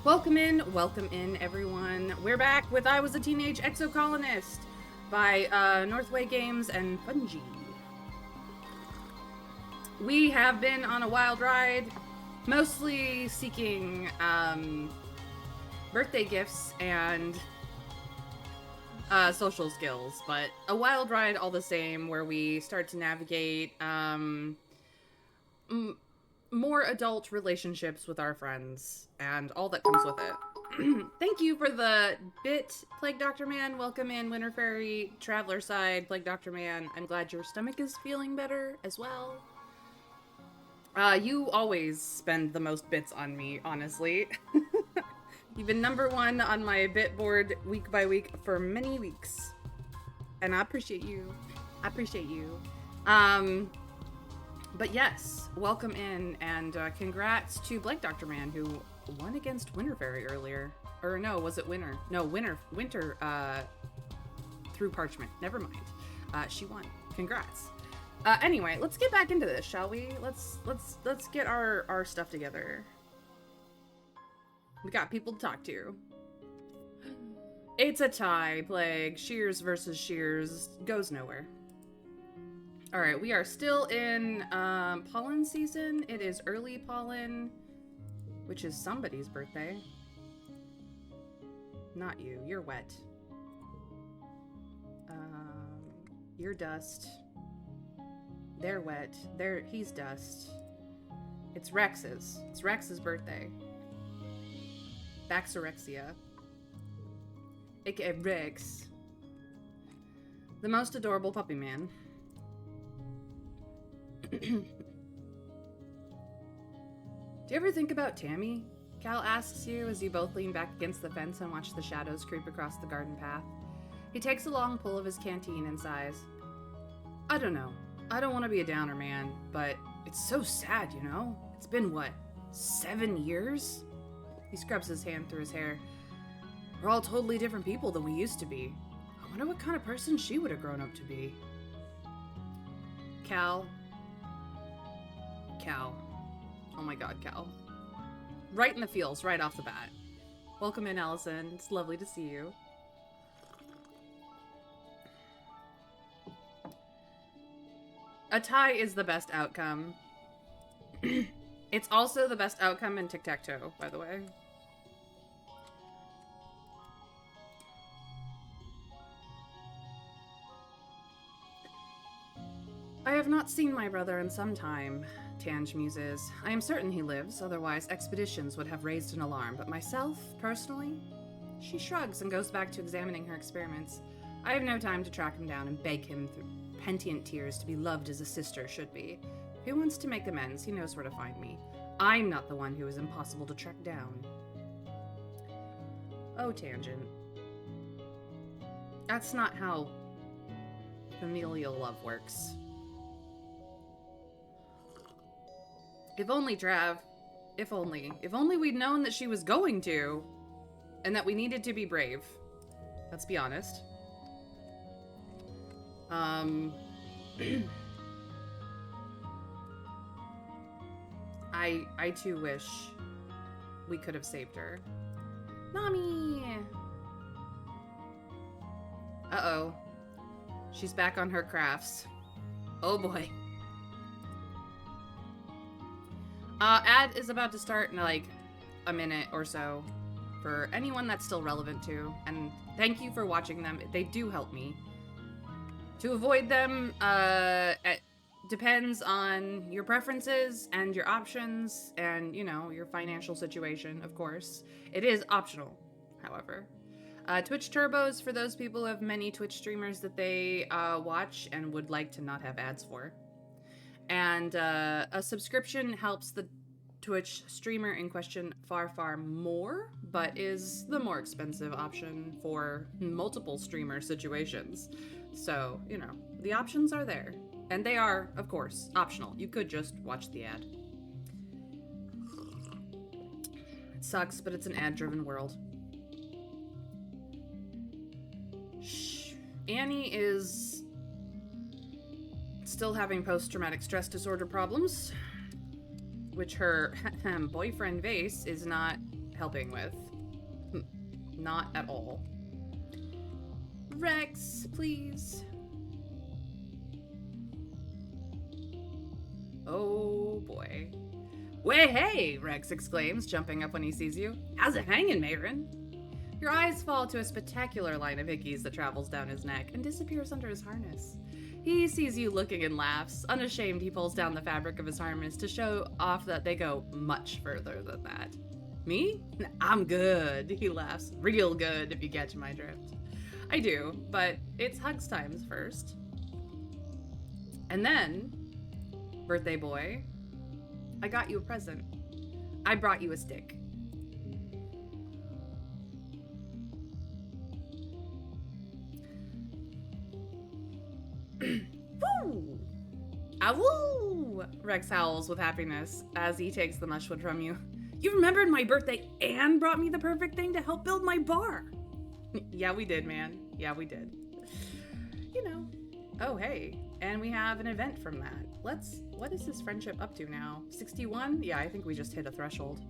Welcome in, everyone. We're back with I Was a Teenage Exocolonist by Northway Games and Finji. We have been on a wild ride, mostly seeking birthday gifts and social skills, but a wild ride all the same, where we start to navigate more adult relationships with our friends and all that comes with it. Thank you for the bit, Plague Dr. Man. Welcome in, Winter Fairy, Traveler Side, Plague Dr. Man. I'm glad your stomach is feeling better as well. You always spend the most bits on me, honestly. You've been number one on my bit board week by week for many weeks. And I appreciate you. But yes, welcome in, and congrats to Blake Dr. Man, who won against Winter Fairy earlier. Or no, was it Winter? No, Winter, through Parchment. Never mind. She won. Congrats. Anyway, let's get back into this, shall we? Let's get our stuff together. We got people to talk to. It's a tie, Plague. Shears versus Shears goes nowhere. Alright, we are still in pollen season. It is early pollen, which is somebody's birthday. Not you. You're wet. You're dust. They're wet. He's dust. It's Rex's. It's Rex's birthday. Baxorexia. AKA Rex. The most adorable puppy man. Do you ever think about Tammy? Cal asks you as you both lean back against the fence and watch the shadows creep across the garden path. He takes a long pull of his canteen and sighs. I don't know. I don't want to be a downer, man, but it's so sad, you know? It's been, what, 7 years? He scrubs his hand through his hair. We're all totally different people than we used to be. I wonder what kind of person she would have grown up to be. Cal. Oh my god, Cal. Right in the feels, right off the bat. Welcome in, Allison. It's lovely to see you. A tie is the best outcome. It's also the best outcome in tic-tac-toe, by the way. I have not seen my brother in some time, Tange muses. I am certain he lives, otherwise expeditions would have raised an alarm, but myself, personally? She shrugs and goes back to examining her experiments. I have no time to track him down and beg him through pentient tears to be loved as a sister should be. If he wants to make amends, he knows where to find me. I'm not the one who is impossible to track down. Oh, Tangent. That's not how familial love works. If only, Trav. If only. If only we'd known that she was going to. And that we needed to be brave. Let's be honest. I too wish we could have saved her. Nami! Uh-oh. She's back on her crafts. Oh boy. Ad is about to start in like a minute or so for anyone that's still relevant to, and thank you for watching them. They do help me. To avoid them, it depends on your preferences and your options and, you know, your financial situation, of course. It is optional, however. Twitch turbos for those people who have many Twitch streamers that they watch and would like to not have ads for. And a subscription helps the Twitch streamer in question far more, but is the more expensive option for multiple streamer situations. So, you know, the options are there. And they are, of course, optional. You could just watch the ad. It sucks, but it's an ad-driven world. Shh. Annie is still having post-traumatic stress disorder problems, which her boyfriend Vase is not helping with. Not at all. Rex, please. Oh boy. Way hey, Rex exclaims, jumping up when he sees you. How's it hanging, Mayrin? Your eyes fall to a spectacular line of hickeys that travels down his neck and disappears under his harness. He sees you looking and laughs. Unashamed, he pulls down the fabric of his harness to show off that they go much further than that. Me? I'm good, he laughs. Real good, if you catch my drift. I do, but it's hugs times first. And then, birthday boy, I got you a present. I brought you a stick. Woo! Awoo! Rex howls with happiness as he takes the mushwood from you. You remembered my birthday and brought me the perfect thing to help build my bar. Yeah, we did, man. Yeah, we did. You know. Oh, hey. And we have an event from that. What is this friendship up to now? 61? Yeah, I think we just hit a threshold.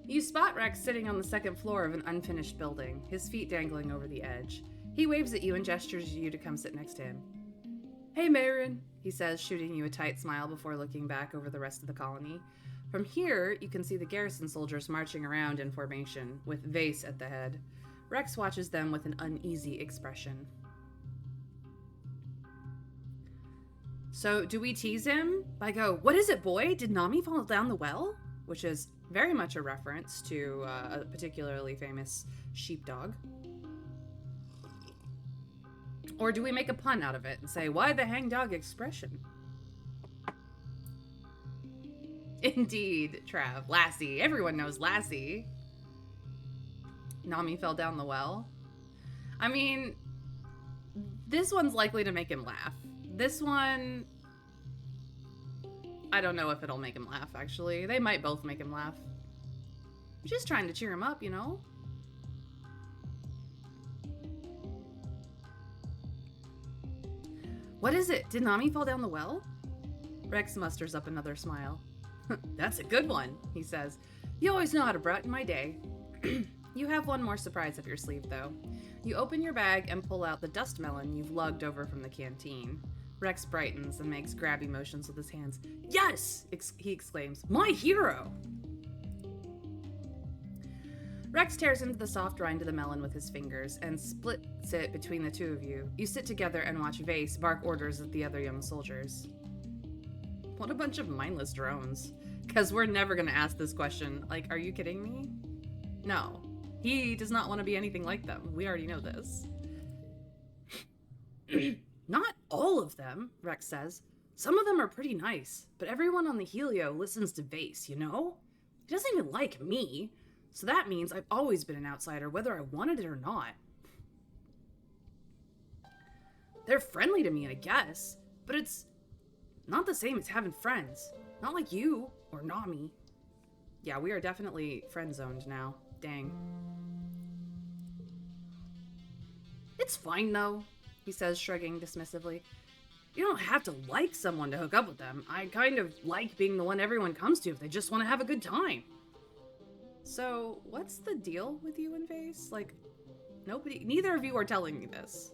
You spot Rex sitting on the second floor of an unfinished building, his feet dangling over the edge. He waves at you and gestures you to come sit next to him. Hey, Mayrin, he says, shooting you a tight smile before looking back over the rest of the colony. From here, you can see the garrison soldiers marching around in formation, with Vase at the head. Rex watches them with an uneasy expression. So, do we tease him? I go, what is it, boy? Did Nami fall down the well? Which is very much a reference to a particularly famous sheepdog. Or do we make a pun out of it and say, why the hangdog expression? Indeed, Trav. Lassie. Everyone knows Lassie. Nami fell down the well. I mean, this one's likely to make him laugh. This one, I don't know if it'll make him laugh, actually. They might both make him laugh. I'm just trying to cheer him up, you know? What is it? Did Nami fall down the well? Rex musters up another smile. That's a good one, he says. You always know how to brighten my day. You have one more surprise up your sleeve, though. You open your bag and pull out the dust melon you've lugged over from the canteen. Rex brightens and makes grabby motions with his hands. Yes! He exclaims. My hero! Rex tears into the soft rind of the melon with his fingers and splits it between the two of you. You sit together and watch Vase bark orders at the other young soldiers. What a bunch of mindless drones. Because we're never going to ask this question. Like, are you kidding me? No. He does not want to be anything like them. We already know this. Not all of them, Rex says. Some of them are pretty nice, but everyone on the Helio listens to Vase, you know? He doesn't even like me. So that means I've always been an outsider, whether I wanted it or not. They're friendly to me, I guess, but it's not the same as having friends. Not like you or Nami. Yeah, we are definitely friend-zoned now. Dang. It's fine, though, he says, shrugging dismissively. You don't have to like someone to hook up with them. I kind of like being the one everyone comes to if they just want to have a good time. So, what's the deal with you and Vase? Like, neither of you are telling me this.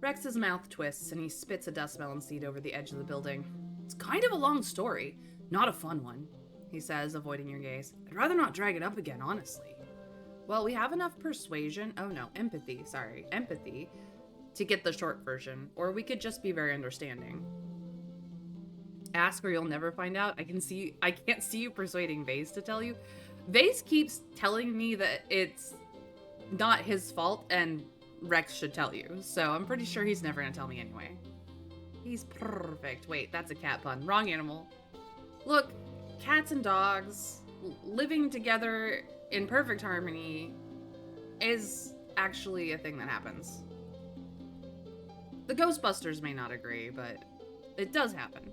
Rex's mouth twists and he spits a dust melon seed over the edge of the building. It's kind of a long story. Not a fun one, he says, avoiding your gaze. I'd rather not drag it up again, honestly. Well, we have enough empathy, to get the short version, or we could just be very understanding. Ask or you'll never find out. I can't see you persuading Vase to tell you. Vase keeps telling me that it's not his fault and Rex should tell you, so I'm pretty sure he's never gonna tell me anyway. He's perfect. Wait, that's a cat pun. Wrong animal. Look, cats and dogs living together in perfect harmony is actually a thing that happens. The Ghostbusters may not agree, but it does happen.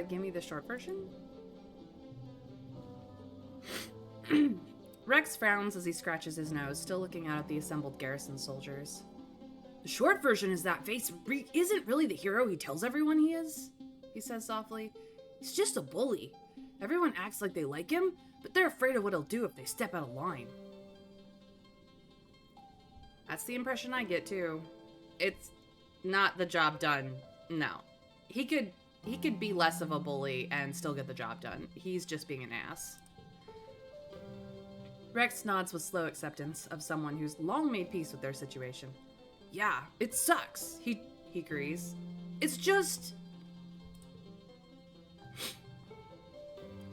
Give me the short version? Rex frowns as he scratches his nose, still looking out at the assembled garrison soldiers. The short version is that Vase isn't really the hero he tells everyone he is, he says softly. He's just a bully. Everyone acts like they like him, but they're afraid of what he'll do if they step out of line. That's the impression I get, too. It's not the job done. No. He could be less of a bully and still get the job done. He's just being an ass. Rex nods with slow acceptance of someone who's long made peace with their situation. Yeah, it sucks, he agrees. It's just...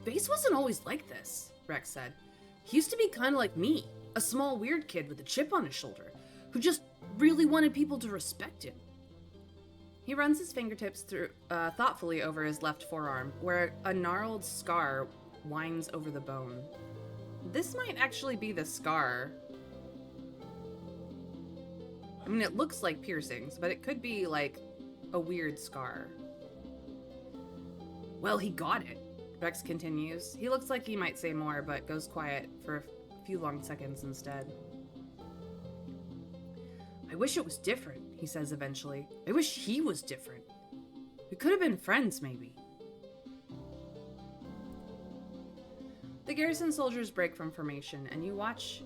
Vase wasn't always like this, Rex said. He used to be kind of like me, a small weird kid with a chip on his shoulder, who just really wanted people to respect him. He runs his fingertips through thoughtfully over his left forearm, where a gnarled scar winds over the bone. This might actually be the scar. I mean, it looks like piercings, but it could be, like, a weird scar. Well, he got it, Rex continues. He looks like he might say more, but goes quiet for a few long seconds instead. I wish it was different, he says eventually. I wish he was different. We could have been friends, maybe. The garrison soldiers break from formation, and you watch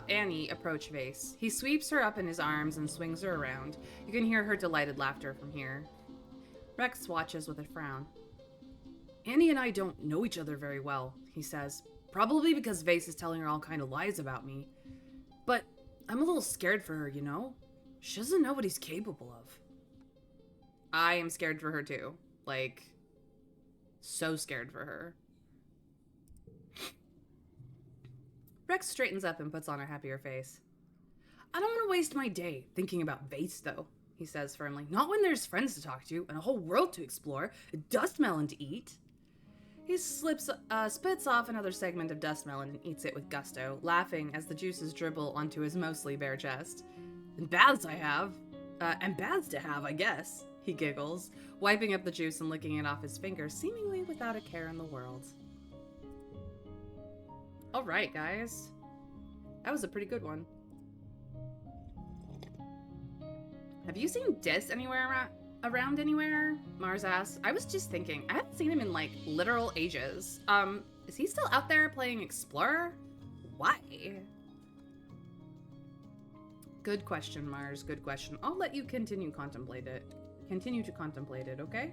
Annie approach Vase. He sweeps her up in his arms and swings her around. You can hear her delighted laughter from here. Rex watches with a frown. Annie and I don't know each other very well, he says. Probably because Vase is telling her all kind of lies about me. But I'm a little scared for her, you know? She doesn't know what he's capable of. I am scared for her too. Like, so scared for her. Rex straightens up and puts on a happier face. I don't want to waste my day thinking about Vase, though, he says firmly. Not when there's friends to talk to and a whole world to explore, a dust melon to eat. He spits off another segment of dust melon and eats it with gusto, laughing as the juices dribble onto his mostly bare chest. And baths I have. And baths to have, I guess, he giggles, wiping up the juice and licking it off his fingers, seemingly without a care in the world. Alright, guys. That was a pretty good one. Have you seen Dis anywhere around anywhere? Mars asks. I was just thinking, I haven't seen him in, like, literal ages. Is he still out there playing Explorer? Why? Good question, Mars. Good question. I'll let you continue to contemplate it, okay?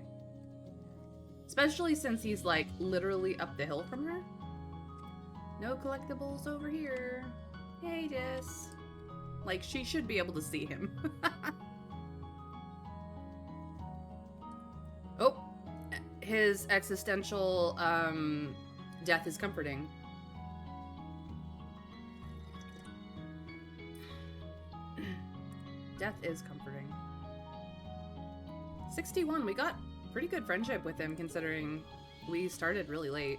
Especially since he's, like, literally up the hill from her. No collectibles over here. Hey, Dis. Like, she should be able to see him. Oh, his existential death is comforting. Death is comforting. 61, we got pretty good friendship with him considering we started really late.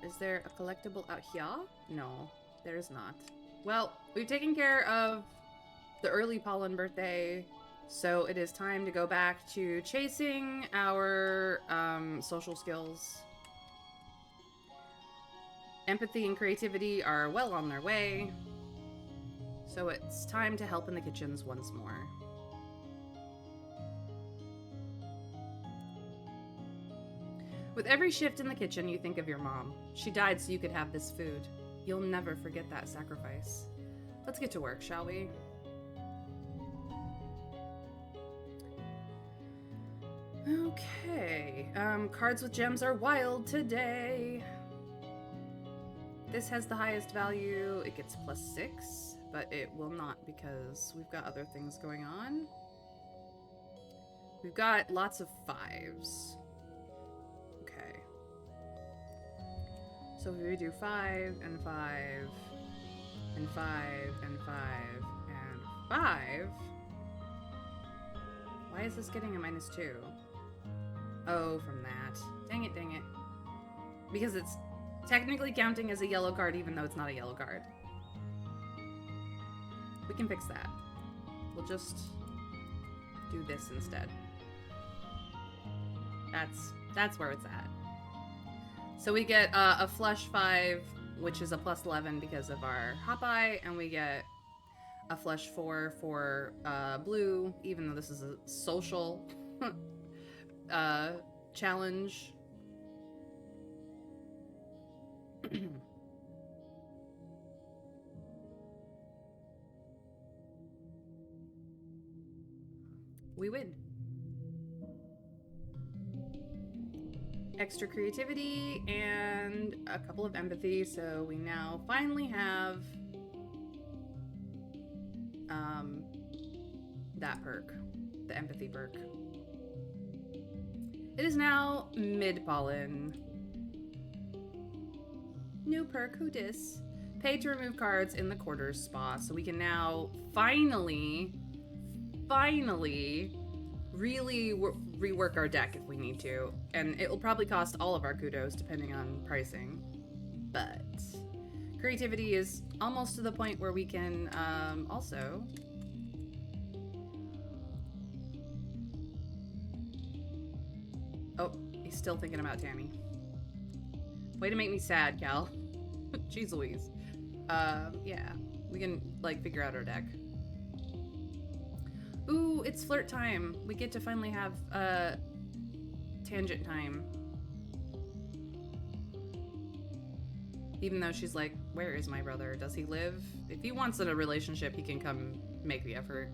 Is there a collectible out here? No, there is not. Well, we've taken care of the early pollen birthday, so it is time to go back to chasing our social skills. Empathy and creativity are well on their way, so it's time to help in the kitchens once more. With every shift in the kitchen, you think of your mom. She died so you could have this food. You'll never forget that sacrifice. Let's get to work, shall we? Okay. Cards with gems are wild today. This has the highest value. It gets +6, but it will not because we've got other things going on. We've got lots of 5s. Okay. So if we do 5 and 5 and 5 and 5 and 5. Why is this getting a -2? Oh, from that. Dang it, dang it. Because it's technically counting as a yellow card even though it's not a yellow card. We can fix that. We'll just do this instead. That's where it's at. So we get a flush 5, which is a +11 because of our hop eye, and we get a flesh 4 for blue, even though this is a social challenge. We win. Extra creativity and a couple of empathy, so we now finally have that perk, the empathy perk. It is now mid-pollen. New perk, who dis? Pay to remove cards in the quarters spa, so we can now finally really rework our deck if we need to. And it will probably cost all of our kudos depending on pricing. But creativity is almost to the point where we can also... Oh, he's still thinking about Tammy. Way to make me sad, Cal. Jeez Louise. Yeah. We can, like, figure out our deck. Ooh, it's flirt time. We get to finally have, tangent time. Even though she's like, where is my brother? Does he live? If he wants in a relationship, he can come make the effort.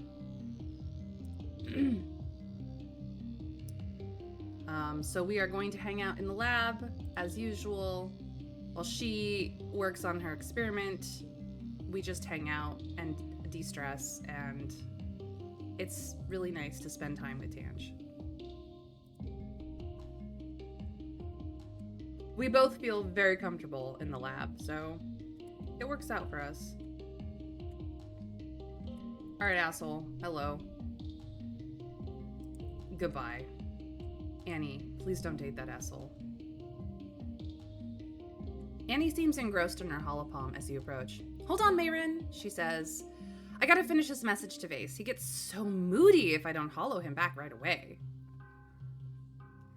So we are going to hang out in the lab, as usual. While she works on her experiment, we just hang out and de-stress, and it's really nice to spend time with Tange. We both feel very comfortable in the lab, so it works out for us. Alright, asshole. Hello. Goodbye. Annie, please don't date that asshole. Annie seems engrossed in her holopalm as you approach. Hold on, Mayrin, she says. I gotta finish this message to Vase. He gets so moody if I don't hollow him back right away.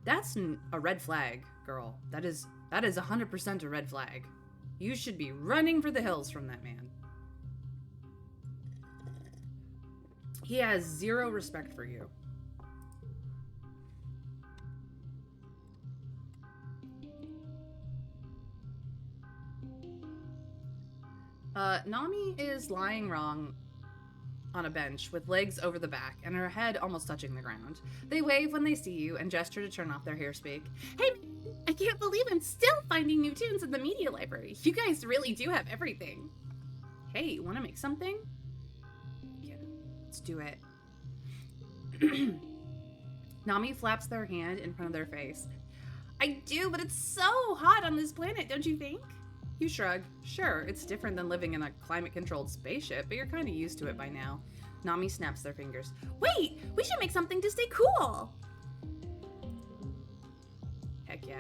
That's a red flag, girl. That is 100% a red flag. You should be running for the hills from that man. He has zero respect for you. Nami is lying wrong on a bench with legs over the back and her head almost touching the ground. They wave when they see you and gesture to turn off their hairspeak. Hey, I can't believe I'm still finding new tunes in the media library. You guys really do have everything. Hey, you want to make something? Yeah, let's do it. Nami flaps their hand in front of their face. I do, but it's so hot on this planet, don't you think? You shrug. Sure, it's different than living in a climate-controlled spaceship, but you're kind of used to it by now. Nami snaps their fingers. Wait! We should make something to stay cool! Heck yeah.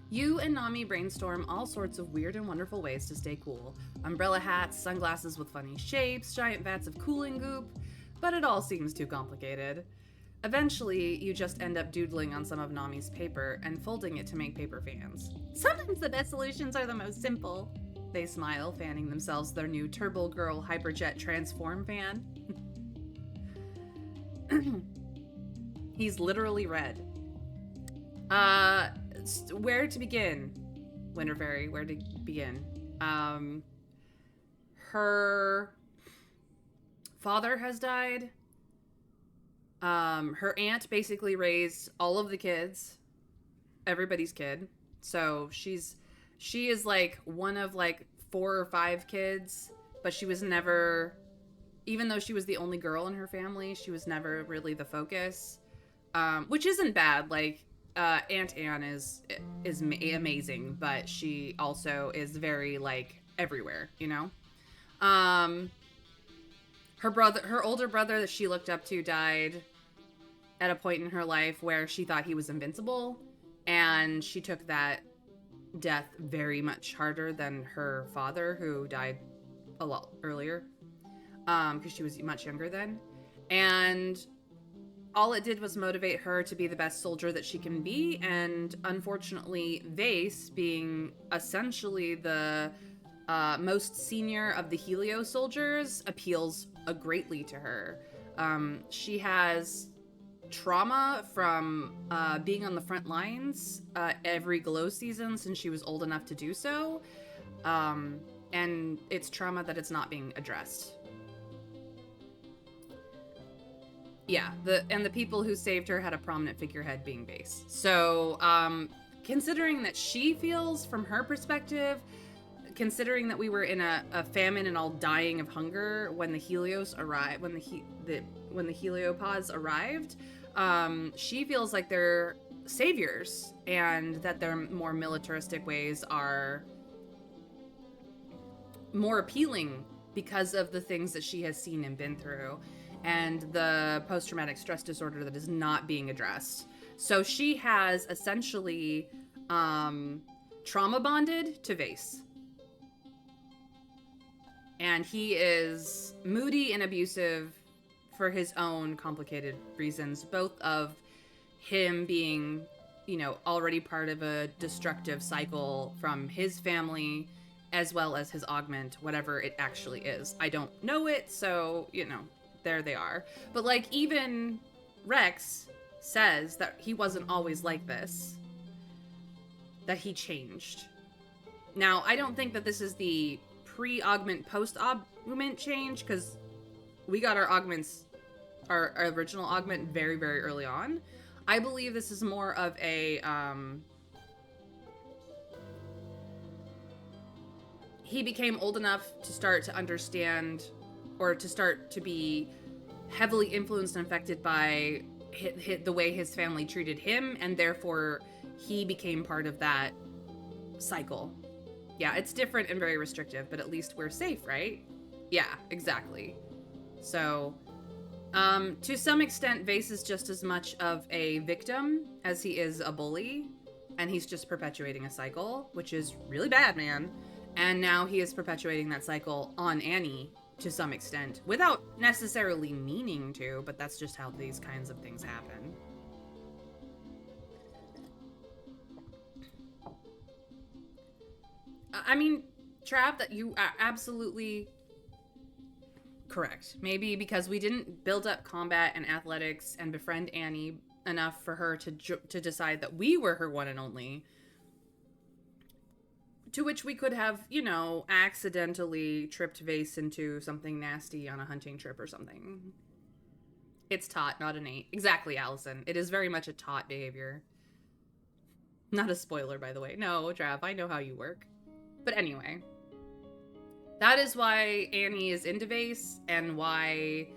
You and Nami brainstorm all sorts of weird and wonderful ways to stay cool. Umbrella hats, sunglasses with funny shapes, giant vats of cooling goop, but it all seems too complicated. Eventually, you just end up doodling on some of Nami's paper and folding it to make paper fans. Sometimes the best solutions are the most simple. They smile, fanning themselves their new Turbo Girl Hyperjet Transform fan. He's literally red. Where to begin? Winter Fairy, where to begin? Her father has died. Her aunt basically raised all of the kids, everybody's kid. So she is like one of like 4 or 5 kids, but she was never, even though she was the only girl in her family, she was never really the focus. Which isn't bad. Like, Aunt Anne is amazing, but she also is very like everywhere, you know? Her older brother that she looked up to died at a point in her life where she thought he was invincible, and she took that death very much harder than her father, who died a lot earlier, because she was much younger then. And all it did was motivate her to be the best soldier that she can be, and unfortunately, Vase, being essentially the most senior of the Helio soldiers, appeals greatly to her. She has trauma from being on the front lines every glow season since she was old enough to do so. And it's trauma that it's not being addressed. Yeah, the people who saved her had a prominent figurehead being base. So, considering that she feels from her perspective, considering that we were in a famine and all dying of hunger when the Helios arrived, when the Heliopods arrived, she feels like they're saviors and that their more militaristic ways are more appealing because of the things that she has seen and been through and the post-traumatic stress disorder that is not being addressed. So she has essentially trauma bonded to Vase. And he is moody and abusive for his own complicated reasons, both of him being, already part of a destructive cycle from his family, as well as his augment, whatever it actually is. I don't know it, so, there they are. But, even Rex says that he wasn't always like this. That he changed. Now, I don't think that this is the pre-augment, post-augment change, because we got our augments, our original augment very, very early on. I believe this is more of a, he became old enough to start to understand, or to start to be heavily influenced and affected by the way his family treated him, and therefore he became part of that cycle. Yeah, it's different and very restrictive, but at least we're safe, right? Yeah, exactly. So, to some extent, Vase is just as much of a victim as he is a bully, and he's just perpetuating a cycle, which is really bad, man. And now he is perpetuating that cycle on Annie to some extent, without necessarily meaning to, but that's just how these kinds of things happen. I mean, Trav, that you are absolutely correct. Maybe because we didn't build up combat and athletics and befriend Annie enough for her to decide that we were her one and only. To which we could have, accidentally tripped Vase into something nasty on a hunting trip or something. It's taught, not innate. Exactly, Allison. It is very much a taught behavior. Not a spoiler, by the way. No, Trav, I know how you work. But anyway, that is why Annie is into Vase, and why,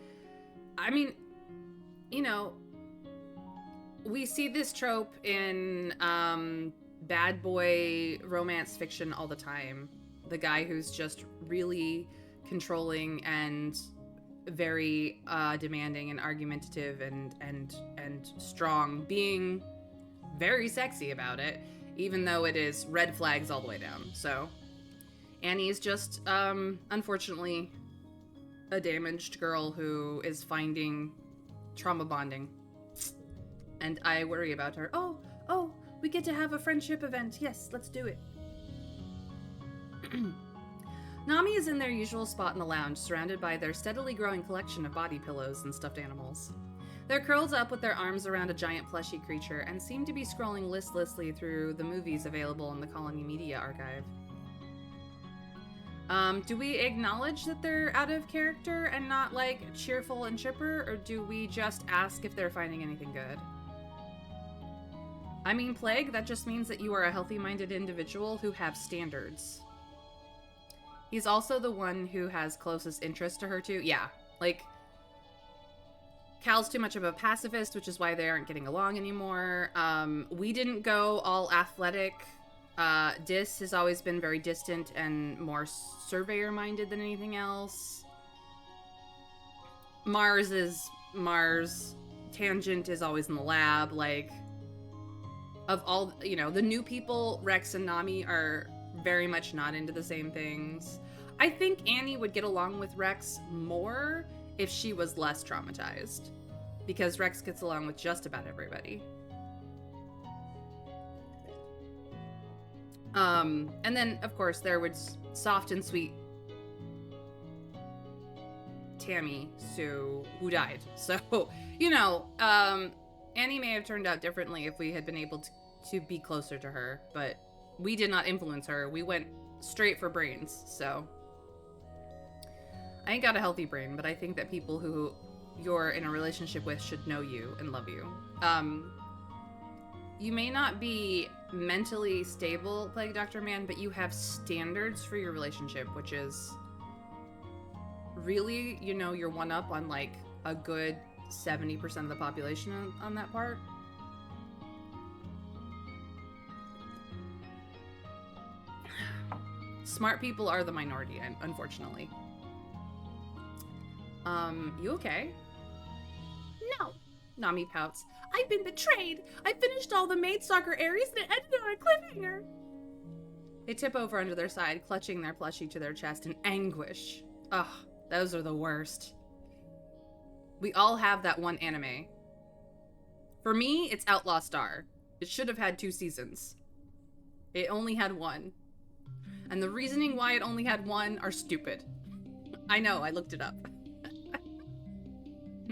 we see this trope in bad boy romance fiction all the time. The guy who's just really controlling and very demanding and argumentative and strong, being very sexy about it, even though it is red flags all the way down. So Annie is just, unfortunately, a damaged girl who is finding trauma bonding. And I worry about her. Oh, we get to have a friendship event. Yes, let's do it. Nami is in their usual spot in the lounge, surrounded by their steadily growing collection of body pillows and stuffed animals. They're curled up with their arms around a giant fleshy creature and seem to be scrolling listlessly through the movies available in the Colony Media Archive. Do we acknowledge that they're out of character and not, cheerful and chipper, or do we just ask if they're finding anything good? I mean, Plague, that just means that you are a healthy-minded individual who have standards. He's also the one who has closest interest to her, too. Yeah, Cal's too much of a pacifist, which is why they aren't getting along anymore. We didn't go all athletic. Dis has always been very distant and more surveyor-minded than anything else. Mars is Mars. Tangent is always in the lab, of all, the new people, Rex and Nami are very much not into the same things. I think Annie would get along with Rex more if she was less traumatized, because Rex gets along with just about everybody. And then, of course, there was soft and sweet Tammy Sue, who died. So, you know, Annie may have turned out differently if we had been able to be closer to her, but we did not influence her. We went straight for brains, so. I ain't got a healthy brain, but I think that people who you're in a relationship with should know you and love you. You may not be mentally stable, Plague Doctor Man, but you have standards for your relationship, which is really, you know, you're one up on like a good 70% of the population on that part. Smart people are the minority, unfortunately. You okay? No. Nami pouts. I've been betrayed. I finished all the maid stalker areas and it ended on a cliffhanger. They tip over under their side, clutching their plushie to their chest in anguish. Ugh, those are the worst. We all have that one anime. For me, it's Outlaw Star. It should have had 2 seasons. It only had 1. And the reasoning why it only had 1 are stupid. I know, I looked it up.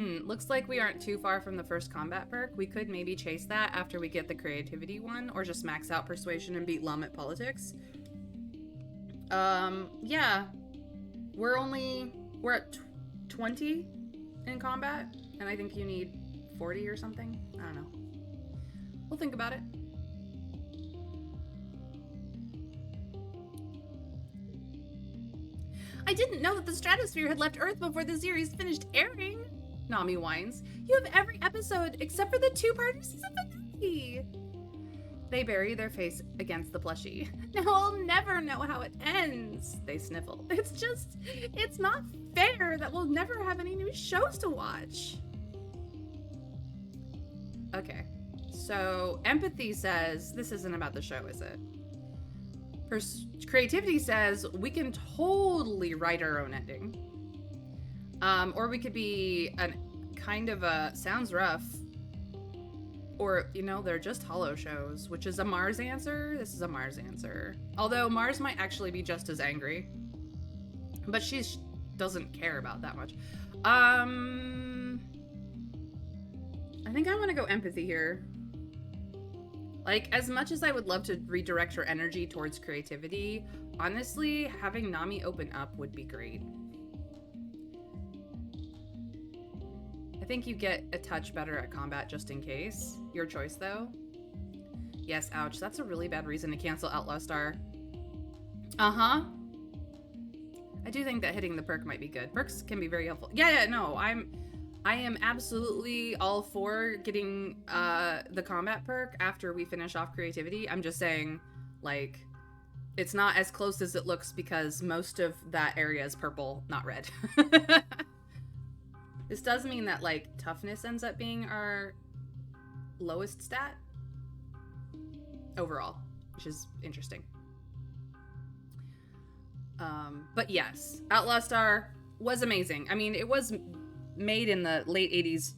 Looks like we aren't too far from the first combat perk. We could maybe chase that after we get the creativity one, or just max out persuasion and beat Lum at politics. Yeah. We're at 20 in combat, and I think you need 40 or something. I don't know. We'll think about it. I didn't know that the stratosphere had left Earth before the series finished airing. Nami whines. You have every episode except for the 2-part season finale. They bury their face against the plushie. Now I'll never know how it ends. They sniffle. It's not fair that we'll never have any new shows to watch. Okay. So, empathy says, this isn't about the show, is it? Creativity says, we can totally write our own ending. Or we could be kind of a, sounds rough, or, you know, they're just hollow shows, which is a Mars answer. This is a Mars answer. Although Mars might actually be just as angry. But she doesn't care about that much. I think I want to go empathy here. Like, as much as I would love to redirect her energy towards creativity, honestly, having Nami open up would be great. I think you get a touch better at combat just in case. Your choice, though. Yes, ouch. That's a really bad reason to cancel Outlaw Star. Uh-huh. I do think that hitting the perk might be good. Perks can be very helpful. Yeah, no, I am absolutely all for getting the combat perk after we finish off creativity. I'm just saying, like, it's not as close as it looks because most of that area is purple, not red. This does mean that, like, toughness ends up being our lowest stat overall, which is interesting. But yes, Outlaw Star was amazing. I mean, it was made in the late 80s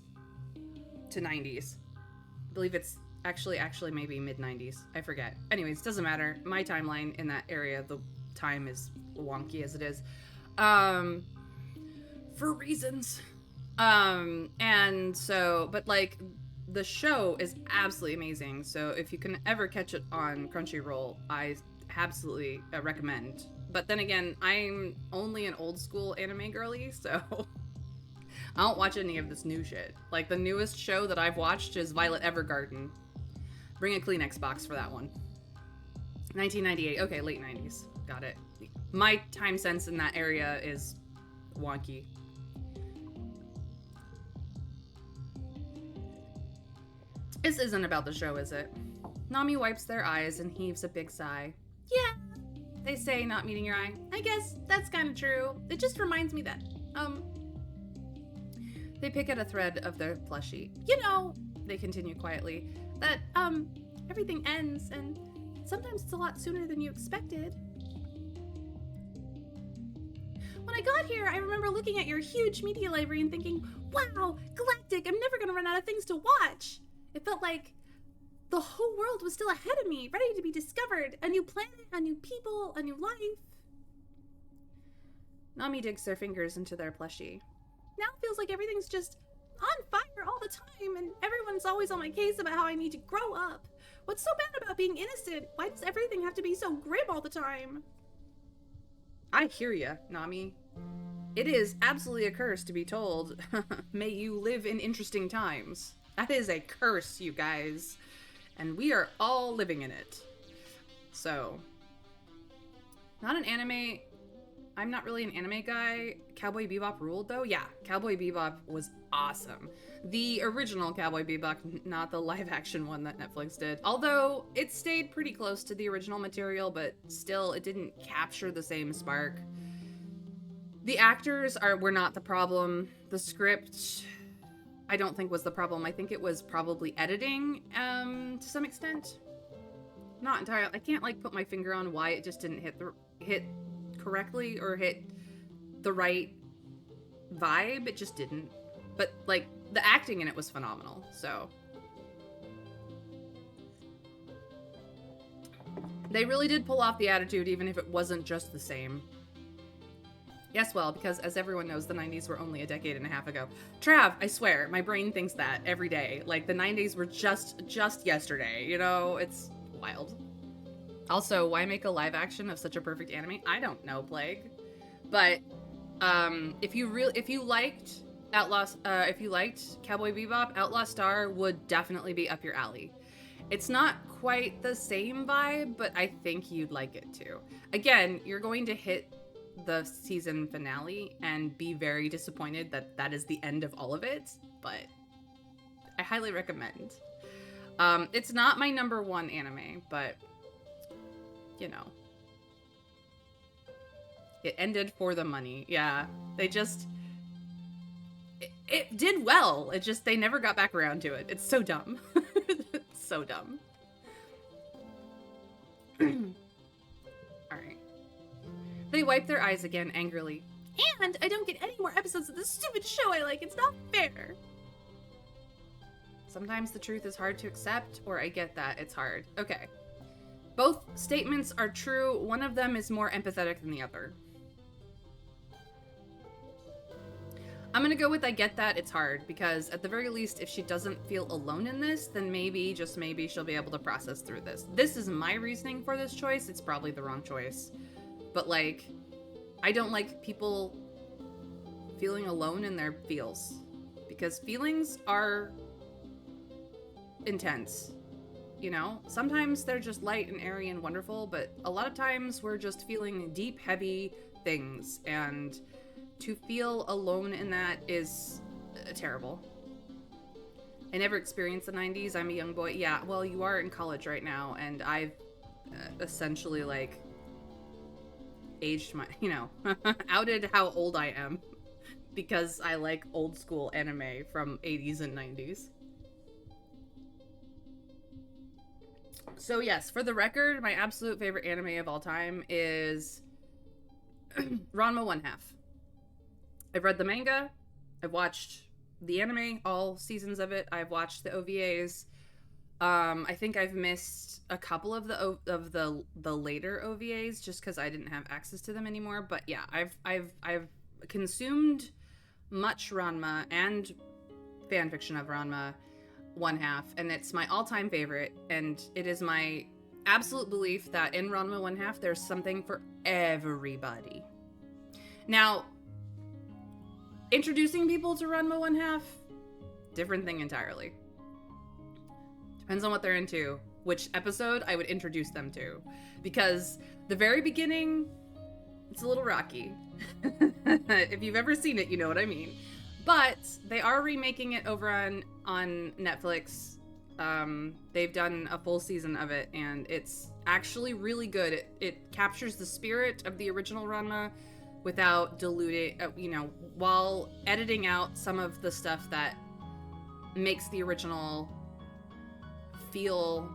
to 90s. I believe it's actually maybe mid 90s. I forget. Anyways, doesn't matter. My timeline in that area, the time is wonky as it is. For reasons. And so, but like, the show is absolutely amazing. So if you can ever catch it on Crunchyroll, I absolutely recommend. But then again, I'm only an old school anime girly, so I don't watch any of this new shit. Like, the newest show that I've watched is Violet Evergarden. Bring a Kleenex box for that one. 1998. Okay, late 90s. Got it. My time sense in that area is wonky. This isn't about the show, is it? Nami wipes their eyes and heaves a big sigh. Yeah, they say, not meeting your eye. I guess that's kind of true. It just reminds me that, They pick at a thread of their plushie. You know, they continue quietly, that, everything ends, and sometimes it's a lot sooner than you expected. When I got here, I remember looking at your huge media library and thinking, wow, galactic, I'm never gonna run out of things to watch. It felt like The whole world was still ahead of me, ready to be discovered. A new planet, a new people, a new life. Nami digs their fingers into their plushie. Now it feels like everything's just on fire all the time, and everyone's always on my case about how I need to grow up. What's so bad about being innocent? Why does everything have to be so grim all the time? I hear ya, Nami. It is absolutely a curse to be told, may you live in interesting times. That is a curse, you guys. And we are all living in it. So, not an anime... I'm not really an anime guy. Cowboy Bebop ruled, though. Yeah, Cowboy Bebop was awesome. The original Cowboy Bebop, not the live-action one that Netflix did. Although, it stayed pretty close to the original material, but still, it didn't capture the same spark. The actors were not the problem. The script, I don't think was the problem. I think it was probably editing, to some extent. Not entirely. I can't, like, put my finger on why it just didn't hit correctly or hit the right vibe. It just didn't. But, like, the acting in it was phenomenal, so. They really did pull off the attitude, even if it wasn't just the same. Yes, well, because as everyone knows, the 90s were only a decade and a half ago. Trav, I swear, my brain thinks that every day. Like, the 90s were just yesterday, you know? It's wild. Also, why make a live action of such a perfect anime? I don't know, Plague. But if you liked Cowboy Bebop, Outlaw Star would definitely be up your alley. It's not quite the same vibe, but I think you'd like it too. Again, you're going to hit the season finale and be very disappointed that that is the end of all of it, but I highly recommend. It's not my number one anime, but you know, it ended for the money. Yeah, they just, it did well. It just, they never got back around to it. It's so dumb. It's so dumb. All right. They wipe their eyes again angrily. And I don't get any more episodes of this stupid show I like. It's not fair. Sometimes the truth is hard to accept, or I get that. It's hard. Okay. Both statements are true. One of them is more empathetic than the other. I'm gonna go with I get that. It's hard, because at the very least, if she doesn't feel alone in this, then maybe, just maybe, she'll be able to process through this. This is my reasoning for this choice. It's probably the wrong choice. But, like, I don't like people feeling alone in their feels. Because feelings are intense. You know? Sometimes they're just light and airy and wonderful, but a lot of times we're just feeling deep, heavy things. And to feel alone in that is terrible. I never experienced the 90s. I'm a young boy. Yeah, well, you are in college right now, and I've essentially, like, aged my, you know, outed how old I am because I like old school anime from 80s and 90s. So yes, for the record, my absolute favorite anime of all time is Ranma 1/2. I've read the manga, I've watched the anime, all seasons of it, I've watched the OVAs. I think I've missed a couple of the later OVAs just because I didn't have access to them anymore. But yeah, I've consumed much Ranma and fanfiction of Ranma 1/2, and it's my all-time favorite. And it is my absolute belief that in Ranma 1/2 there's something for everybody. Now, introducing people to Ranma 1/2, different thing entirely. Depends on what they're into, which episode I would introduce them to. Because the very beginning, it's a little rocky. If you've ever seen it, you know what I mean. But they are remaking it over on Netflix. They've done a full season of it, and it's actually really good. It captures the spirit of the original Ranma without diluting, you know, while editing out some of the stuff that makes the original feel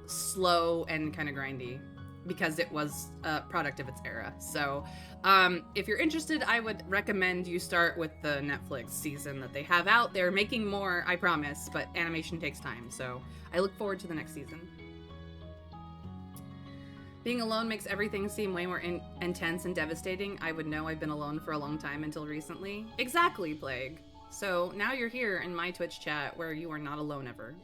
slow and kind of grindy. because it was a product of its era. So if you're interested, I would recommend you start with the Netflix season that they have out. They're making more, I promise, but animation takes time. So I look forward to the next season. Being alone makes everything seem way more intense and devastating. I would know I've been alone for a long time until recently. Exactly, Plague. So now you're here in my Twitch chat where you are not alone ever.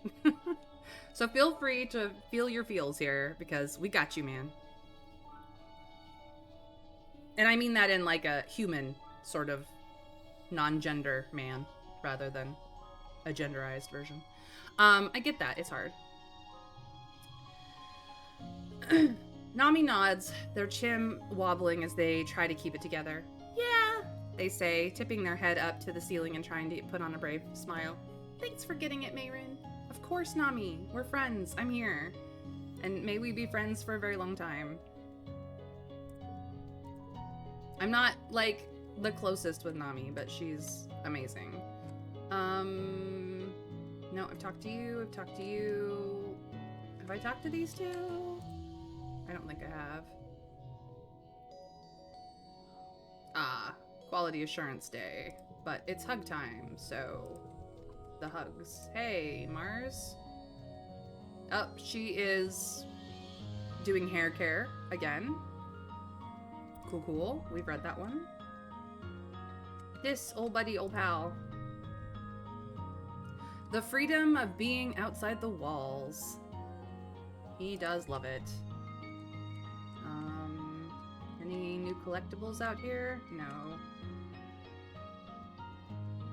So feel free to feel your feels here because we got you, man. And I mean that in like a human sort of non-gender man rather than a genderized version. I get that. It's hard. Nami nods, their chin wobbling as they try to keep it together. Yeah, they say, tipping their head up to the ceiling and trying to put on a brave smile. Thanks for getting it, Mayrin. Of course, Nami. We're friends. I'm here. And may we be friends for a very long time. I'm not, like, the closest with Nami, but she's amazing. No, I've talked to you. I've talked to you. Have I talked to these two? I don't think I have. Ah, Quality Assurance Day. But it's hug time, so... the hugs. Hey, Mars. Oh, she is doing hair care again. Cool, cool. We've read that one. This, old buddy, old pal. The freedom of being outside the walls. He does love it. Any new collectibles out here? No.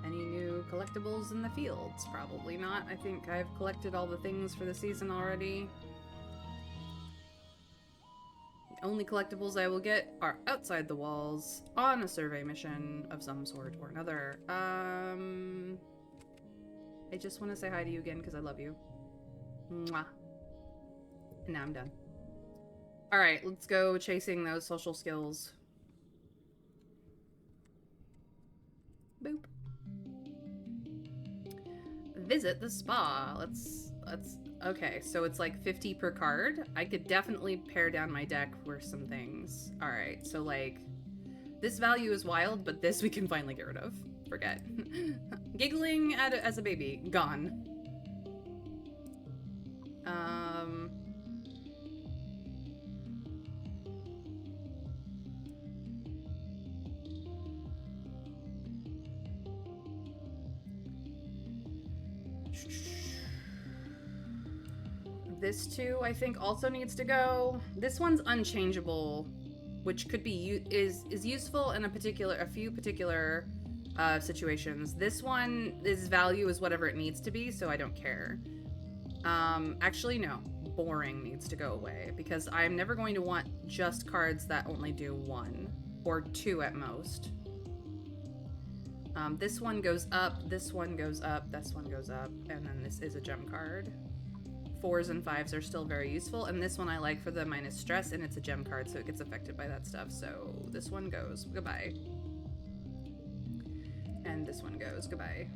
Any new collectibles in the fields? Probably not. I think I've collected all the things for the season already. The only collectibles I will get are outside the walls on a survey mission of some sort or another. I just want to say hi to you again because I love you. Mwah. And now I'm done. Alright, let's go chasing those social skills. Boop. Visit the spa. Let's okay, so it's like 50 per card. I could definitely pare down my deck for some things. Alright, so like this value is wild, but this we can finally get rid of. Forget. Giggling as a baby. Gone. This too, I think, also needs to go. This one's unchangeable, which could be is useful in a few particular situations. This one, its value is whatever it needs to be, so I don't care. Actually, no. Boring needs to go away because I'm never going to want just cards that only do 1 or 2 at most. This one goes up, this one goes up, this one goes up, and then this is a gem card. 4s and 5s are still very useful, and this one I like for the minus stress, and it's a gem card, so it gets affected by that stuff. So this one goes goodbye. And this one goes goodbye.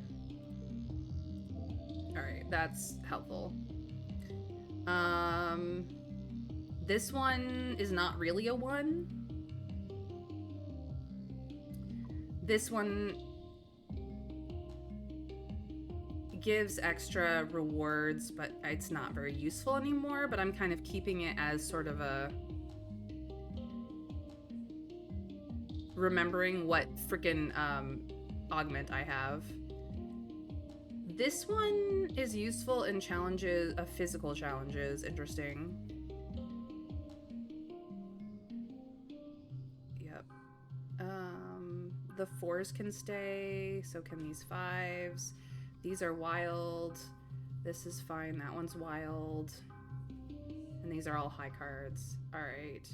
Alright, that's helpful. This one is not really a 1. This one gives extra rewards, but it's not very useful anymore, but I'm kind of keeping it as sort of a remembering what freaking augment I have. This one is useful in challenges, physical challenges. Interesting. Yep. The 4s can stay, so can these 5s. These are wild. This is fine. That one's wild. And these are all high cards. All right.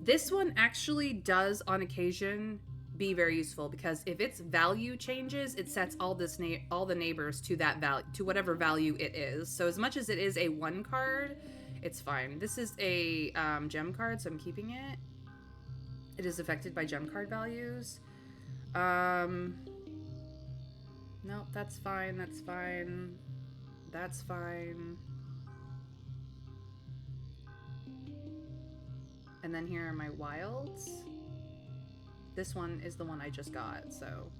This one actually does, on occasion, be very useful because if its value changes, it sets all the neighbors to that value, to whatever value it is. So as much as it is a 1 card, it's fine. This is a gem card, so I'm keeping it. It is affected by gem card values. Nope, that's fine, that's fine. That's fine. And then here are my wilds. This one is the one I just got, so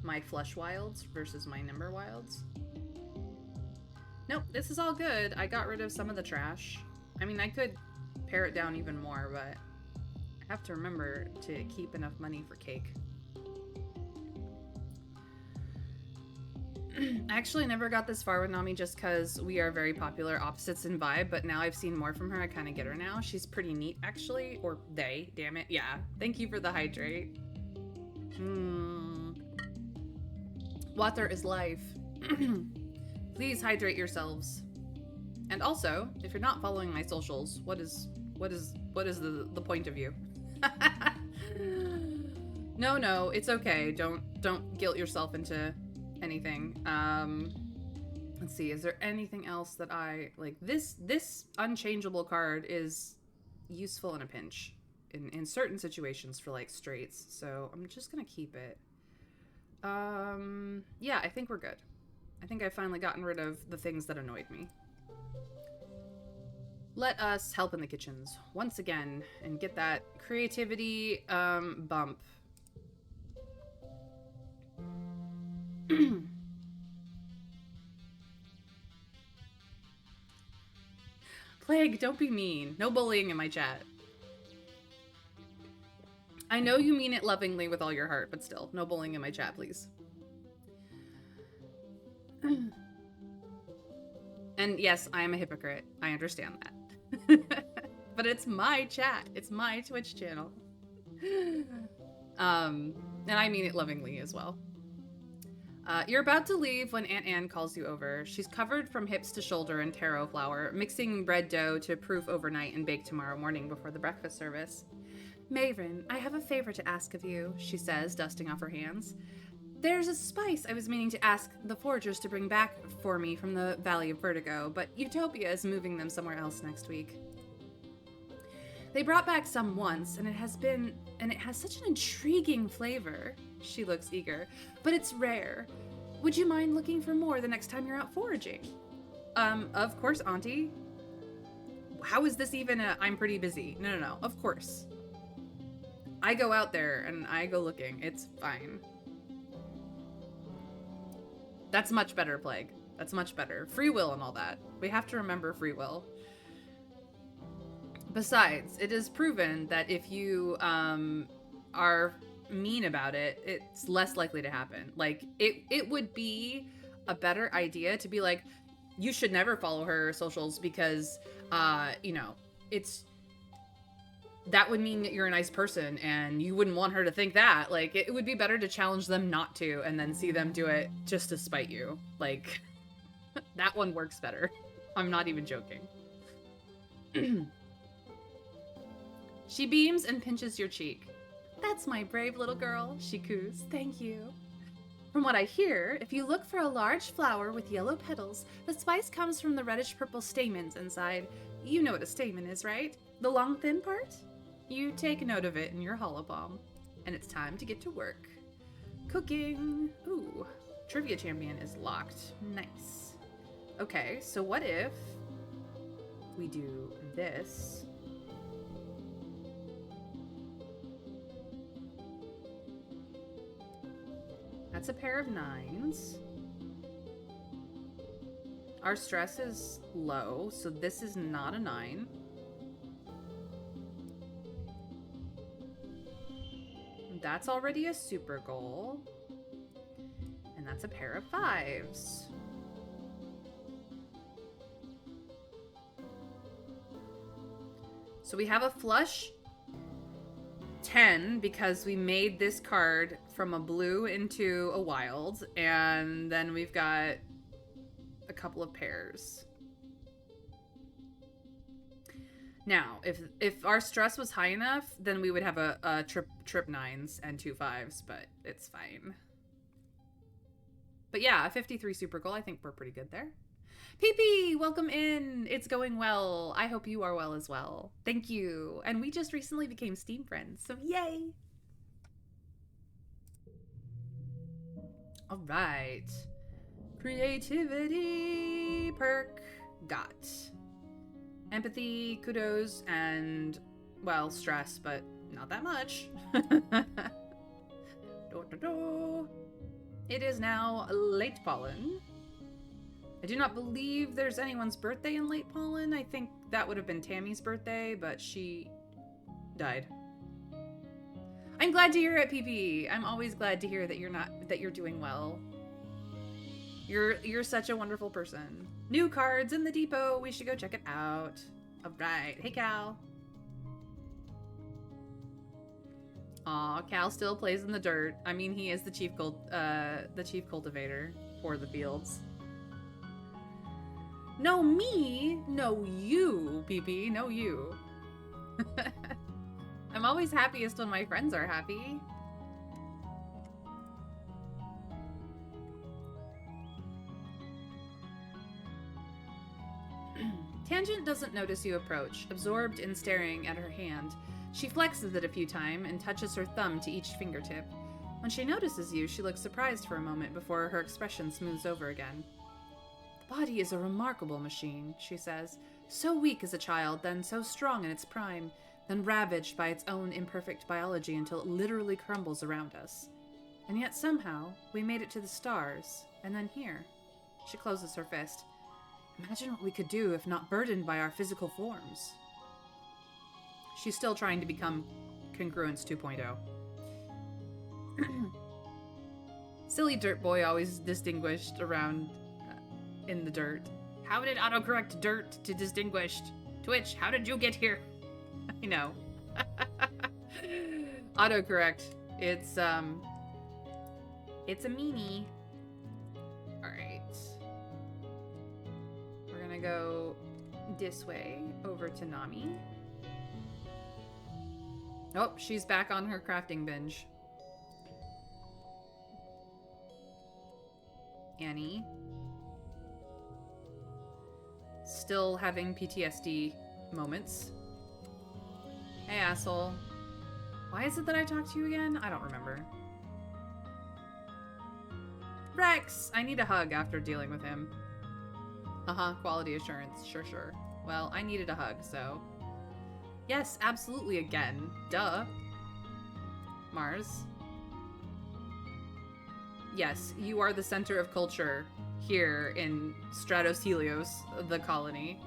my flush wilds versus my nimber wilds. Nope, this is all good. I got rid of some of the trash. I mean, I could pare it down even more, but I have to remember to keep enough money for cake. I actually never got this far with Nami just because we are very popular opposites in vibe, but now I've seen more from her, I kind of get her now. She's pretty neat, actually. Or they, damn it. Yeah, thank you for the hydrate. Water is life. Please hydrate yourselves. And also, if you're not following my socials, what is the point of you? No, it's okay. Don't guilt yourself into anything. Let's see, is there anything else that I like? This unchangeable card is useful in a pinch in certain situations for like straights, so I'm just gonna keep it. Yeah, I think we're good. I think I've finally gotten rid of the things that annoyed me. Let us help in the kitchens once again and get that creativity bump. Plague, don't be mean. No bullying in my chat. I know you mean it lovingly with all your heart, but still, no bullying in my chat, please. And yes, I am a hypocrite. I understand that. But it's my chat. It's my Twitch channel. And I mean it lovingly as well. You're about to leave when Aunt Anne calls you over. She's covered from hips to shoulder in taro flour, mixing bread dough to proof overnight and bake tomorrow morning before the breakfast service. Mayrin, I have a favor to ask of you, she says, dusting off her hands. There's a spice I was meaning to ask the foragers to bring back for me from the Valley of Vertigo, but Utopia is moving them somewhere else next week. They brought back some once, and it has such an intriguing flavor. She looks eager, but it's rare. Would you mind looking for more the next time you're out foraging? Of course, Auntie. How is this even I'm pretty busy? No, of course. I go out there and I go looking. It's fine. That's much better, Plague. That's much better. Free will and all that. We have to remember free will. Besides, it is proven that if you are mean about it, it's less likely to happen. Like, it would be a better idea to be like, you should never follow her socials because, you know, that would mean that you're a nice person and you wouldn't want her to think that. Like, it would be better to challenge them not to and then see them do it just to spite you. Like, that one works better. I'm not even joking. She beams and pinches your cheek. That's my brave little girl, she coos. Thank you. From what I hear, if you look for a large flower with yellow petals, the spice comes from the reddish-purple stamens inside. You know what a stamen is, right? The long, thin part? You take note of it in your hollow palm. And it's time to get to work. Cooking. Ooh, Trivia Champion is locked. Nice. Okay, so what if we do this? That's a pair of 9s. Our stress is low, so this is not a 9. That's already a super goal. And that's a pair of 5s. So we have a flush 10 because we made this card from a blue into a wild, and then we've got a couple of pairs. Now, if our stress was high enough, then we would have a trip 9s and 2 5s, but it's fine. But yeah, a 53 super goal. I think we're pretty good there. PP, welcome in. It's going well. I hope you are well as well. Thank you. And we just recently became Steam friends, so yay. All right. Creativity perk got. Empathy, kudos, and, well, stress, but not that much. It is now late pollen. I do not believe there's anyone's birthday in late pollen. I think that would have been Tammy's birthday, but she died. I'm glad to hear it, PP. I'm always glad to hear that you're doing well. You're such a wonderful person. New cards in the depot. We should go check it out. All right. Hey, Cal. Aw, Cal still plays in the dirt. I mean, he is the chief cultivator for the fields. No me, no you, PP, no you. I'm always happiest when my friends are happy. Tangent doesn't notice you approach, absorbed in staring at her hand. She flexes it a few times and touches her thumb to each fingertip. When she notices you, she looks surprised for a moment before her expression smooths over again. The body is a remarkable machine, she says. So weak as a child, then so strong in its prime, then ravaged by its own imperfect biology until it literally crumbles around us. And yet somehow, we made it to the stars, and then here. She closes her fist. Imagine what we could do if not burdened by our physical forms. She's still trying to become Congruence 2.0. Silly dirt boy always distinguished around in the dirt. How did autocorrect dirt to distinguished? Twitch, how did you get here? I know. Autocorrect. It's a meanie. Alright. We're gonna go this way over to Nami. Oh, she's back on her crafting binge. Annie. Still having PTSD moments. Hey, asshole. Why is it that I talk to you again? I don't remember. Rex! I need a hug after dealing with him. Quality assurance. Sure. Well, I needed a hug, so... Yes, absolutely again. Duh. Mars. Yes, you are the center of culture here in Stratos Helios, the colony.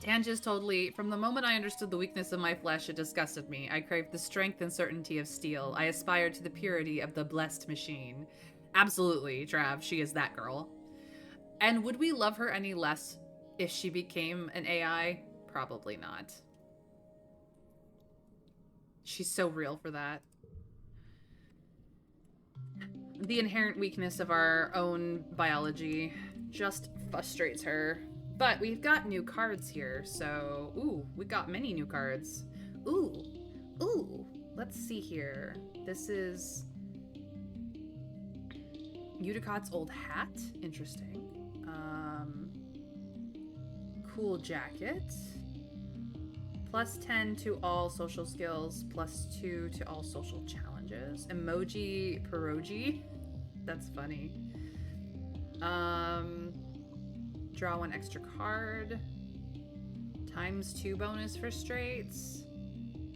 Tanja's totally... From the moment I understood the weakness of my flesh, it disgusted me. I craved the strength and certainty of steel. I aspired to the purity of the blessed machine. Absolutely, Trav. She is that girl. And would we love her any less if she became an AI? Probably not. She's so real for that. The inherent weakness of our own biology just frustrates her. But we've got new cards here, so... Ooh, we got many new cards. Ooh. Let's see here. This is... Udicott's old hat. Interesting. Cool jacket. +10 to all social skills. +2 to all social challenges. Emoji pierogi. That's funny. Draw 1 extra card. ×2 bonus for straights.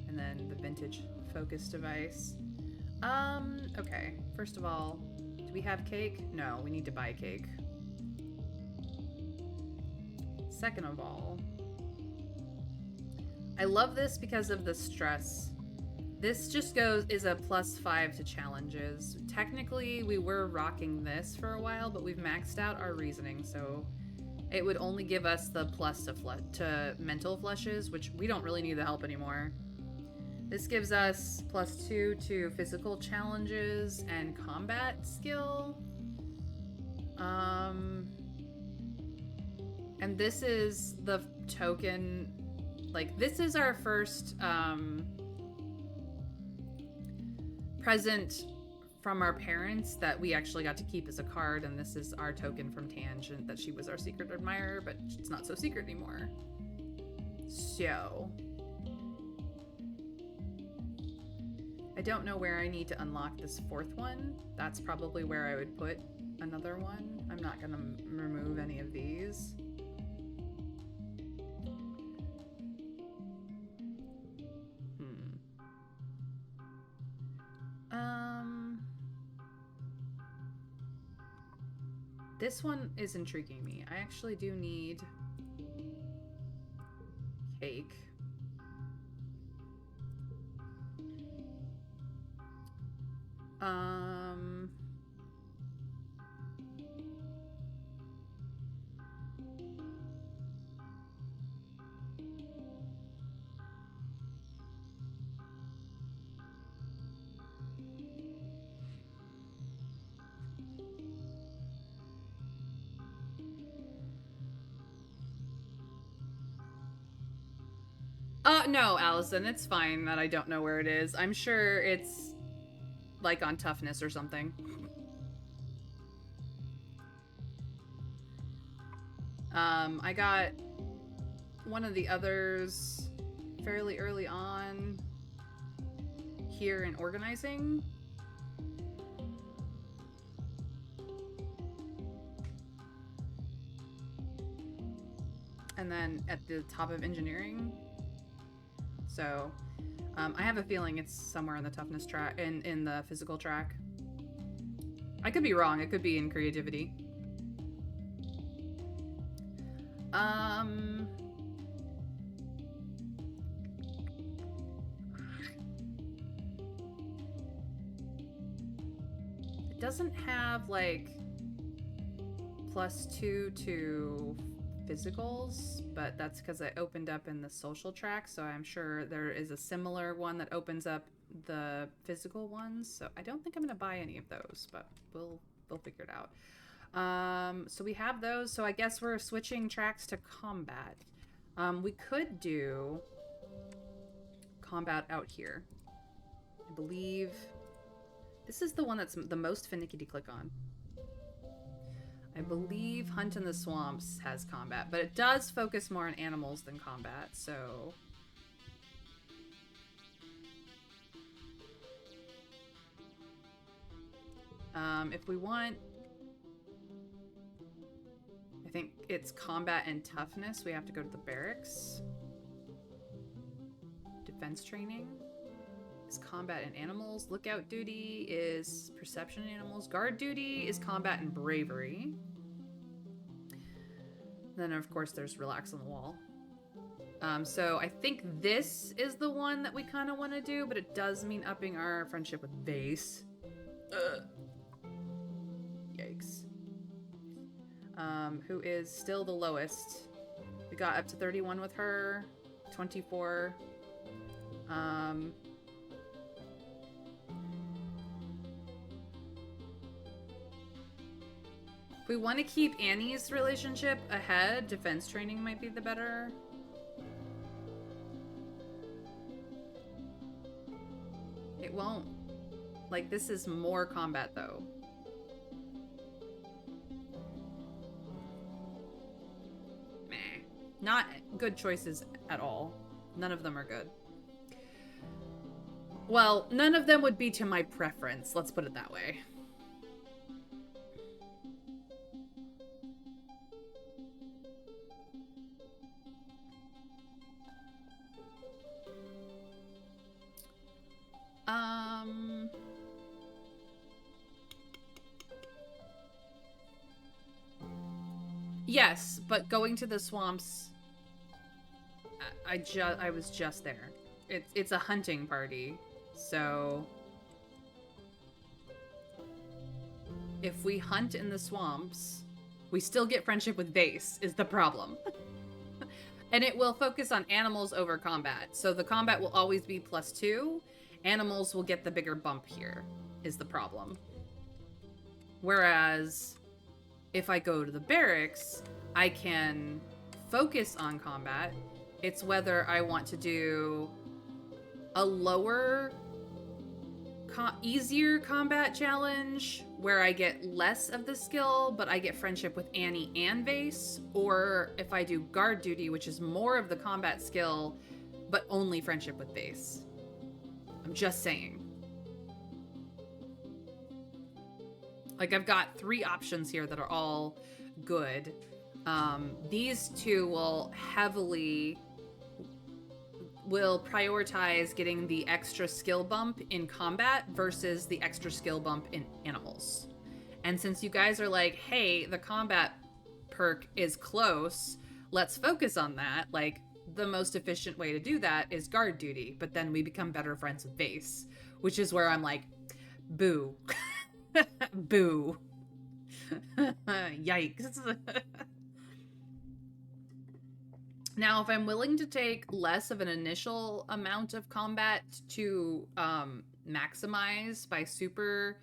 And then the vintage focus device. Okay. First of all, do we have cake? No, we need to buy cake. Second of all, I love this because of the stress. This just is a +5 to challenges. Technically, we were rocking this for a while, but we've maxed out our reasoning, so it would only give us the plus to mental flushes, which we don't really need the help anymore. This gives us +2 to physical challenges and combat skill. And this is the token, like, this is our first present from our parents that we actually got to keep as a card, and this is our token from Tangent that she was our secret admirer, but it's not so secret anymore. So... I don't know where I need to unlock this fourth one. That's probably where I would put another one. I'm not gonna remove any of these. This one is intriguing me. I actually do need cake. No, Allison, it's fine that I don't know where it is. I'm sure it's like on toughness or something. I got one of the others fairly early on here in organizing. And then at the top of engineering. So, I have a feeling it's somewhere in the toughness track, in the physical track. I could be wrong. It could be in creativity. It doesn't have, like, +2 to physicals, but that's because I opened up in the social track, so I'm sure there is a similar one that opens up the physical ones. So I don't think I'm gonna buy any of those, but we'll figure it out. So we have those, so I guess we're switching tracks to combat. We could do combat out here. I believe this is the one that's the most finicky to click on. I believe Hunt in the Swamps has combat, but it does focus more on animals than combat, so... if we want... I think it's combat and toughness. We have to go to the barracks. Defense training is combat and animals. Lookout duty is perception and animals. Guard duty is combat and bravery. Then, of course, there's relax on the wall. So I think this is the one that we kind of want to do, but it does mean upping our friendship with Base. Yikes. Who is still the lowest. We got up to 31 with her. 24. If we want to keep Annie's relationship ahead, defense training might be the better. It won't. Like, this is more combat, though. Meh. Not good choices at all. None of them are good. Well, none of them would be to my preference. Let's put it that way. Yes, but going to the swamps, I was just there. It's a hunting party, so if we hunt in the swamps, we still get friendship with Vase, is the problem. And it will focus on animals over combat. So the combat will always be +2. Animals will get the bigger bump here, is the problem. Whereas, if I go to the barracks, I can focus on combat. It's whether I want to do a lower, easier combat challenge where I get less of the skill, but I get friendship with Annie and Vase, or if I do guard duty, which is more of the combat skill, but only friendship with Vase. I'm just saying. Like, I've got 3 options here that are all good. These 2 will prioritize getting the extra skill bump in combat versus the extra skill bump in animals. And since you guys are like, hey, the combat perk is close, let's focus on that, like, the most efficient way to do that is guard duty, but then we become better friends with base, which is where I'm like, boo. Boo. Yikes. Now, if I'm willing to take less of an initial amount of combat to maximize by super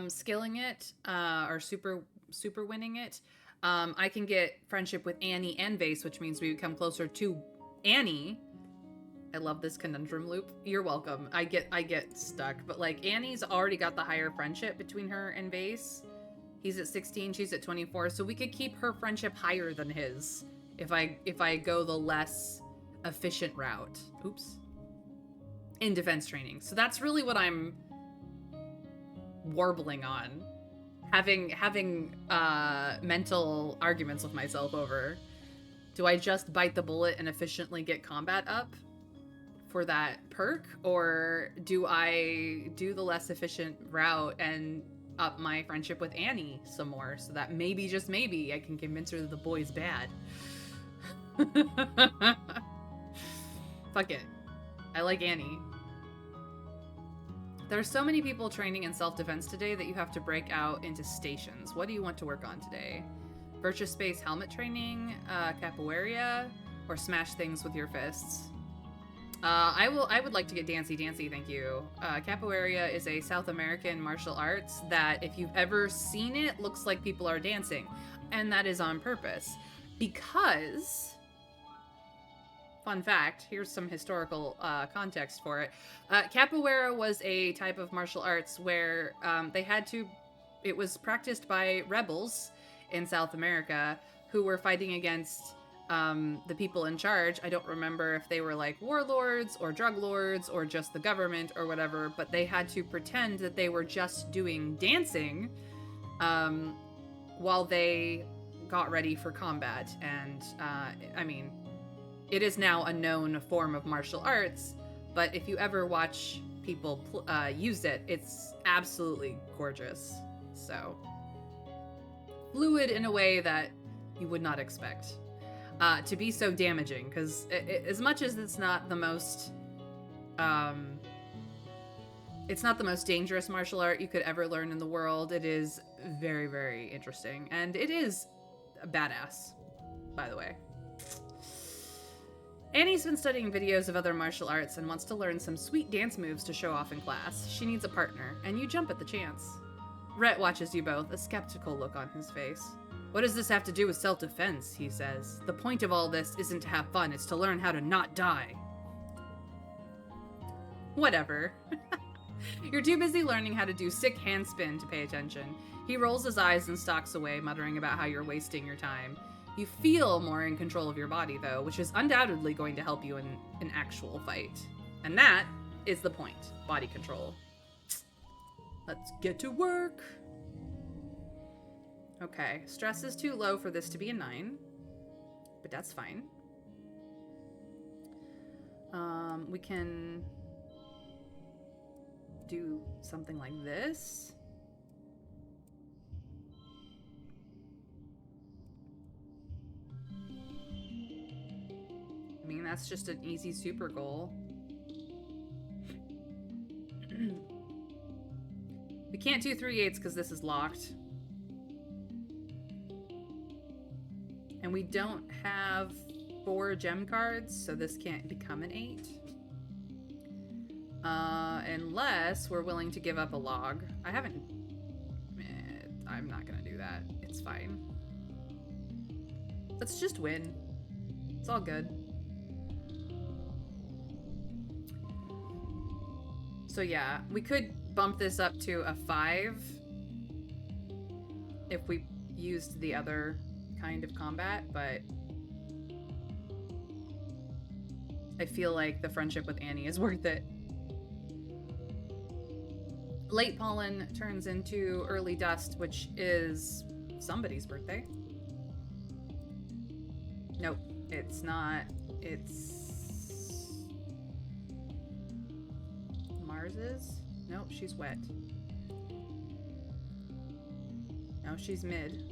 skilling it or super winning it, I can get friendship with Annie and Vase, which means we become closer to Annie. I love this conundrum loop. You're welcome. I get stuck, but like Annie's already got the higher friendship between her and Vase. He's at 16, she's at 24, so we could keep her friendship higher than his if I go the less efficient route. Oops. In defense training. So that's really what I'm warbling on. Having mental arguments with myself over. Do I just bite the bullet and efficiently get combat up for that perk, or do I do the less efficient route and up my friendship with Annie some more so that maybe, just maybe, I can convince her that the boy's bad? Fuck it. I like Annie. There are so many people training in self-defense today that you have to break out into stations. What do you want to work on today? Virtua Space helmet training, capoeira, or smash things with your fists? I would like to get Dancy Dancy, thank you. Capoeira is a South American martial arts that, if you've ever seen it, looks like people are dancing. And that is on purpose. Because, fun fact, here's some historical context for it. Capoeira was a type of martial arts where it was practiced by rebels in South America who were fighting against the people in charge. I don't remember if they were like warlords or drug lords or just the government or whatever, but they had to pretend that they were just doing dancing while they got ready for combat. And I mean, it is now a known form of martial arts, but if you ever watch people use it, it's absolutely gorgeous. So fluid in a way that you would not expect. To be so damaging, because as much as it's not the most dangerous martial art you could ever learn in the world, it is very, very interesting, and it is badass, by the way. Annie's been studying videos of other martial arts and wants to learn some sweet dance moves to show off in class. She needs a partner, and you jump at the chance. Rhett watches you both, a skeptical look on his face. What does this have to do with self-defense, he says. The point of all this isn't to have fun, it's to learn how to not die. Whatever. You're too busy learning how to do sick handspin to pay attention. He rolls his eyes and stalks away, muttering about how you're wasting your time. You feel more in control of your body, though, which is undoubtedly going to help you in an actual fight. And that is the point. Body control. Let's get to work. Okay, stress is too low for this to be a 9, but that's fine. We can do something like this. I mean, that's just an easy super goal. We can't do 3/8 because this is locked. And we don't have 4 gem cards, so this can't become an 8. Unless we're willing to give up a log. I'm not gonna do that. It's fine. Let's just win. It's all good. So yeah, we could bump this up to a 5 if we used the other kind of combat, but I feel like the friendship with Annie is worth it. Late pollen turns into early dust, which is somebody's birthday. Nope, it's not. It's Mars's? Nope, she's wet. No, she's mid.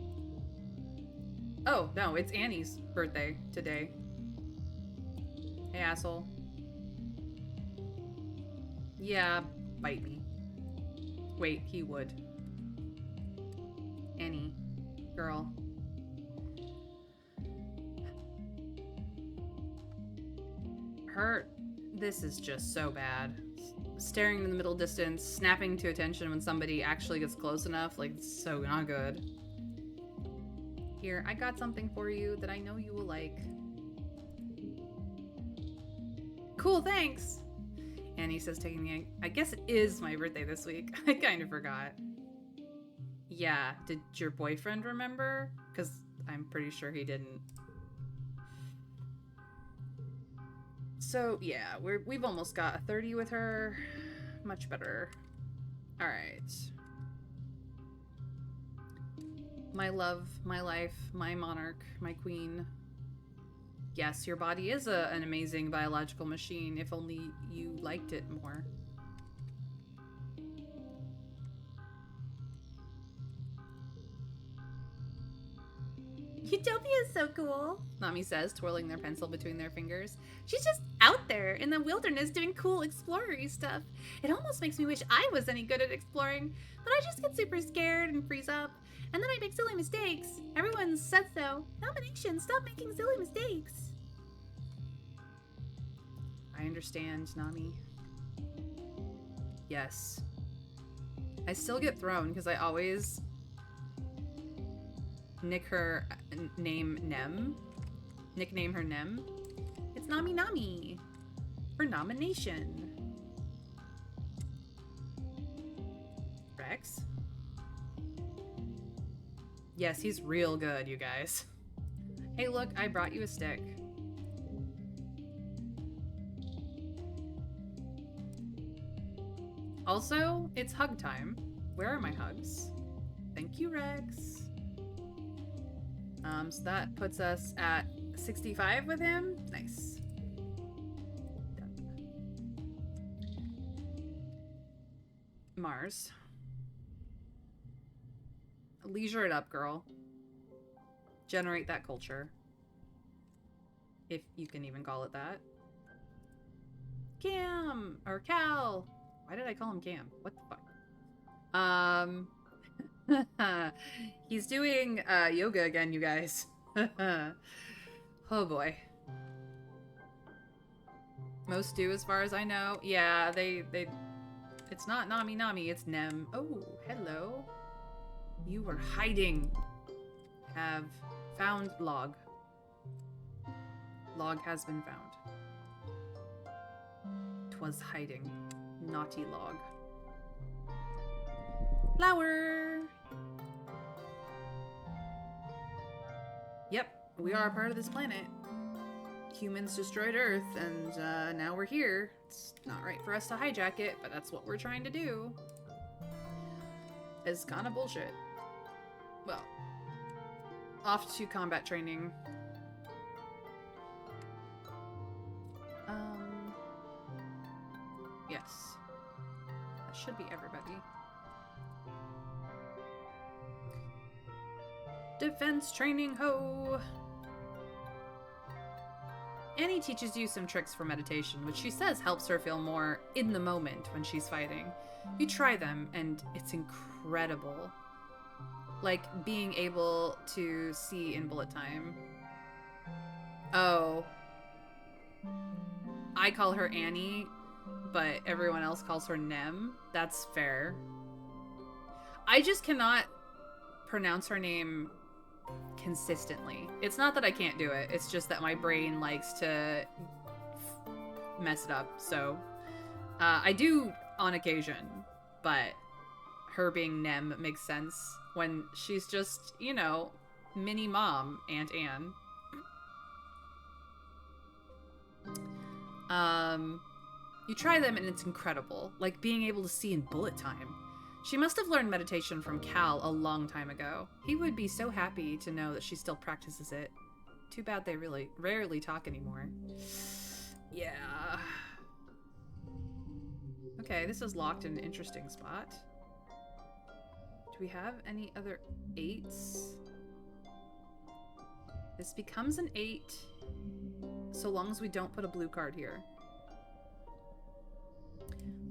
Oh, no, it's Annie's birthday today. Hey, asshole. Yeah, bite me. Wait, he would. Annie. Girl. This is just so bad. Staring in the middle distance, snapping to attention when somebody actually gets close enough, like, it's so not good. Here, I got something for you that I know you will like. Cool, thanks! Annie says, taking the egg. I guess it is my birthday this week. I kind of forgot. Yeah, did your boyfriend remember? Because I'm pretty sure he didn't. So, yeah, we've almost got a 30 with her. Much better. Alright. My love, my life, my monarch, my queen. Yes, your body is an amazing biological machine, if only you liked it more. Utopia is so cool, Nami says, twirling their pencil between their fingers. She's just out there in the wilderness doing cool explorer-y stuff. It almost makes me wish I was any good at exploring, but I just get super scared and freeze up, and then I make silly mistakes. Everyone said so. Nomination, stop making silly mistakes. I understand, Nami. Yes. I still get thrown because I always nickname her Nem. It's Nami Nami for nomination. Rex? Yes, he's real good, you guys. Hey, look, I brought you a stick. Also, it's hug time. Where are my hugs? Thank you, Rex. So that puts us at 65 with him. Nice. Done. Mars. Leisure it up, girl. Generate that culture. If you can even call it that. Cam! Or Cal! Why did I call him Cam? What the fuck? He's doing yoga again, you guys. Oh boy. Most do, as far as I know. Yeah, they it's not Nami Nami, it's Nem. Oh, hello. You were hiding. Have found log. Log has been found. 'Twas hiding. Naughty log. Flower! Yep, we are a part of this planet. Humans destroyed Earth, and now we're here. It's not right for us to hijack it, but that's what we're trying to do. It's kind of bullshit. Well, off to combat training. Yes. That should be everybody. Defense training, ho! Annie teaches you some tricks for meditation, which she says helps her feel more in the moment when she's fighting. You try them, and it's incredible. Like being able to see in bullet time. Oh. I call her Annie, but everyone else calls her Nem. That's fair. I just cannot pronounce her name consistently. It's not that I can't do it, it's just that my brain likes to mess it up. So I do on occasion, but her being Nem makes sense when she's just, you know, mini mom Aunt Anne. You try them and it's incredible, like being able to see in bullet time. She must have learned meditation from Cal a long time ago. He would be so happy to know that she still practices it. Too bad they really rarely talk anymore. Yeah. Okay, this is locked in an interesting spot. Do we have any other 8s? This becomes an 8 so long as we don't put a blue card here.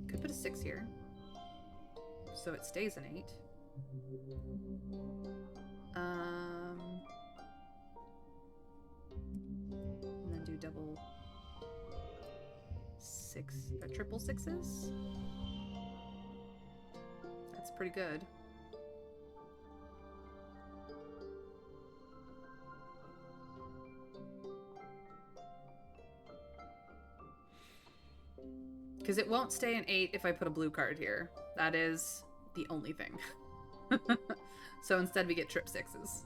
Could put a 6 here. So it stays an 8. And then do double 6 or triple 6s. That's pretty good. Because it won't stay an 8 if I put a blue card here. That is the only thing. So instead we get trip 6s.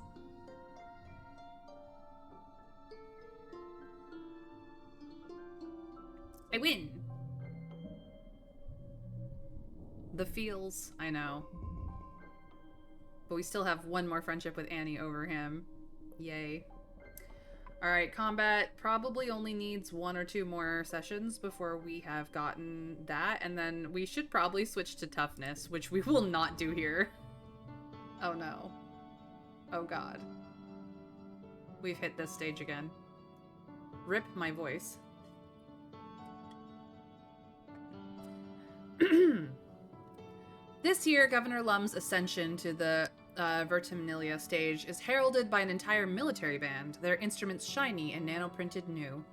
I win! The feels, I know. But we still have one more friendship with Annie over him. Yay. Alright, combat probably only needs 1 or 2 more sessions before we have gotten that, and then we should probably switch to toughness, which we will not do here. Oh no. Oh god. We've hit this stage again. Rip my voice. This year, Governor Lum's ascension to the Vertimilia stage is heralded by an entire military band, their instruments shiny and nano-printed new.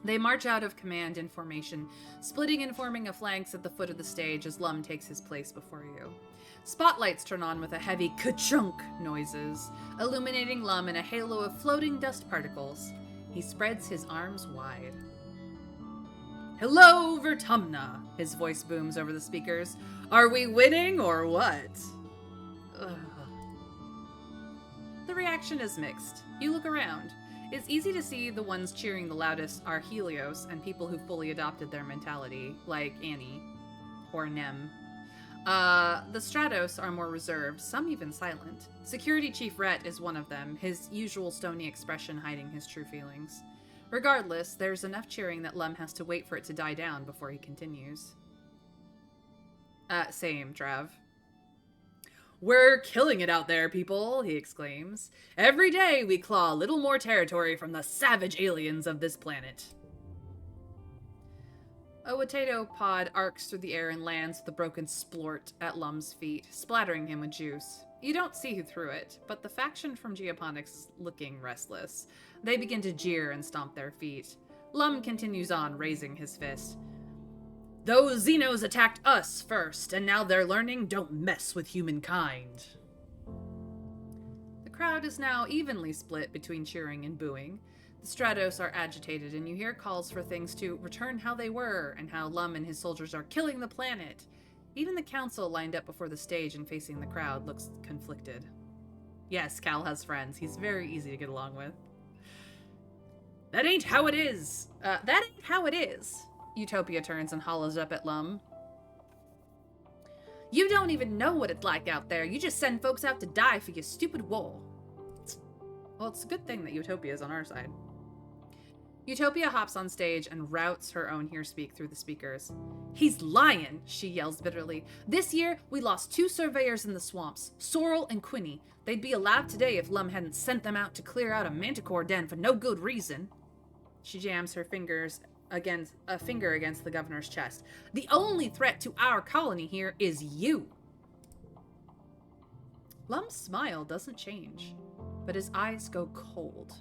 They march out of command in formation, splitting and forming a phalanx at the foot of the stage as Lum takes his place before you. Spotlights turn on with a heavy ka-chunk noises, illuminating Lum in a halo of floating dust particles. He spreads his arms wide. "Hello, Vertumna," his voice booms over the speakers. "Are we winning or what?" Ugh. The reaction is mixed. You look around. It's easy to see the ones cheering the loudest are Helios and people who fully adopted their mentality, like Annie. Or Nem. The Stratos are more reserved, some even silent. Security Chief Rhett is one of them, his usual stony expression hiding his true feelings. Regardless, there's enough cheering that Lum has to wait for it to die down before he continues. Same, Trav. "We're killing it out there, people," he exclaims. "Every day we claw a little more territory from the savage aliens of this planet." A potato pod arcs through the air and lands with a broken splort at Lum's feet, splattering him with juice. You don't see who threw it, but the faction from Geoponics looking restless. They begin to jeer and stomp their feet. Lum continues on, raising his fist. "Those Xenos attacked us first, and now they're learning don't mess with humankind." The crowd is now evenly split between cheering and booing. The Stratos are agitated, and you hear calls for things to return how they were, and how Lum and his soldiers are killing the planet. Even the council lined up before the stage and facing the crowd looks conflicted. Yes, Cal has friends. He's very easy to get along with. "That ain't how it is! That ain't how it is!" Utopia turns and hollers up at Lum. "You don't even know what it's like out there. You just send folks out to die for your stupid war." Well, it's a good thing that Utopia is on our side. Utopia hops on stage and routs her own hearspeak through the speakers. "He's lying," she yells bitterly. "This year, we lost 2 surveyors in the swamps, Sorrel and Quinny. They'd be alive today if Lum hadn't sent them out to clear out a manticore den for no good reason." She jams her finger against the governor's chest. "The only threat to our colony here is you." Lum's smile doesn't change, but his eyes go cold.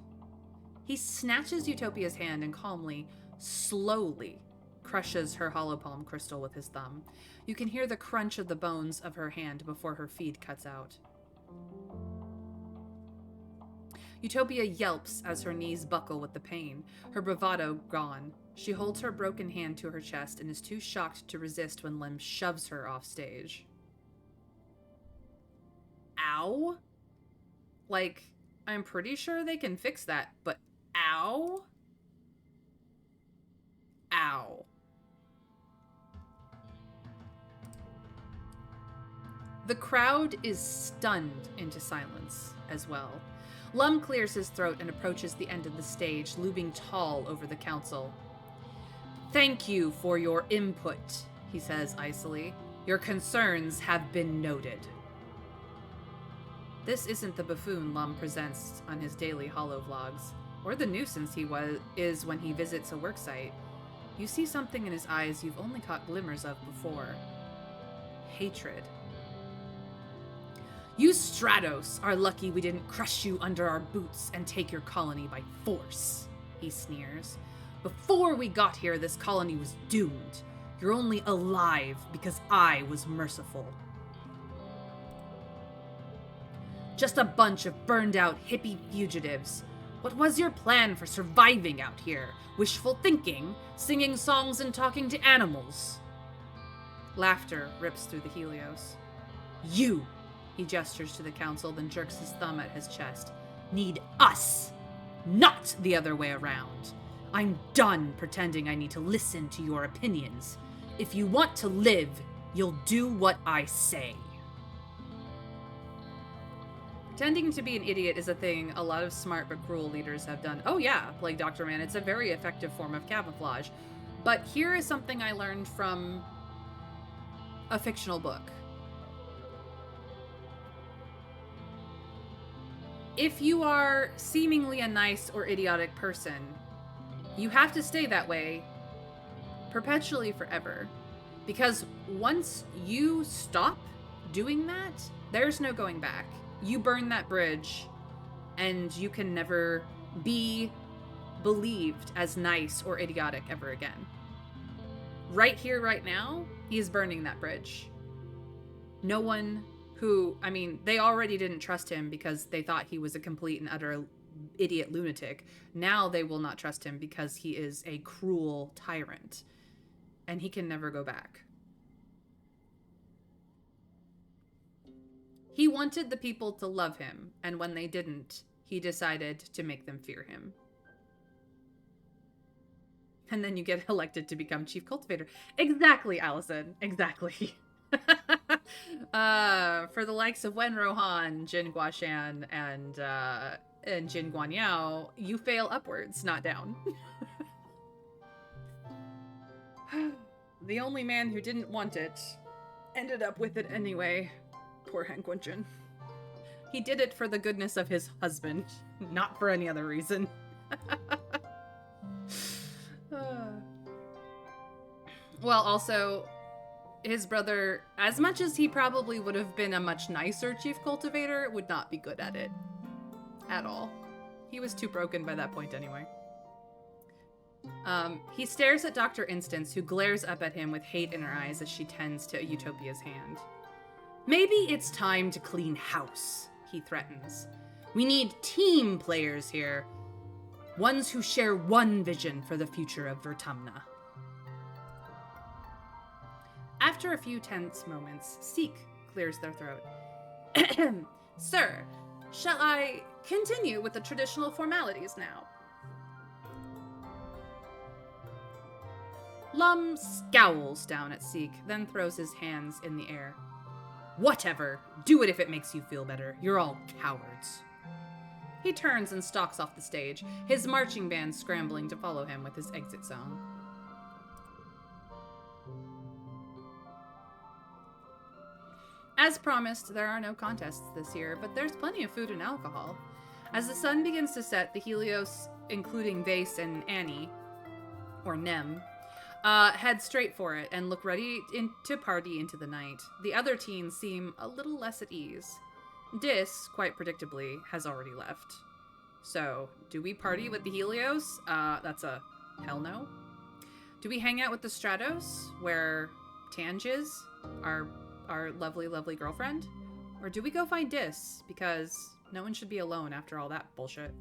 He snatches Utopia's hand and calmly, slowly, crushes her hollow palm crystal with his thumb. You can hear the crunch of the bones of her hand before her feed cuts out. Utopia yelps as her knees buckle with the pain, her bravado gone. She holds her broken hand to her chest and is too shocked to resist when Lum shoves her off stage. Ow? Like, I'm pretty sure they can fix that, but ow? Ow. crowd is stunned into silence as well. Lum clears his throat and approaches the end of the stage, looming tall over the council. Thank you for your input, he says icily. Your concerns have been noted. This isn't the buffoon Lum presents on his daily holovlogs, or the nuisance he is when he visits a worksite. You see something in his eyes you've only caught glimmers of before. Hatred. You Stratos are lucky we didn't crush you under our boots and take your colony by force, he sneers. Before we got here, this colony was doomed. You're only alive because I was merciful. Just a bunch of burned-out hippie fugitives. What was your plan for surviving out here? Wishful thinking? Singing songs and talking to animals? Laughter rips through the Helios. You, he gestures to the council, then jerks his thumb at his chest, need us, not the other way around. I'm done pretending I need to listen to your opinions. If you want to live, you'll do what I say. Pretending to be an idiot is a thing a lot of smart but cruel leaders have done. Oh yeah, Plague Doctor Man, it's a very effective form of camouflage. But here is something I learned from a fictional book. If you are seemingly a nice or idiotic person, you have to stay that way perpetually forever. Because once you stop doing that, there's no going back. You burn that bridge, and you can never be believed as nice or idiotic ever again. Right here, right now, he is burning that bridge. No one who, I mean, they already didn't trust him because they thought he was a complete and utter idiot lunatic. Now they will not trust him because he is a cruel tyrant. And he can never go back. He wanted the people to love him, and when they didn't, he decided to make them fear him. And then you get elected to become chief cultivator. Exactly, Allison. Exactly. For the likes of Wen Rohan, Jin Guashan, and Jin Guanyao, you fail upwards, not down. The only man who didn't want it ended up with it anyway. Poor Han Guanjun. He did it for the goodness of his husband, not for any other reason. Well, also, his brother, as much as he probably would have been a much nicer chief cultivator, would not be good at it. At all. He was too broken by that point anyway. He stares at Dr. Instance, who glares up at him with hate in her eyes as she tends to Utopia's hand. Maybe it's time to clean house, he threatens. We need team players here. Ones who share one vision for the future of Vertumna. After a few tense moments, Seek clears their throat. Sir, shall I continue with the traditional formalities now? Lum scowls down at Seek, then throws his hands in the air. Whatever. Do it if it makes you feel better. You're all cowards. He turns and stalks off the stage, his marching band scrambling to follow him with his exit song. As promised, there are no contests this year, but there's plenty of food and alcohol. As the sun begins to set, the Helios, including Vase and Annie, or Nem, head straight for it and look ready to party into the night. The other teens seem a little less at ease. Dis, quite predictably, has already left. So, do we party with the Helios? That's a hell no. Do we hang out with the Stratos, where Tanj is, our lovely, lovely girlfriend? Or do we go find Dis, because no one should be alone after all that bullshit?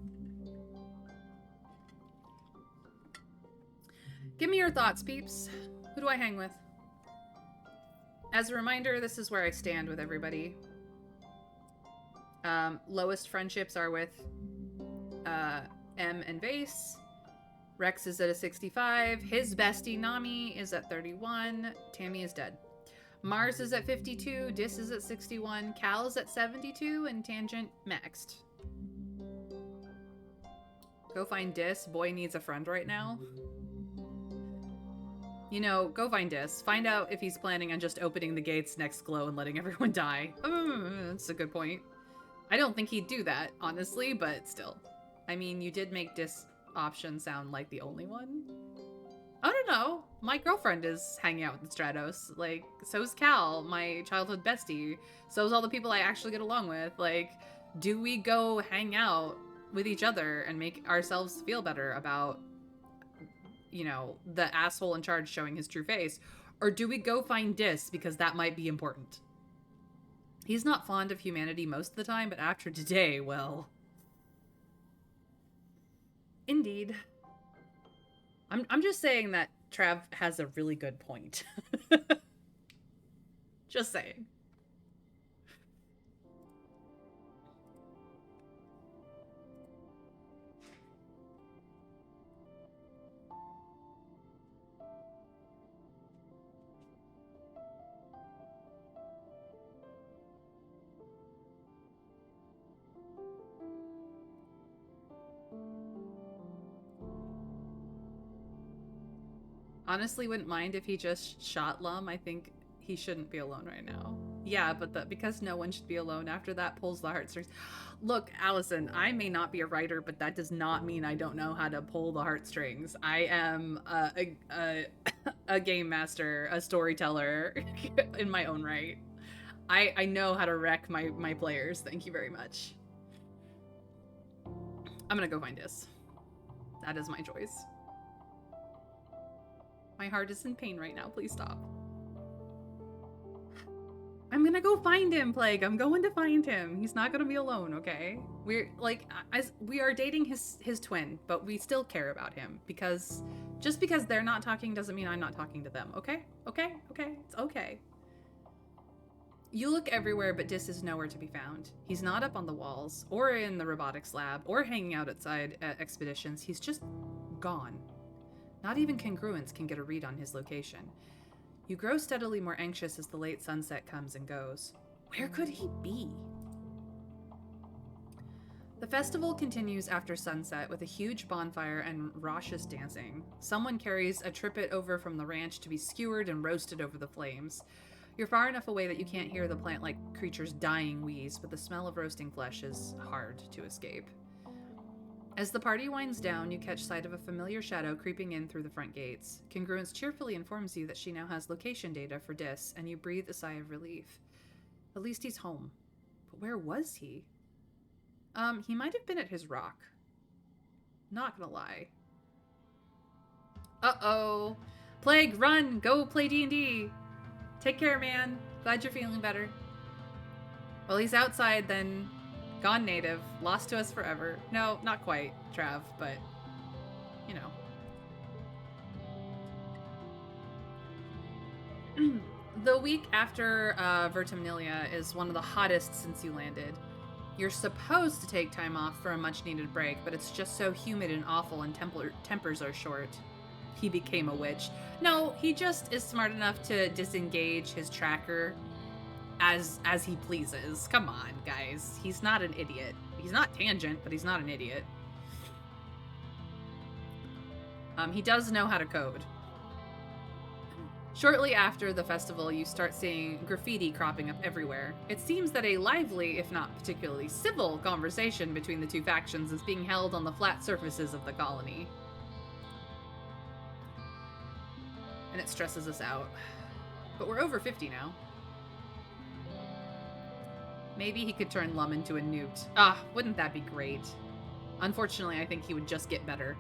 Give me your thoughts, peeps. Who do I hang with? As a reminder, this is where I stand with everybody. Lowest friendships are with M and Vase. Rex is at a 65. His bestie, Nami, is at 31. Tammy is dead. Mars is at 52, Dis is at 61, Cal is at 72, and Tangent maxed. Go find Dis. Boy needs a friend right now. You know, go find Dis. Find out if he's planning on just opening the gates next glow and letting everyone die. That's a good point. I don't think he'd do that, honestly, but still. I mean, you did make Dis option sound like the only one. I don't know. My girlfriend is hanging out with Stratos. Like, so's Cal, my childhood bestie. So's all the people I actually get along with. Like, do we go hang out with each other and make ourselves feel better about, you know, the asshole in charge showing his true face? Or do we go find Dis because that might be important? He's not fond of humanity most of the time, but after today, well... Indeed. I'm just saying that Trav has a really good point. Just saying. Honestly, wouldn't mind if he just shot Lum. I think he shouldn't be alone right now. Yeah, but because no one should be alone after that pulls the heartstrings. Look, Allison, I may not be a writer, but that does not mean I don't know how to pull the heartstrings. I am a game master, a storyteller in my own right. I know how to wreck my players. Thank you very much. I'm gonna go find Dis. That is my choice. My heart is in pain right now. Please stop. I'm gonna go find him, Plague. I'm going to find him. He's not gonna be alone, okay? We're like, we are dating his twin, but we still care about him because just because they're not talking doesn't mean I'm not talking to them, okay? Okay? Okay? It's okay. You look everywhere, but Dis is nowhere to be found. He's not up on the walls, or in the robotics lab, or hanging out outside at expeditions. He's just gone. Not even congruence can get a read on his location. You grow steadily more anxious as the late sunset comes and goes. Where could he be? The festival continues after sunset with a huge bonfire and raucous dancing. Someone carries a trippet over from the ranch to be skewered and roasted over the flames. You're far enough away that you can't hear the plant-like creature's dying wheeze, but the smell of roasting flesh is hard to escape. As the party winds down, you catch sight of a familiar shadow creeping in through the front gates. Congruence cheerfully informs you that she now has location data for Dis, and you breathe a sigh of relief. At least he's home. But where was he? He might have been at his rock. Not gonna lie. Uh-oh. Plague, run! Go play D&D! Take care, man. Glad you're feeling better. Well, he's outside, then... Gone native. Lost to us forever. No, not quite, Trav, but... You know. The week after Vertimiglia is one of the hottest since you landed. You're supposed to take time off for a much-needed break, but it's just so humid and awful and tempers are short. He became a witch. No, he just is smart enough to disengage his tracker as he pleases. Come on, guys. He's not an idiot. He's not Tangent, but he's not an idiot. He does know how to code. Shortly after the festival, you start seeing graffiti cropping up everywhere. It seems that a lively, if not particularly civil, conversation between the two factions is being held on the flat surfaces of the colony. And it stresses us out. But we're over 50 now. Maybe he could turn Lum into a newt. Ah, wouldn't that be great? Unfortunately, I think he would just get better.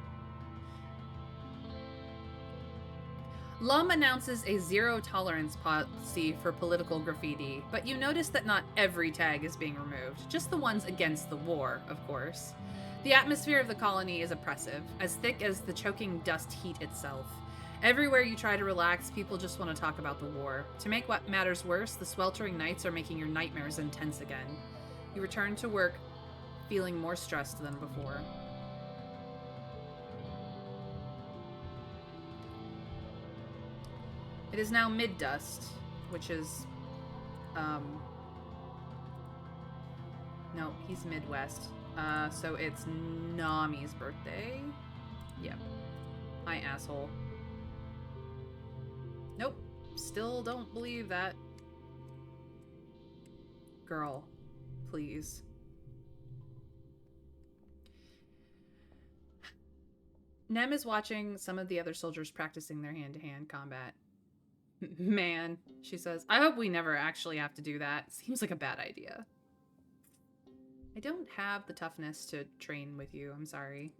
Lum announces a zero-tolerance policy for political graffiti, but you notice that not every tag is being removed, just the ones against the war, of course. The atmosphere of the colony is oppressive, as thick as the choking dust heat itself. Everywhere you try to relax, people just want to talk about the war. To make what matters worse, the sweltering nights are making your nightmares intense again. You return to work feeling more stressed than before. It is now mid-dusk. which is, no, he's Midwest. So it's Nami's birthday. Yep. Hi, asshole. Nope. Still don't believe that. Girl, please. Nem is watching some of the other soldiers practicing their hand-to-hand combat. Man, she says, I hope we never actually have to do that. Seems like a bad idea. I don't have the toughness to train with you, I'm sorry.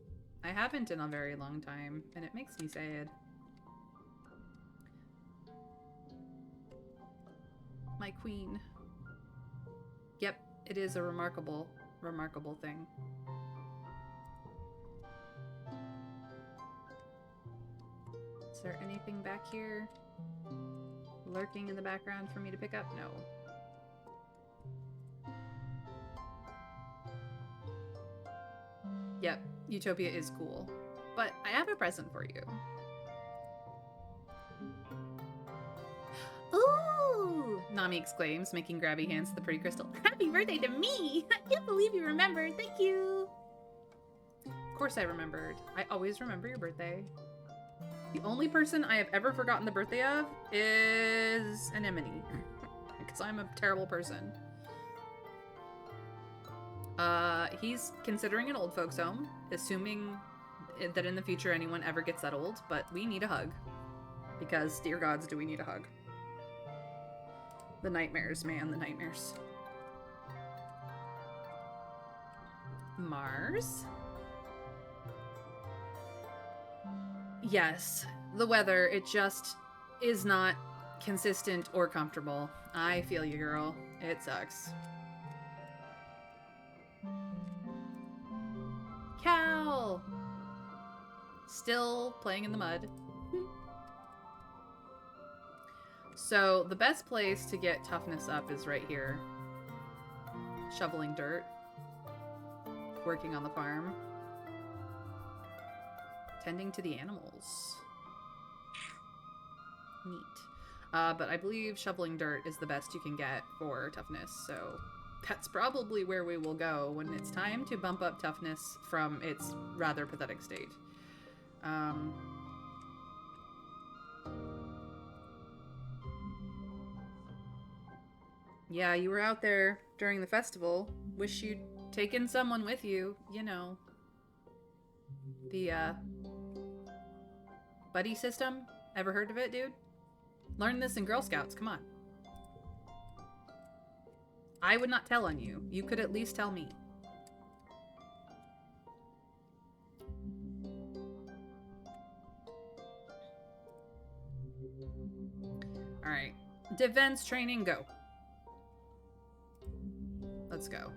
I haven't in a very long time, and it makes me sad. My queen. Yep, it is a remarkable thing. Is there anything back here lurking in the background for me to pick up? No. Yep, Utopia is cool. But I have a present for you. Ooh! Nami exclaims, making grabby hands to the pretty crystal. Happy birthday to me! I can't believe you remembered. Thank you! Of course I remembered. I always remember your birthday. The only person I have ever forgotten the birthday of is Anemone. Because I'm a terrible person. He's considering an old folks home, assuming that in the future anyone ever gets that old, but we need a hug. Because, dear gods, do we need a hug. The nightmares, man, the nightmares. Mars? Yes, the weather, it just is not consistent or comfortable. I feel you, girl. It sucks. Cal! Still playing in the mud. So, the best place to get toughness up is right here. Shoveling dirt. Working on the farm. Tending to the animals. Neat. But I believe shoveling dirt is the best you can get for toughness, so that's probably where we will go when it's time to bump up toughness from its rather pathetic state. Yeah, you were out there during the festival. Wish you'd taken someone with you, you know. The, buddy system? Ever heard of it, dude? Learn this in Girl Scouts, come on. I would not tell on you. You could at least tell me. Alright. Defense training, go. Let's go.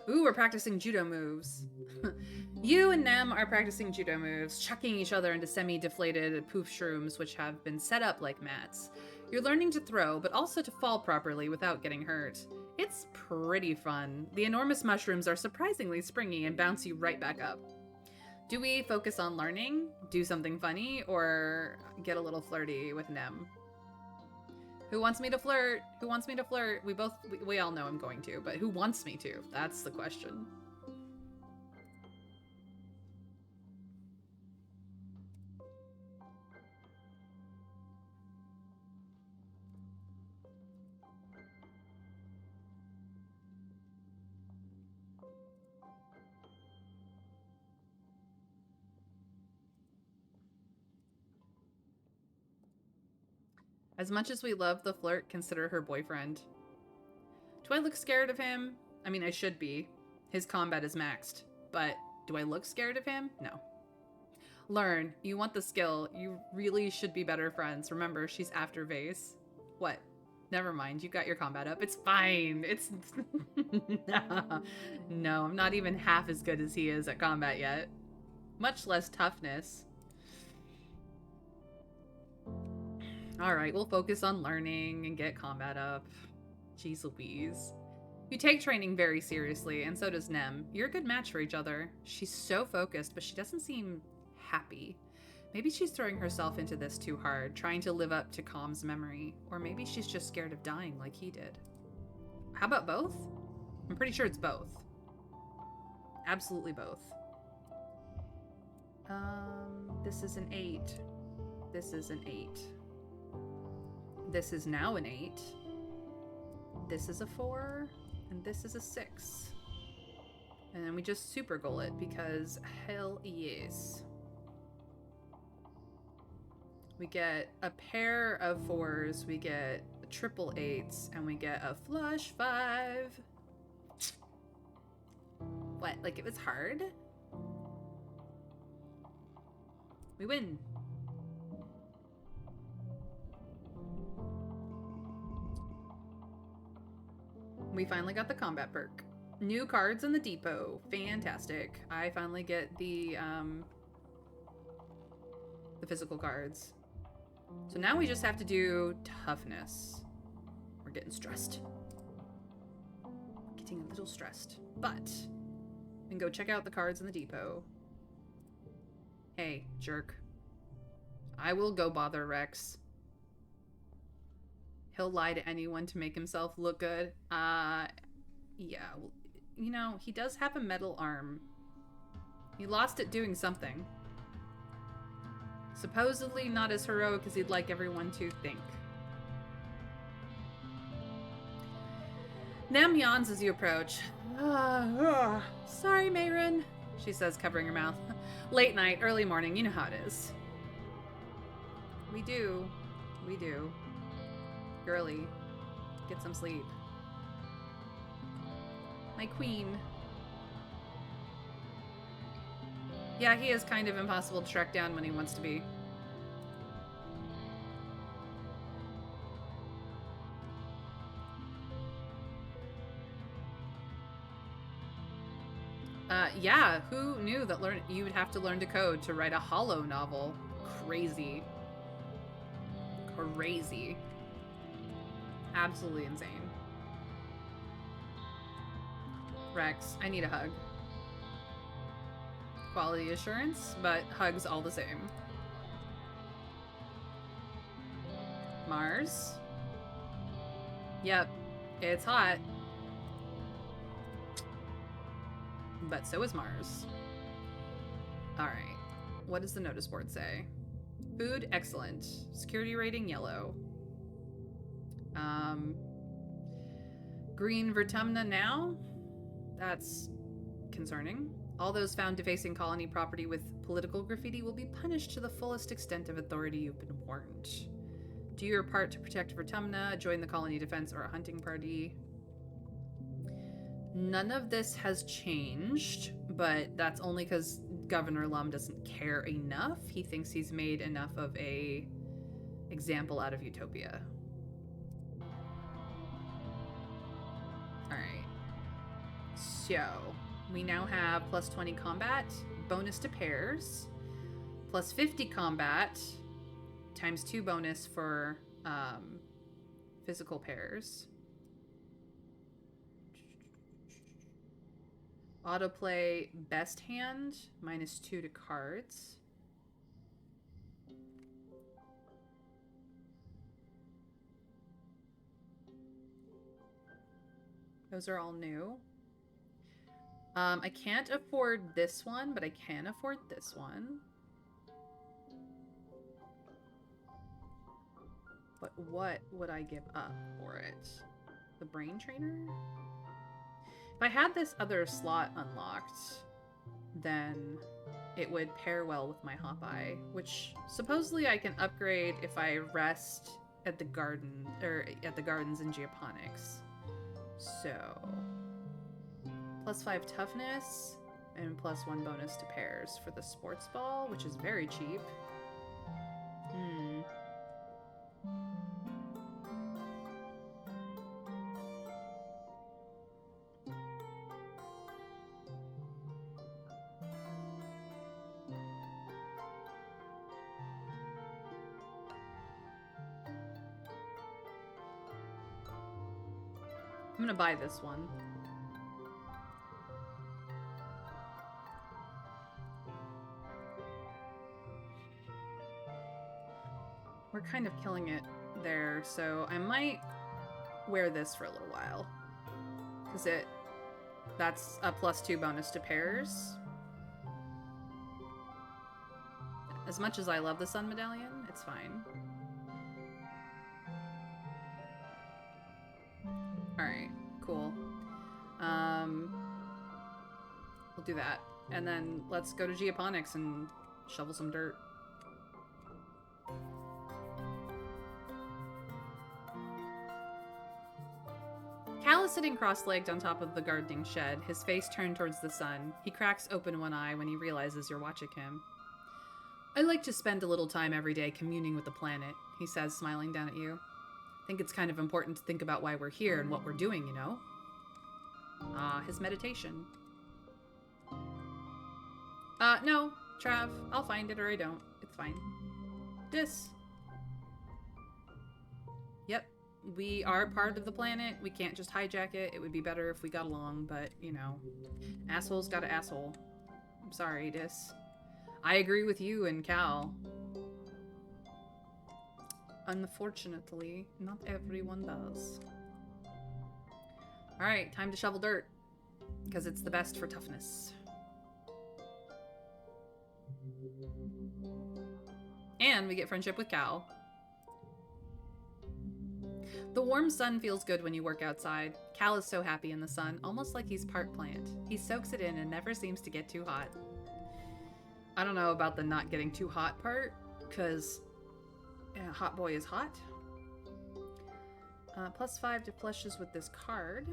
Ooh, we're practicing judo moves. You and Nem are practicing judo moves, chucking each other into semi-deflated poof shrooms which have been set up like mats. You're learning to throw, but also to fall properly without getting hurt. It's pretty fun. The enormous mushrooms are surprisingly springy and bounce you right back up. Do we focus on learning, do something funny, or get a little flirty with Nem? Who wants me to flirt? Who wants me to flirt? We all know I'm going to, but who wants me to? That's the question. As much as we love the flirt, consider her boyfriend. Do I look scared of him? I mean, I should be. His combat is maxed. But do I look scared of him? No. Learn. You want the skill. You really should be better friends. Remember, she's after Vase. What? Never mind. You got your combat up. It's fine. It's... No, I'm not even half as good as he is at combat yet. Much less toughness. Alright, we'll focus on learning and get combat up. Jeez Louise. You take training very seriously, and so does Nem. You're a good match for each other. She's so focused, but she doesn't seem happy. Maybe she's throwing herself into this too hard, trying to live up to Calm's memory. Or maybe she's just scared of dying like he did. How about both? I'm pretty sure it's both. Absolutely both. This is an 8. This is an 8. This is now an 8. This is a 4. And this is a 6. And then we just super goal it because hell yes. We get a pair of 4s, we get triple 8s, and we get a flush 5. What? Like it was hard? We win. We finally got the combat perk. New cards in the depot. Fantastic. I finally get the physical cards. So now we just have to do toughness. We're getting stressed. Getting a little stressed. But we can go check out the cards in the depot. Hey, jerk. I will go bother Rex. He'll lie to anyone to make himself look good. Yeah, well, you know, he does have a metal arm. He lost it doing something. Supposedly not as heroic as he'd like everyone to think. Nam yawns as you approach. Sorry, Mayron, she says, covering her mouth. Late night, early morning, you know how it is. We do. We do. Girly, get some sleep. My queen. Yeah, he is kind of impossible to track down when he wants to be. Yeah, who knew that you would have to learn to code to write a hollow novel? Crazy. Crazy. Absolutely insane. Rex, I need a hug. Quality assurance, but hugs all the same. Mars? Yep, it's hot. But so is Mars. Alright, what does the notice board say? Food, excellent. Security rating, yellow. Green Vertumna now? That's concerning. All those found defacing colony property with political graffiti will be punished to the fullest extent of authority you've been warned. Do your part to protect Vertumna, join the colony defense or a hunting party. None of this has changed, but that's only because Governor Lum doesn't care enough. He thinks he's made enough of a example out of Utopia. Alright. So, we now have plus 20 combat, bonus to pairs, plus 50 combat, times 2 bonus for physical pairs. Autoplay best hand, minus 2 to cards. Those are all new. I can't afford this one, but I can afford this one. But what would I give up for it? The brain trainer? If I had this other slot unlocked, then it would pair well with my Hopeye, which supposedly I can upgrade if I rest at the garden, or at the gardens in Geoponics. So, plus 5 toughness, and plus 1 bonus to pairs for the sports ball, which is very cheap. I'm gonna buy this one. We're kind of killing it there, so I might wear this for a little while. Because that's a +2 bonus to pairs. As much as I love the Sun Medallion, it's fine. Alright, cool. We'll do that. And then let's go to Geoponics and shovel some dirt. Cal is sitting cross-legged on top of the gardening shed, his face turned towards the sun. He cracks open one eye when he realizes you're watching him. I like to spend a little time every day communing with the planet, he says, smiling down at you. I think it's kind of important to think about why we're here and what we're doing, you know? His meditation. No, Trav. I'll find it or I don't. It's fine. Dis. Yep. We are part of the planet. We can't just hijack it. It would be better if we got along, but, you know. Asshole's got an asshole. I'm sorry, Dis. I agree with you and Cal. Unfortunately, not everyone does. Alright, time to shovel dirt. Because it's the best for toughness. And we get friendship with Cal. The warm sun feels good when you work outside. Cal is so happy in the sun, almost like he's part plant. He soaks it in and never seems to get too hot. I don't know about the not getting too hot part, because hot boy is hot. +5 to flushes with this card.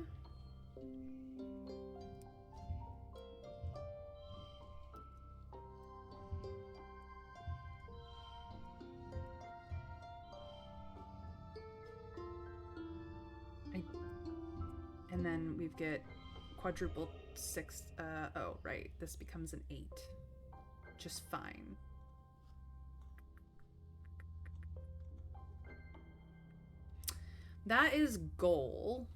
And then we get quadruple 6. Oh, right. This becomes an 8. Just fine. That is goal.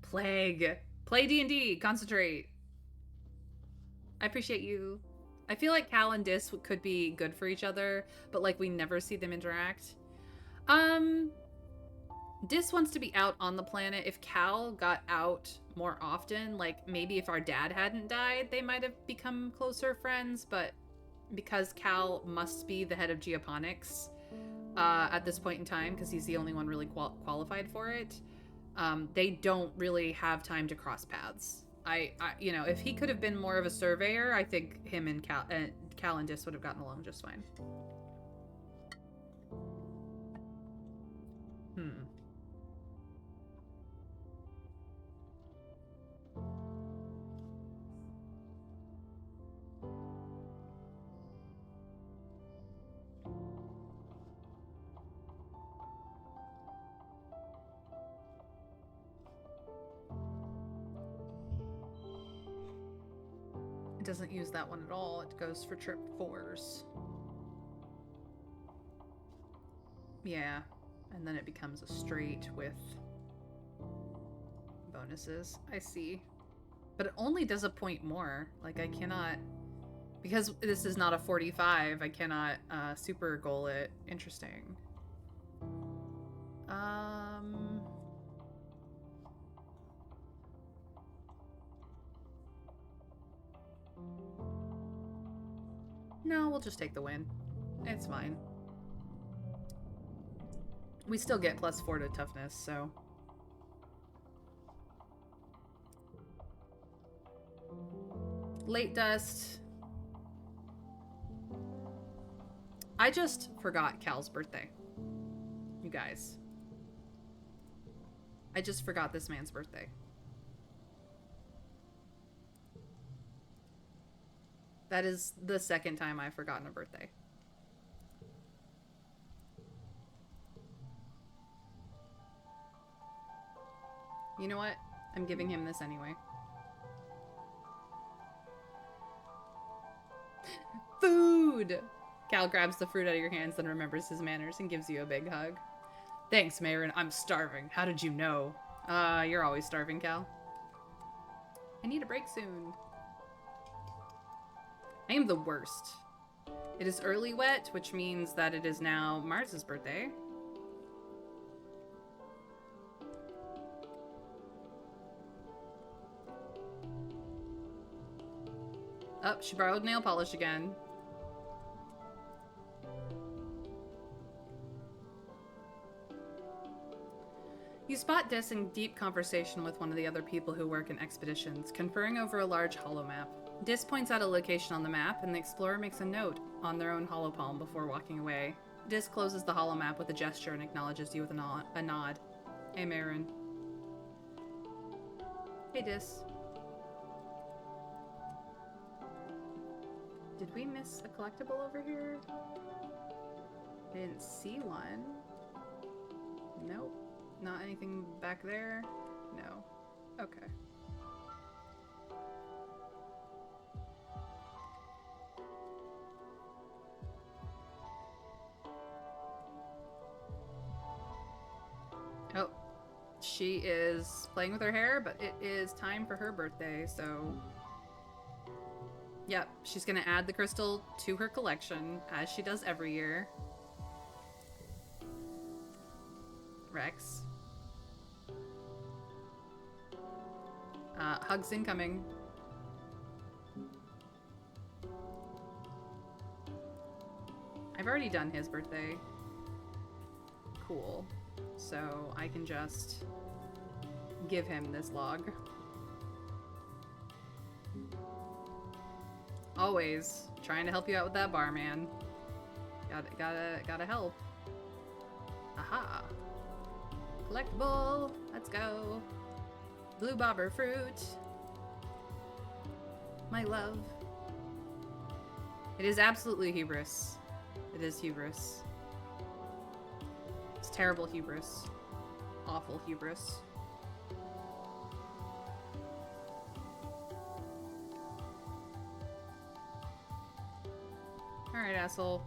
Plague. Play D&D. Concentrate. I appreciate you. I feel like Cal and Dis could be good for each other, but like we never see them interact. Dis wants to be out on the planet. If Cal got out more often, like maybe if our dad hadn't died, they might have become closer friends, but because Cal must be the head of Geoponics at this point in time, because he's the only one really qualified for it, they don't really have time to cross paths. I you know, if he could have been more of a surveyor, I think him and Cal and Dis would have gotten along just fine. It doesn't use that one at all. It goes for trip 4s. Yeah. And then it becomes a straight with bonuses. I see. But it only does a point more. Like, I cannot... Because this is not a 45, I cannot super goal it. Interesting. No, we'll just take the win. It's fine. We still get +4 to toughness, so... Late dust. I just forgot Cal's birthday. You guys. I just forgot this man's birthday. That is the second time I've forgotten a birthday. You know what? I'm giving him this anyway. Food! Cal grabs the fruit out of your hands, then remembers his manners and gives you a big hug. Thanks, Mayron. I'm starving. How did you know? You're always starving, Cal. I need a break soon. I am the worst. It is early wet, which means that it is now Mars's birthday. Oh, she borrowed nail polish again. You spot Dis in deep conversation with one of the other people who work in expeditions, conferring over a large holo map. Dis points out a location on the map, and the explorer makes a note on their own holopalm before walking away. Dis closes the holo map with a gesture and acknowledges you with a nod. Hey, Marin. Hey, Dis. Did we miss a collectible over here? I didn't see one. Nope. Not anything back there? No. Okay. Oh. She is playing with her hair, but it is time for her birthday, so... Yep, she's gonna add the crystal to her collection, as she does every year. Rex. Hugs incoming. I've already done his birthday. Cool. So I can just give him this log. Always trying to help you out with that bar, man. Gotta help. Aha. Collectible. Let's go. Blue bobber fruit. My love. It is absolutely hubris. It is hubris. It's terrible hubris. Awful hubris. Alright, asshole.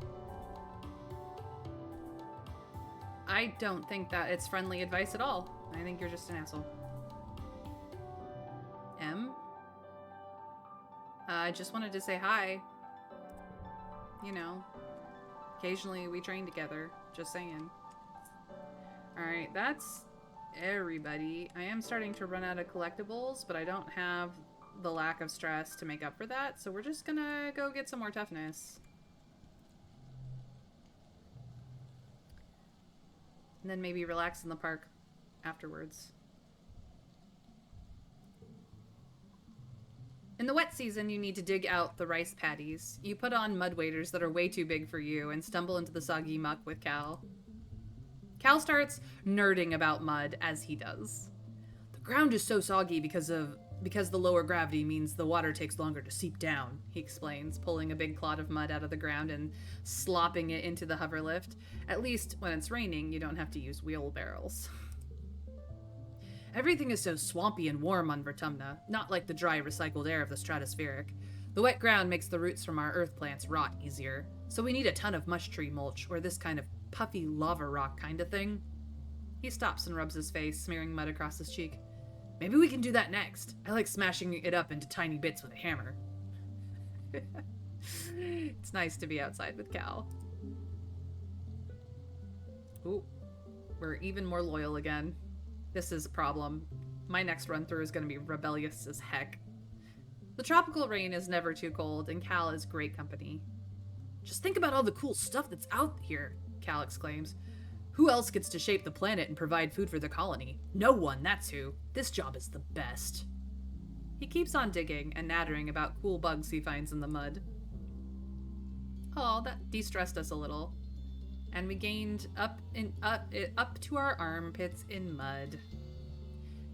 I don't think that it's friendly advice at all. I think you're just an asshole. M? I just wanted to say hi. You know, occasionally we train together. Just saying. Alright, that's everybody. I am starting to run out of collectibles, but I don't have the lack of stress to make up for that, so we're just gonna go get some more toughness. And then maybe relax in the park afterwards. In the wet season, you need to dig out the rice paddies. You put on mud waders that are way too big for you and stumble into the soggy muck with Cal. Cal starts nerding about mud as he does. The ground is so soggy because the lower gravity means the water takes longer to seep down, he explains, pulling a big clod of mud out of the ground and slopping it into the hoverlift. At least when it's raining, you don't have to use wheelbarrows. Everything is so swampy and warm on Vertumna, not like the dry, recycled air of the stratospheric. The wet ground makes the roots from our earth plants rot easier, so we need a ton of mush tree mulch, or this kind of puffy lava rock kind of thing. He stops and rubs his face, smearing mud across his cheek. Maybe we can do that next. I like smashing it up into tiny bits with a hammer. It's nice to be outside with Cal. Ooh, we're even more loyal again. This is a problem. My next run-through is going to be rebellious as heck. The tropical rain is never too cold, and Cal is great company. Just think about all the cool stuff that's out here, Cal exclaims. Who else gets to shape the planet and provide food for the colony? No one, that's who. This job is the best. He keeps on digging and nattering about cool bugs he finds in the mud. Oh, that de-stressed us a little. And we gained up to our armpits in mud.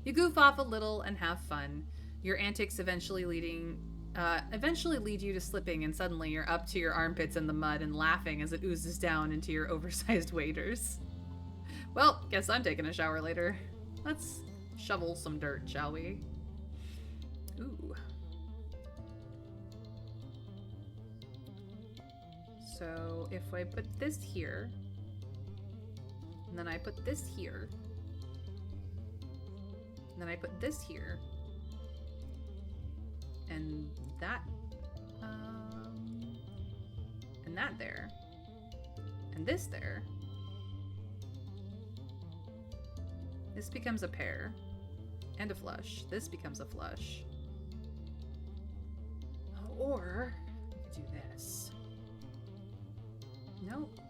You goof off a little and have fun. Your antics eventually lead you to slipping, and suddenly you're up to your armpits in the mud and laughing as it oozes down into your oversized waders. Well, guess I'm taking a shower later. Let's shovel some dirt, shall we? Ooh. So if I put this here, and then I put this here, and then I put this here, and that, And that there. And this there. This becomes a pair. And a flush. This becomes a flush. Or we could do this. Nope.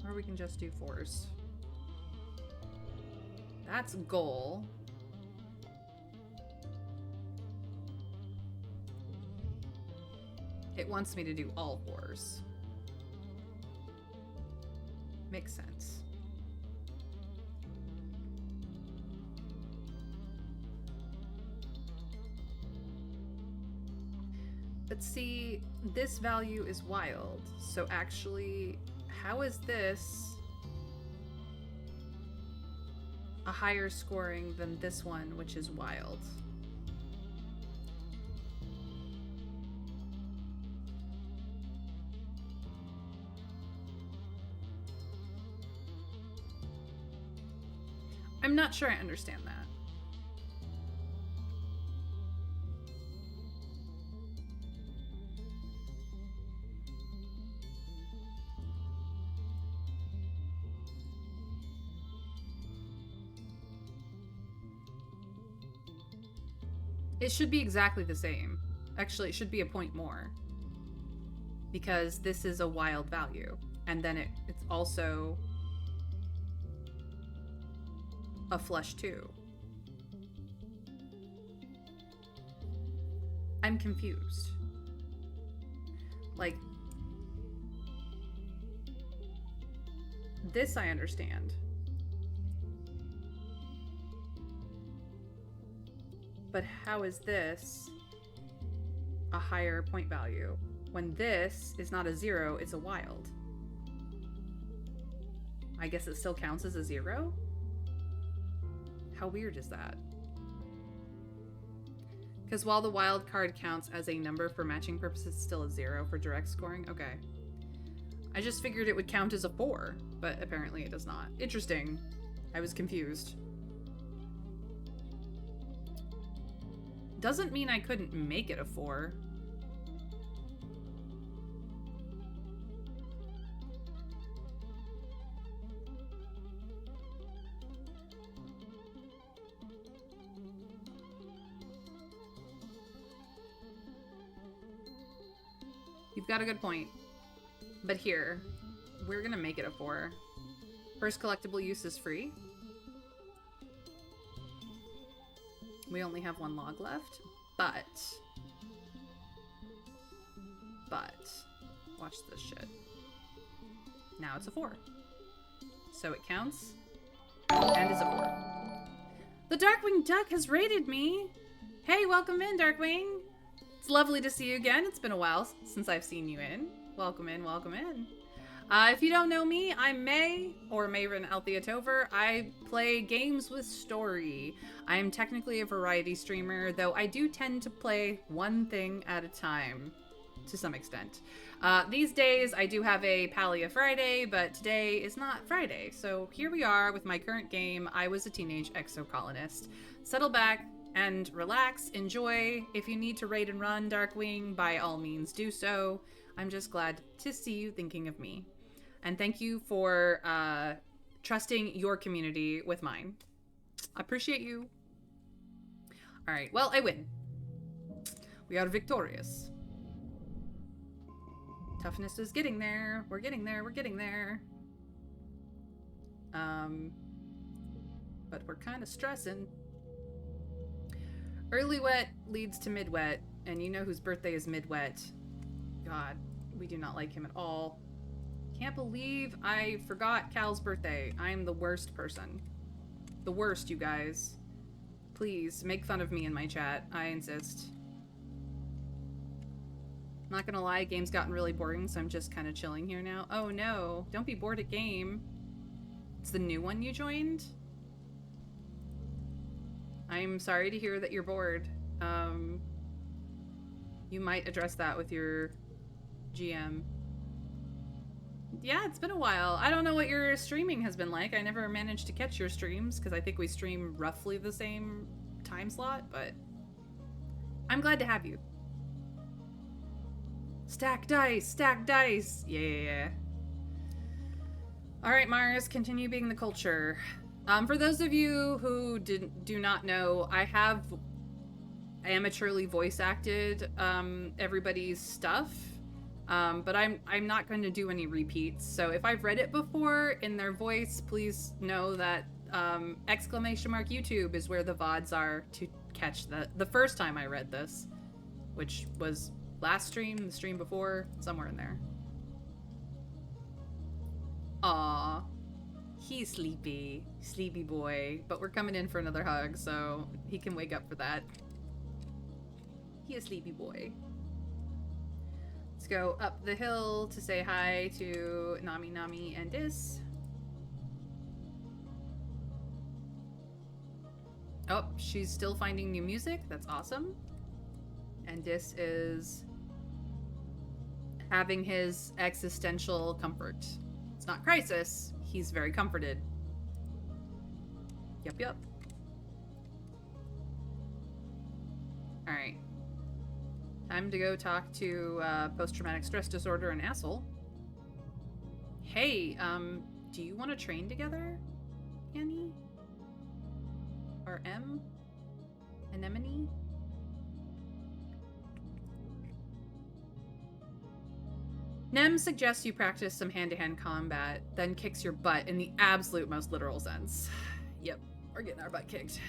Or we can just do 4s. That's goal. It wants me to do all 4s. Makes sense. But see, this value is wild. So actually, how is this a higher scoring than this one, which is wild? I'm not sure I understand that. It should be exactly the same. Actually, it should be a point more. Because this is a wild value. And then it's also a flush too. I'm confused. Like, this I understand. But how is this a higher point value when this is not a 0, it's a wild? I guess it still counts as a 0? How weird is that? Because while the wild card counts as a number for matching purposes, it's still a 0 for direct scoring? Okay. I just figured it would count as a 4, but apparently it does not. Interesting. I was confused. Doesn't mean I couldn't make it a 4. You've got a good point. But here, we're gonna make it a 4. First collectible use is free. We only have 1 log left, but, watch this shit. Now it's a 4. So it counts, and is a 4. The Darkwing Duck has raided me! Hey, welcome in, Darkwing! It's lovely to see you again. It's been a while since I've seen you in. Welcome in, welcome in. If you don't know me, I'm May, or Mayrin Althea Tover. I play games with story. I am technically a variety streamer, though I do tend to play one thing at a time, to some extent. These days, I do have a Palia Friday, but today is not Friday. So here we are with my current game, I Was a Teenage Exocolonist. Settle back and relax, enjoy. If you need to raid and run Darkwing, by all means do so. I'm just glad to see you thinking of me. And thank you for trusting your community with mine. I appreciate you. All right, well, I win. We are victorious. Toughness is getting there. We're getting there. We're getting there. But we're kind of stressing. Early wet leads to mid-wet, and you know whose birthday is mid-wet. God, we do not like him at all. Can't believe I forgot Cal's birthday. I am the worst person. The worst, you guys. Please, make fun of me in my chat. I insist. Not gonna lie, game's gotten really boring, so I'm just kind of chilling here now. Oh no, don't be bored at game. It's the new one you joined? I'm sorry to hear that you're bored. You might address that with your GM. Yeah, it's been a while. I don't know what your streaming has been like. I never managed to catch your streams because I think we stream roughly the same time slot, but I'm glad to have you. Stack dice, stack dice. Yeah. All right, Mars, continue being the culture. For those of you who do not know, I have amateurly voice acted everybody's stuff. But I'm not going to do any repeats. So if I've read it before in their voice, please know that !YouTube is where the VODs are to catch the first time I read this, which was last stream, the stream before, somewhere in there. Aw, he's sleepy boy, but we're coming in for another hug, so he can wake up for that. He a sleepy boy. Let's go up the hill to say hi to Nami and Dis. Oh, she's still finding new music. That's awesome. And Dis is having his existential comfort. It's not crisis. He's very comforted. Yup. All right. Time to go talk to post-traumatic stress disorder and asshole. Hey, do you want to train together, Annie? Or M? Anemone? Nem suggests you practice some hand-to-hand combat, then kicks your butt in the absolute most literal sense. Yep, we're getting our butt kicked.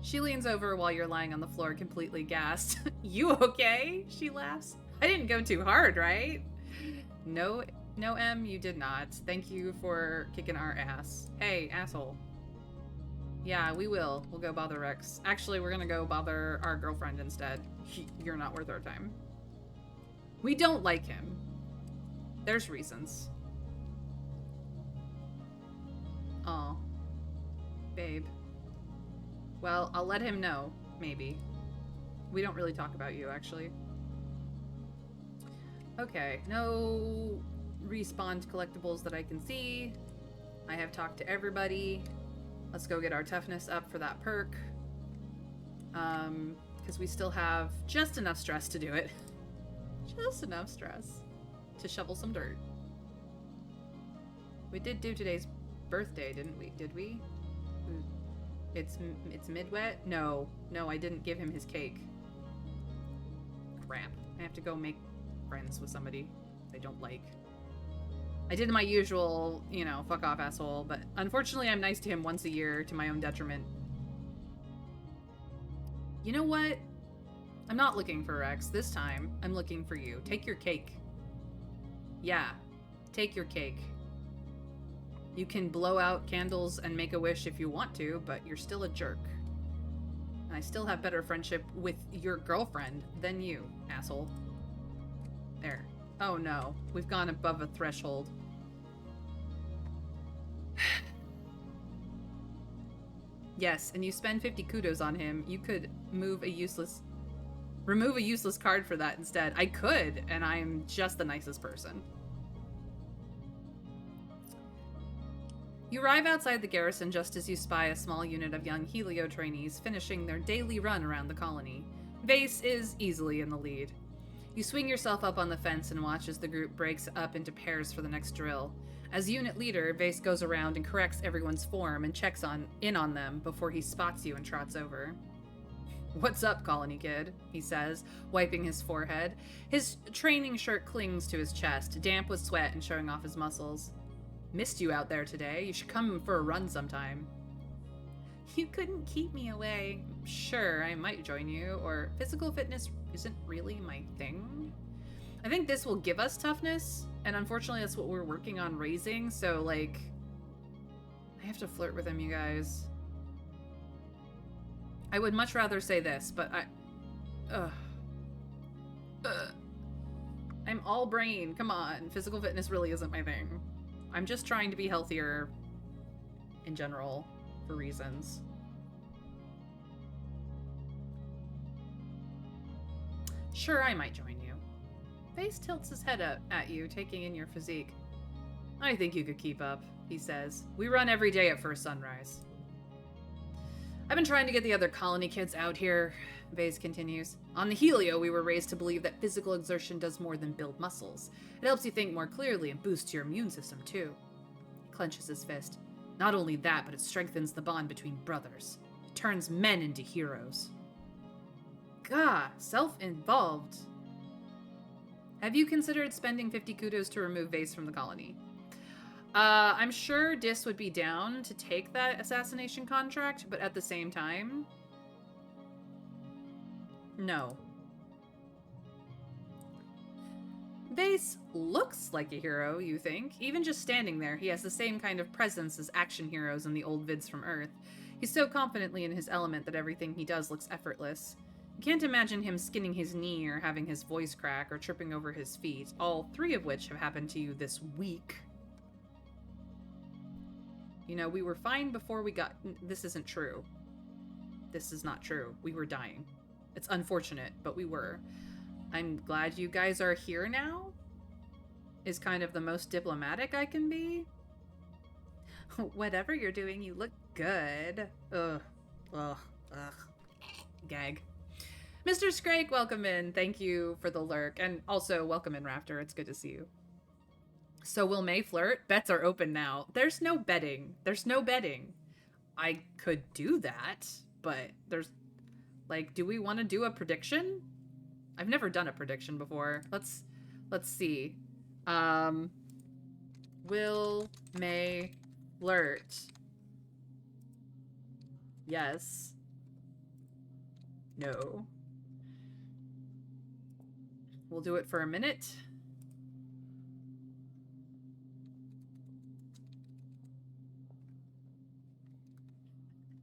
She leans over while you're lying on the floor completely gassed. You okay? She laughs. I didn't go too hard, right? No, M, you did not. Thank you for kicking our ass. Hey, asshole. Yeah, we will. We'll go bother Rex. Actually, we're gonna go bother our girlfriend instead. You're not worth our time. We don't like him. There's reasons. Oh. Babe. Well, I'll let him know, maybe. We don't really talk about you, actually. Okay, no respawned collectibles that I can see. I have talked to everybody. Let's go get our toughness up for that perk. Because we still have just enough stress to do it. Just enough stress to shovel some dirt. We did do today's birthday, didn't we? Did we? It's midwet? No, I didn't give him his cake. Crap. I have to go make friends with somebody I don't like. I did my usual, you know, fuck off asshole, but unfortunately I'm nice to him once a year to my own detriment. You know what? I'm not looking for Rex this time. I'm looking for you. Take your cake. Yeah, take your cake. You can blow out candles and make a wish if you want to, but you're still a jerk. And I still have better friendship with your girlfriend than you, asshole. There. Oh no, we've gone above a threshold. Yes, and you spend 50 kudos on him, you could remove a useless card for that instead. I could, and I'm just the nicest person. You arrive outside the garrison just as you spy a small unit of young Helio trainees finishing their daily run around the colony. Vase is easily in the lead. You swing yourself up on the fence and watch as the group breaks up into pairs for the next drill. As unit leader, Vase goes around and corrects everyone's form and checks in on them before he spots you and trots over. "What's up, colony kid?" he says, wiping his forehead. His training shirt clings to his chest, damp with sweat and showing off his muscles. "Missed you out there today. You should come for a run sometime." "You couldn't keep me away." "Sure, I might join you," or "Physical fitness isn't really my thing." I think this will give us toughness, and unfortunately that's what we're working on raising, so, like, I have to flirt with him, you guys. I would much rather say this, but I'm all brain. Come on. Physical fitness really isn't my thing. I'm just trying to be healthier in general for reasons. Sure, I might join you. Vase tilts his head up at you, taking in your physique. I think you could keep up, he says. We run every day at first sunrise. I've been trying to get the other colony kids out here, Vase continues. On the Helio, we were raised to believe that physical exertion does more than build muscles. It helps you think more clearly and boosts your immune system, too. He clenches his fist. Not only that, but it strengthens the bond between brothers. It turns men into heroes. Gah, self-involved. Have you considered spending 50 kudos to remove Vase from the colony? I'm sure Dis would be down to take that assassination contract, but at the same time, no. Vase looks like a hero, you think. Even just standing there, he has the same kind of presence as action heroes in the old vids from Earth. He's so confidently in his element that everything he does looks effortless. You can't imagine him skinning his knee or having his voice crack or tripping over his feet, all three of which have happened to you this week. You know, we were fine before we got... This isn't true. This is not true. We were dying. It's unfortunate, but we were. I'm glad you guys are here now, is kind of the most diplomatic I can be. Whatever you're doing, you look good. Ugh. Ugh. Ugh. Gag. Mr. Scrake, welcome in. Thank you for the lurk. And also, welcome in, Raptor. It's good to see you. So will May flirt? Bets are open now. There's no betting. There's no betting. I could do that, but there's... Like, do we want to do a prediction? I've never done a prediction before. Let's see. Will May flirt? Yes. No. We'll do it for a minute.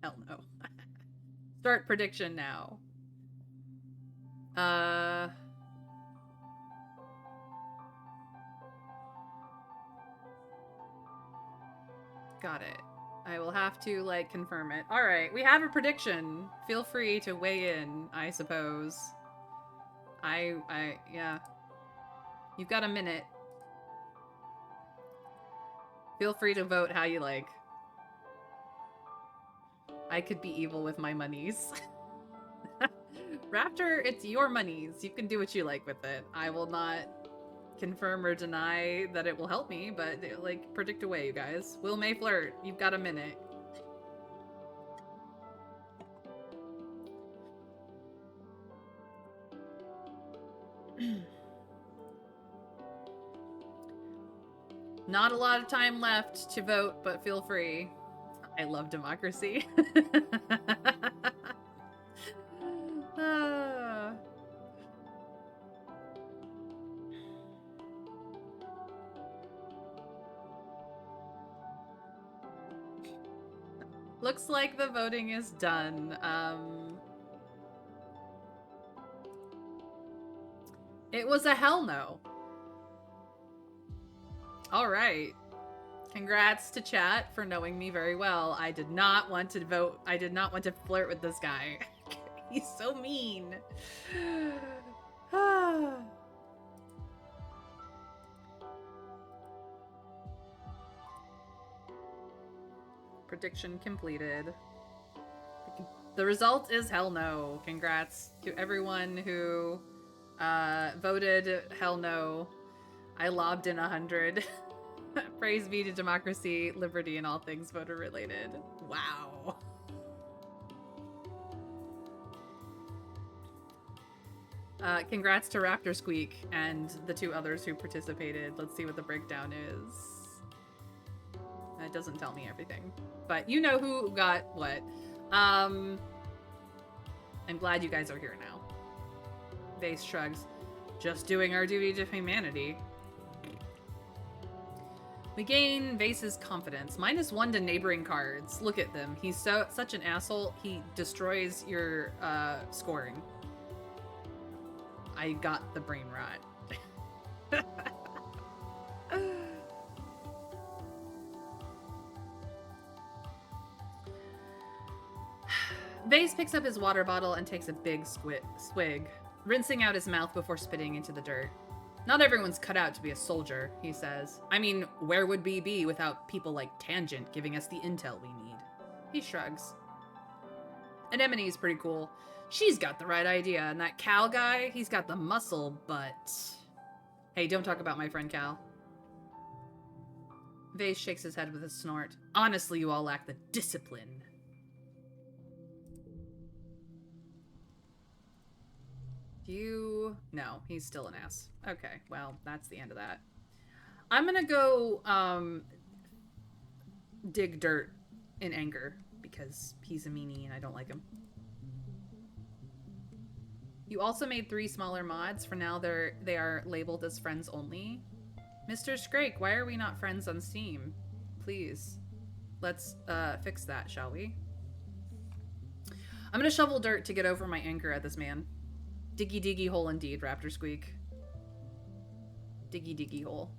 Hell no. Start prediction now. Got it. I will have to, like, confirm it. Alright, we have a prediction. Feel free to weigh in, I suppose. Yeah. You've got a minute. Feel free to vote how you like. I could be evil with my monies. Raptor, it's your monies. You can do what you like with it. I will not confirm or deny that it will help me, but, like, predict away, you guys. Will May flirt? You've got a minute. Not a lot of time left to vote, but feel free. I love democracy. Looks like the voting is done. It was a hell no. All right. Congrats to chat for knowing me very well. I did not want to vote. I did not want to flirt with this guy. He's so mean. Prediction completed. The result is hell no. Congrats to everyone who voted hell no. I lobbed in 100. Praise be to democracy, liberty, and all things voter related. Wow. Congrats to Raptor Squeak and the 2 others who participated. Let's see what the breakdown is. It doesn't tell me everything, but you know who got what. I'm glad you guys are here now. Vase shrugs. Just doing our duty to humanity. We gain Vase's confidence. -1 to neighboring cards. Look at them. He's such an asshole. He destroys your scoring. I got the brain rot. Vase picks up his water bottle and takes a big swig, rinsing out his mouth before spitting into the dirt. Not everyone's cut out to be a soldier, he says. I mean, where would we be without people like Tangent giving us the intel we need? He shrugs. Anemone's pretty cool. She's got the right idea, and that Cal guy, he's got the muscle, but... Hey, don't talk about my friend Cal. Vase shakes his head with a snort. Honestly, you all lack the discipline. No, he's still an ass. Okay, well, that's the end of that. I'm gonna go, dig dirt in anger, because he's a meanie and I don't like him. You also made 3 smaller mods. For now, they are labeled as friends only. Mr. Scrake, why are we not friends on Steam? Please, let's fix that, shall we? I'm gonna shovel dirt to get over my anger at this man. Diggy diggy hole indeed, Raptor Squeak. Diggy diggy hole.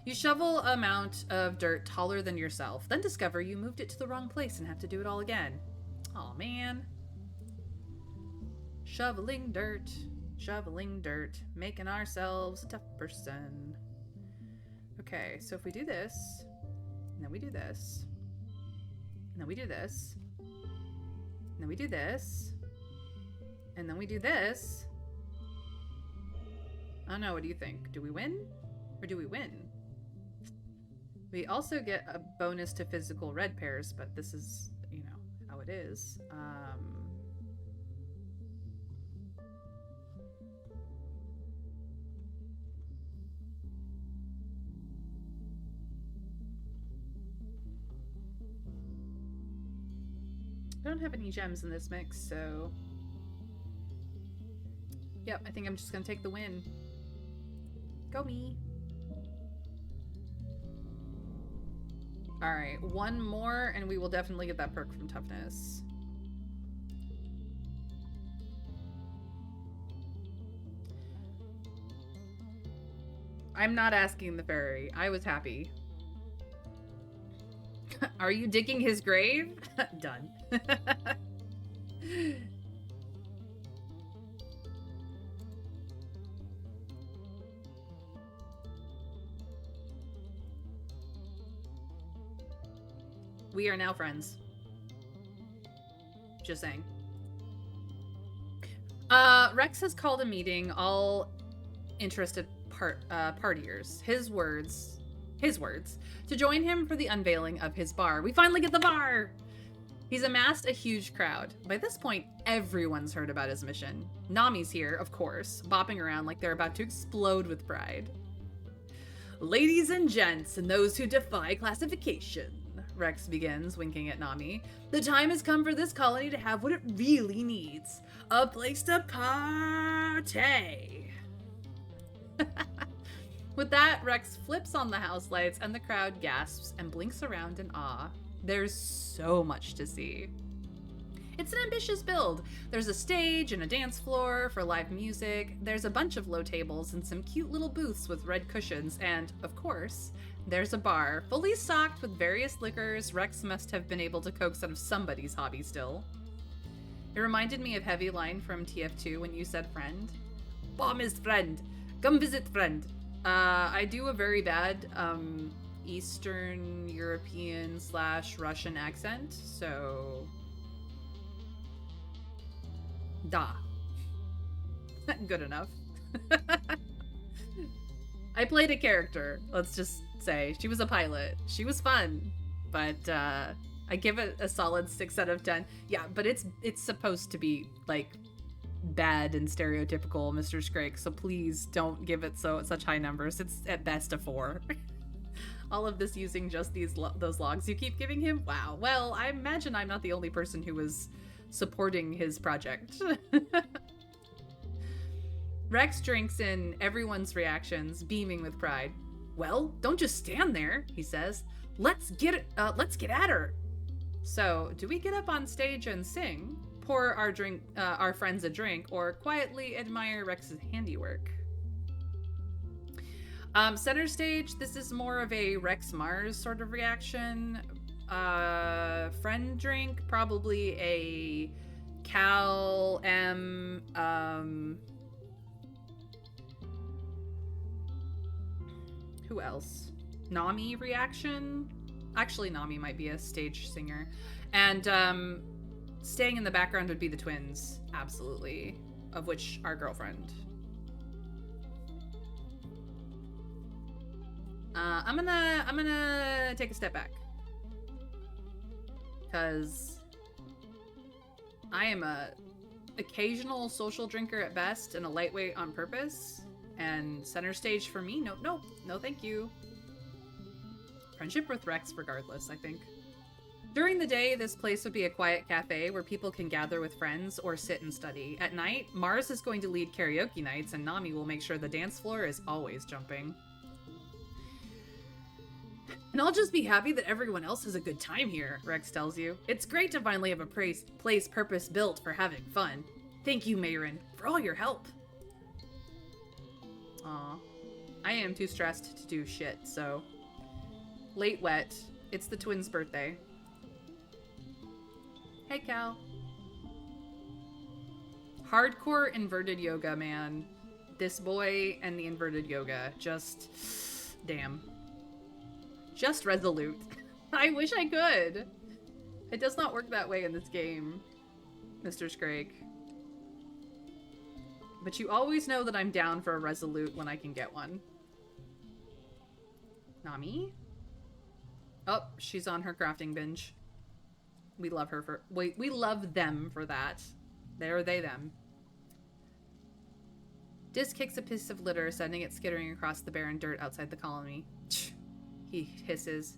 You shovel a amount of dirt taller than yourself, then discover you moved it to the wrong place and have to do it all again. Aw, man. Shoveling dirt, making ourselves a tough person. Okay, so if we do this, and then we do this, and then we do this, and then we do this, and then we do this. I don't know, what do you think? Do we win? Or do we win? We also get a bonus to physical red pairs, but this is, you know, how it is. I don't have any gems in this mix, so... Yep, I think I'm just gonna take the win. Go me! Alright, one more and we will definitely get that perk from toughness. I'm not asking the fairy. I was happy. Are you digging his grave? Done. We are now friends. Just saying. Rex has called a meeting, all interested partiers. His words, to join him for the unveiling of his bar. We finally get the bar! He's amassed a huge crowd. By this point, everyone's heard about his mission. Nami's here, of course, bopping around like they're about to explode with pride. Ladies and gents, and those who defy classification, Rex begins, winking at Nami. The time has come for this colony to have what it really needs. A place to party. With that, Rex flips on the house lights and the crowd gasps and blinks around in awe. There's so much to see. It's an ambitious build. There's a stage and a dance floor for live music. There's a bunch of low tables and some cute little booths with red cushions. And, of course, there's a bar, fully stocked with various liquors Rex must have been able to coax out of somebody's hobby still. It reminded me of Heavy Line from TF2 when you said friend. Bomb is friend. Come visit friend. I do a very bad Eastern European / Russian accent, so... Da. Good enough. I played a character, let's just say. She was a pilot. She was fun, but I give it a solid 6 out of 10. Yeah, but it's supposed to be, like, bad and stereotypical, Mr. Scrake, so please don't give it such high numbers. It's at best a 4. All of this using just those logs you keep giving him? Wow. Well, I imagine I'm not the only person who was supporting his project. Rex drinks in everyone's reactions, beaming with pride. Well, don't just stand there, he says. Let's get at her. So, do we get up on stage and sing, pour our friends a drink, or quietly admire Rex's handiwork? Center stage, this is more of a Rex Mars sort of reaction. Friend drink, probably a Cal M, Who else? Nami reaction? Actually, Nami might be a stage singer. And staying in the background would be the twins. Absolutely. Of which our girlfriend. I'm gonna take a step back. Because I am a occasional social drinker at best and a lightweight on purpose. And center stage for me, no thank you. Friendship with Rex regardless, I think. During the day, this place would be a quiet cafe where people can gather with friends or sit and study. At night, Mars is going to lead karaoke nights and Nami will make sure the dance floor is always jumping. And I'll just be happy that everyone else has a good time here, Rex tells you. It's great to finally have a place purpose-built for having fun. Thank you, Mayron, for all your help. Aw. I am too stressed to do shit, so... Late wet. It's the twins' birthday. Hey, Cal. Hardcore inverted yoga, man. This boy and the inverted yoga. Just... damn. Just resolute. I wish I could. It does not work that way in this game, Mr. Scrake. But you always know that I'm down for a resolute when I can get one. Nami? Oh, she's on her crafting binge. We love her for... Wait, we love them for that. They're they, them. Dis kicks a piece of litter, sending it skittering across the barren dirt outside the colony. He hisses.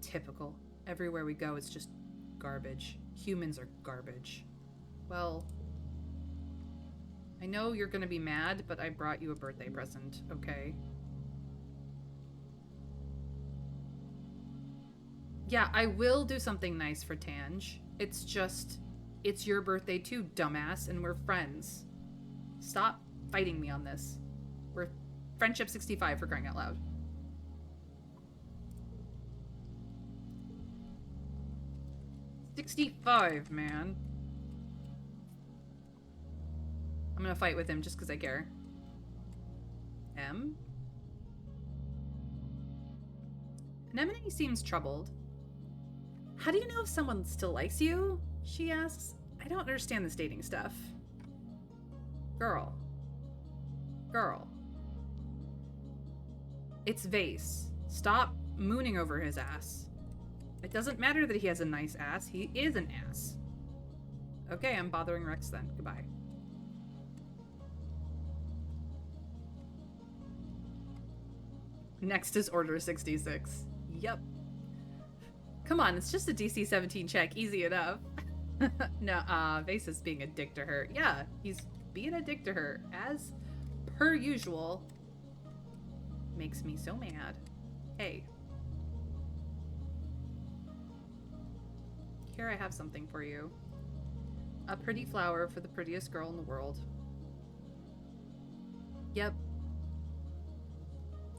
Typical. Everywhere we go, it's just garbage. Humans are garbage. Well, I know you're gonna be mad, but I brought you a birthday present, okay? Yeah, I will do something nice for Tange. It's just, it's your birthday too, dumbass, and we're friends. Stop fighting me on this. We're friendship 65 for crying out loud. $65, man. I'm gonna fight with him just because I care. M? Anemone seems troubled. How do you know if someone still likes you? She asks. I don't understand this dating stuff. Girl. Girl. It's Vase. Stop mooning over his ass. It doesn't matter that he has a nice ass. He is an ass. Okay, I'm bothering Rex then. Goodbye. Next is Order 66. Yep. Come on, it's just a DC 17 check. Easy enough. No, Vase is being a dick to her. Yeah, he's being a dick to her. As per usual. Makes me so mad. Hey. Here I have something for you. A pretty flower for the prettiest girl in the world. Yep.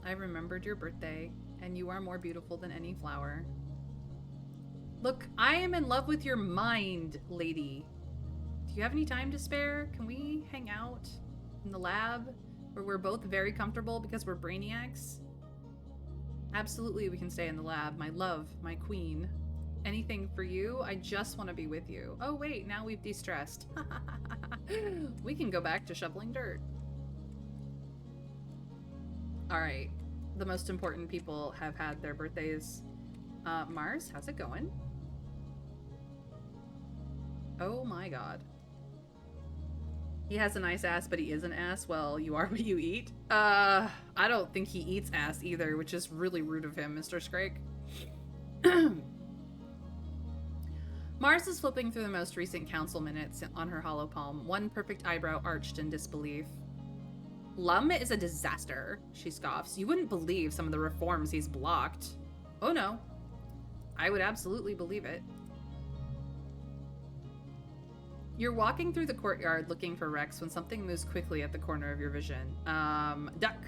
I remembered your birthday, and you are more beautiful than any flower. Look, I am in love with your mind, lady. Do you have any time to spare? Can we hang out in the lab where we're both very comfortable because we're brainiacs? Absolutely, we can stay in the lab. My love, my queen. Anything for you? I just want to be with you. Oh wait, now we've de-stressed. We can go back to shoveling dirt. Alright, the most important people have had their birthdays. Mars, how's it going? Oh my god. He has a nice ass, but he is an ass. Well, you are what you eat. I don't think he eats ass either, which is really rude of him, Mr. Scrake. Mars is flipping through the most recent council minutes on her hollow palm, one perfect eyebrow arched in disbelief. Lum is a disaster, she scoffs. You wouldn't believe some of the reforms he's blocked. Oh no. I would absolutely believe it. You're walking through the courtyard looking for Rex when something moves quickly at the corner of your vision. Duck.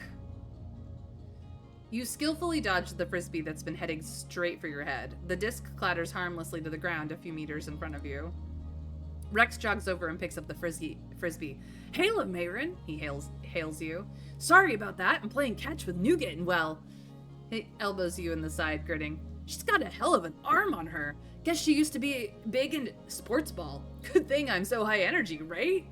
You skillfully dodge the frisbee that's been heading straight for your head. The disc clatters harmlessly to the ground a few meters in front of you. Rex jogs over and picks up the frisbee. Hail, Mayron, he hails you. Sorry about that. I'm playing catch with Nougat and well, He elbows you in the side, grinning. She's got a hell of an arm on her. Guess she used to be big in sports ball. Good thing I'm so high energy, right?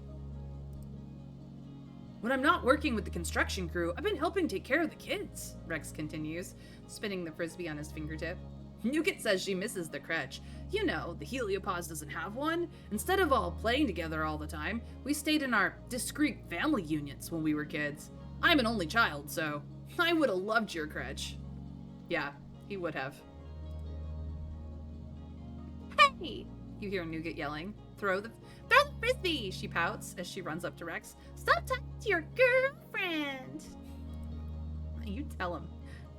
When I'm not working with the construction crew, I've been helping take care of the kids, Rex continues, spinning the frisbee on his fingertip. Nougat says she misses the crutch. You know, the heliopause doesn't have one. Instead of all playing together all the time, we stayed in our discrete family units when we were kids. I'm an only child, so I would have loved your crutch. Yeah, he would have. Hey! You hear Nougat yelling. Throw the frisbee, she pouts as she runs up to Rex. Stop talking to your girlfriend! You tell him.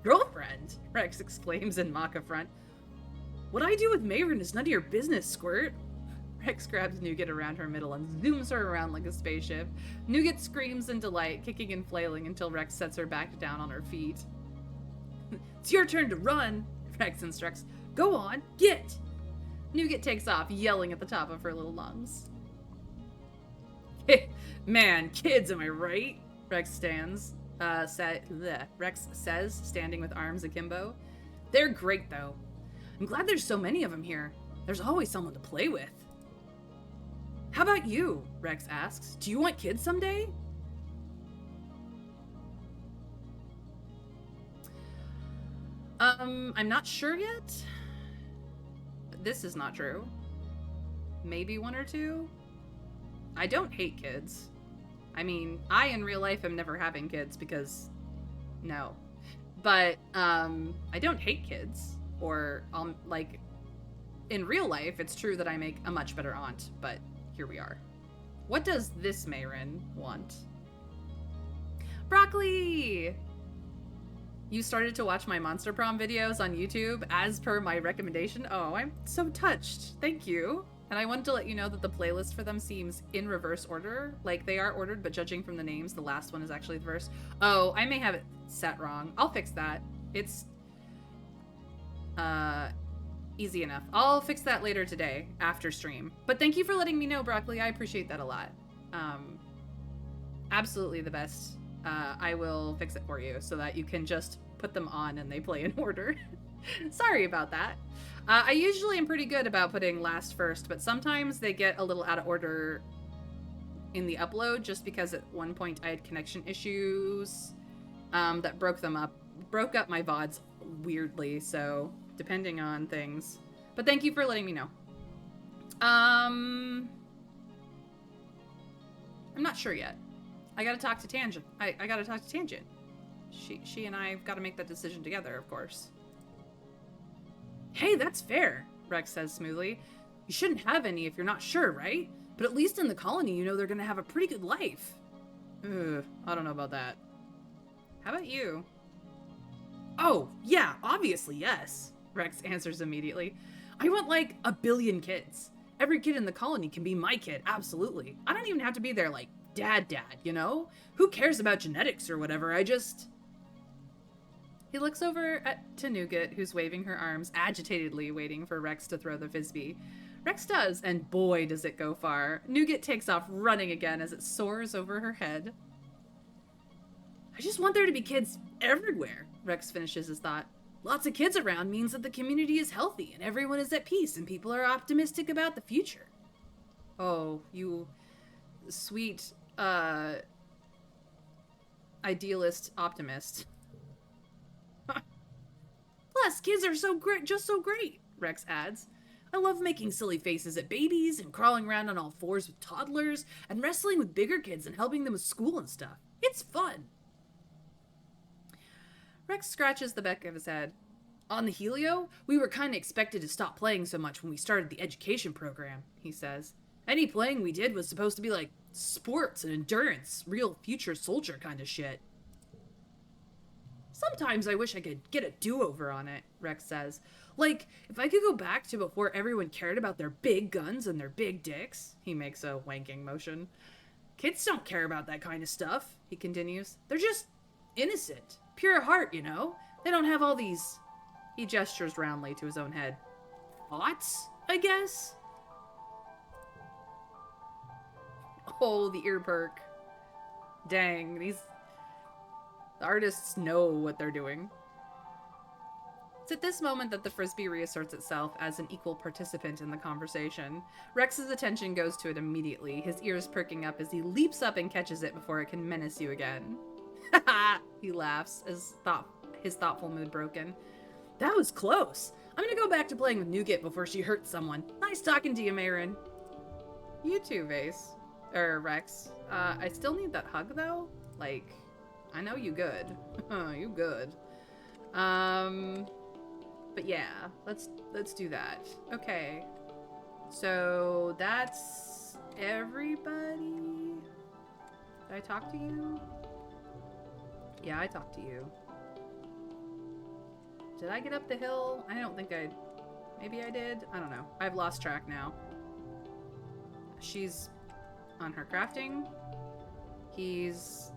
Girlfriend, Rex exclaims in mock affront. What I do with Mayrin is none of your business, Squirt. Rex grabs Nougat around her middle and zooms her around like a spaceship. Nougat screams in delight, kicking and flailing until Rex sets her back down on her feet. It's your turn to run, Rex instructs. Go on, get! Nougat takes off, yelling at the top of her little lungs. Man, kids, am I right? Rex says, standing with arms akimbo. They're great, though. I'm glad there's so many of them here. There's always someone to play with. How about you? Rex asks. Do you want kids someday? I'm not sure yet. This is not true. Maybe one or two? I don't hate kids. I mean, I in real life am never having kids because no. But I don't hate kids, or like in real life it's true that I make a much better aunt, but here we are. What does this Mayrin want? Broccoli! You started to watch my Monster Prom videos on YouTube as per my recommendation. Oh, I'm so touched. Thank you. And I wanted to let you know that the playlist for them seems in reverse order. Like, they are ordered, but judging from the names, the last one is actually the first. Oh, I may have it set wrong. I'll fix that. It's easy enough. I'll fix that later today, after stream. But thank you for letting me know, Broccoli. I appreciate that a lot. Absolutely the best. I will fix it for you so that you can just put them on and they play in order. Sorry about that. I usually am pretty good about putting last first, but sometimes they get a little out of order in the upload just because at one point I had connection issues that broke up my VODs weirdly, so depending on things. But thank you for letting me know. I'm not sure yet. I gotta talk to Tangent. I gotta talk to Tangent. She and I have gotta make that decision together, of course. Hey, that's fair, Rex says smoothly. You shouldn't have any if you're not sure, right? But at least in the colony, you know they're gonna have a pretty good life. Ugh, I don't know about that. How about you? Oh, yeah, obviously, yes, Rex answers immediately. I want like 1 billion kids. Every kid in the colony can be my kid, absolutely. I don't even have to be their, like, dad, you know? Who cares about genetics or whatever? He looks over to Nougat, who's waving her arms, agitatedly waiting for Rex to throw the frisbee. Rex does, and boy, does it go far. Nougat takes off running again as it soars over her head. I just want there to be kids everywhere, Rex finishes his thought. Lots of kids around means that the community is healthy and everyone is at peace and people are optimistic about the future. Oh, you sweet, idealist optimist. Plus, kids are so great, just so great, Rex adds. I love making silly faces at babies and crawling around on all fours with toddlers and wrestling with bigger kids and helping them with school and stuff. It's fun. Rex scratches the back of his head. On the Helio, we were kind of expected to stop playing so much when we started the education program, he says. Any playing we did was supposed to be like sports and endurance, real future soldier kind of shit. Sometimes I wish I could get a do-over on it, Rex says. Like, if I could go back to before everyone cared about their big guns and their big dicks. He makes a wanking motion. Kids don't care about that kind of stuff, he continues. They're just innocent. Pure heart, you know? They don't have all these... He gestures roundly to his own head. Thoughts, I guess? Oh, the ear perk. Dang, these... The artists know what they're doing. It's at this moment that the frisbee reasserts itself as an equal participant in the conversation. Rex's attention goes to it immediately, his ears perking up as he leaps up and catches it before it can menace you again. Haha! He laughs, his thoughtful mood broken. That was close. I'm gonna go back to playing with Nougat before she hurts someone. Nice talking to you, Mayrin. You too, Rex. I still need that hug, though. Like, I know you good. You good. But yeah, let's do that. Okay. So that's everybody. Did I talk to you? Yeah, I talked to you. Did I get up the hill? I don't think maybe I did. I don't know. I've lost track now. She's on her crafting. He's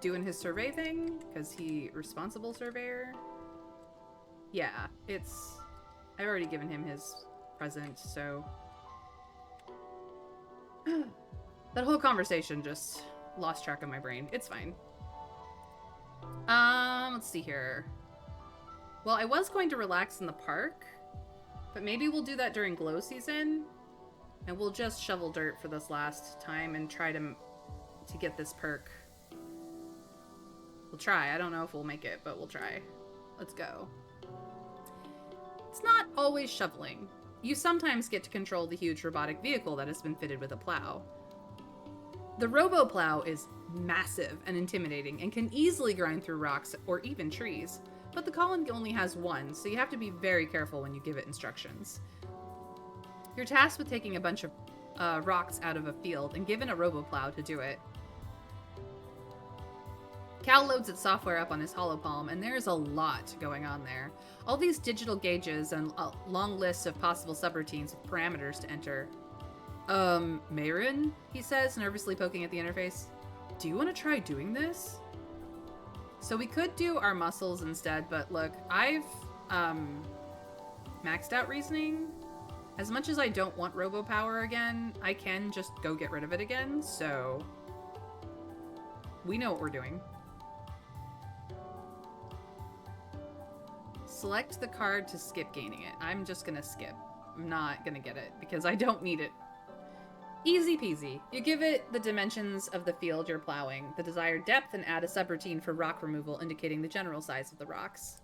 doing his survey thing because he responsible surveyor. Yeah, I've already given him his present, so that whole conversation just lost track of my brain. It's fine. Let's see here. Well, I was going to relax in the park, but maybe we'll do that during glow season, and we'll just shovel dirt for this last time and try to get this perk. We'll try. I don't know if we'll make it, but we'll try. Let's go. It's not always shoveling. You sometimes get to control the huge robotic vehicle that has been fitted with a plow. The robo-plow is massive and intimidating and can easily grind through rocks or even trees, but the column only has one, so you have to be very careful when you give it instructions. You're tasked with taking a bunch of rocks out of a field and given a robo-plow to do it. Cal loads its software up on his holopalm, and there's a lot going on there. All these digital gauges and a long list of possible subroutines with parameters to enter. Mayrin, he says, nervously poking at the interface. Do you want to try doing this? So we could do our muscles instead, but look, I've maxed out reasoning. As much as I don't want robo power again, I can just go get rid of it again, so we know what we're doing. Select the card to skip gaining it. I'm just gonna skip. I'm not gonna get it because I don't need it. Easy peasy. You give it the dimensions of the field you're plowing, the desired depth, and add a subroutine for rock removal indicating the general size of the rocks.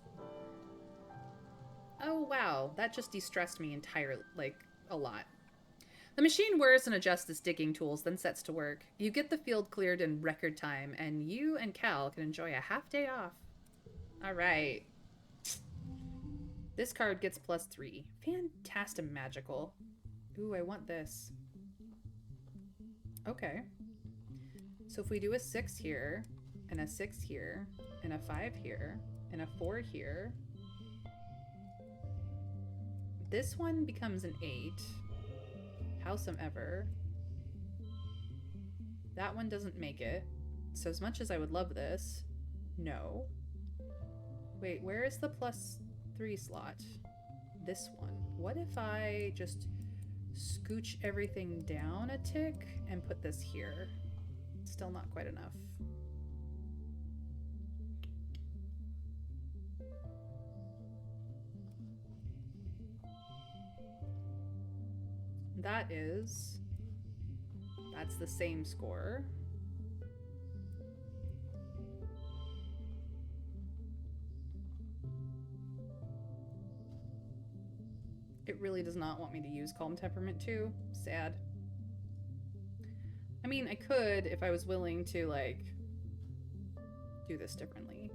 Oh wow, that just de-stressed me entirely, like, a lot. The machine whirs and adjusts its digging tools, then sets to work. You get the field cleared in record time, and you and Cal can enjoy a half day off. Alright. This card gets +3. Fantastic magical. Ooh, I want this. Okay. So if we do a 6 here, and a 6 here, and a 5 here, and a 4 here, this one becomes an 8. Howsomever. That one doesn't make it. So as much as I would love this, no. Wait, where is the +3 slot? This one. What if I just scooch everything down a tick and put this here? Still not quite enough. That's the same score. It really does not want me to use Calm Temperament too. Sad. I mean, I could if I was willing to, like, do this differently.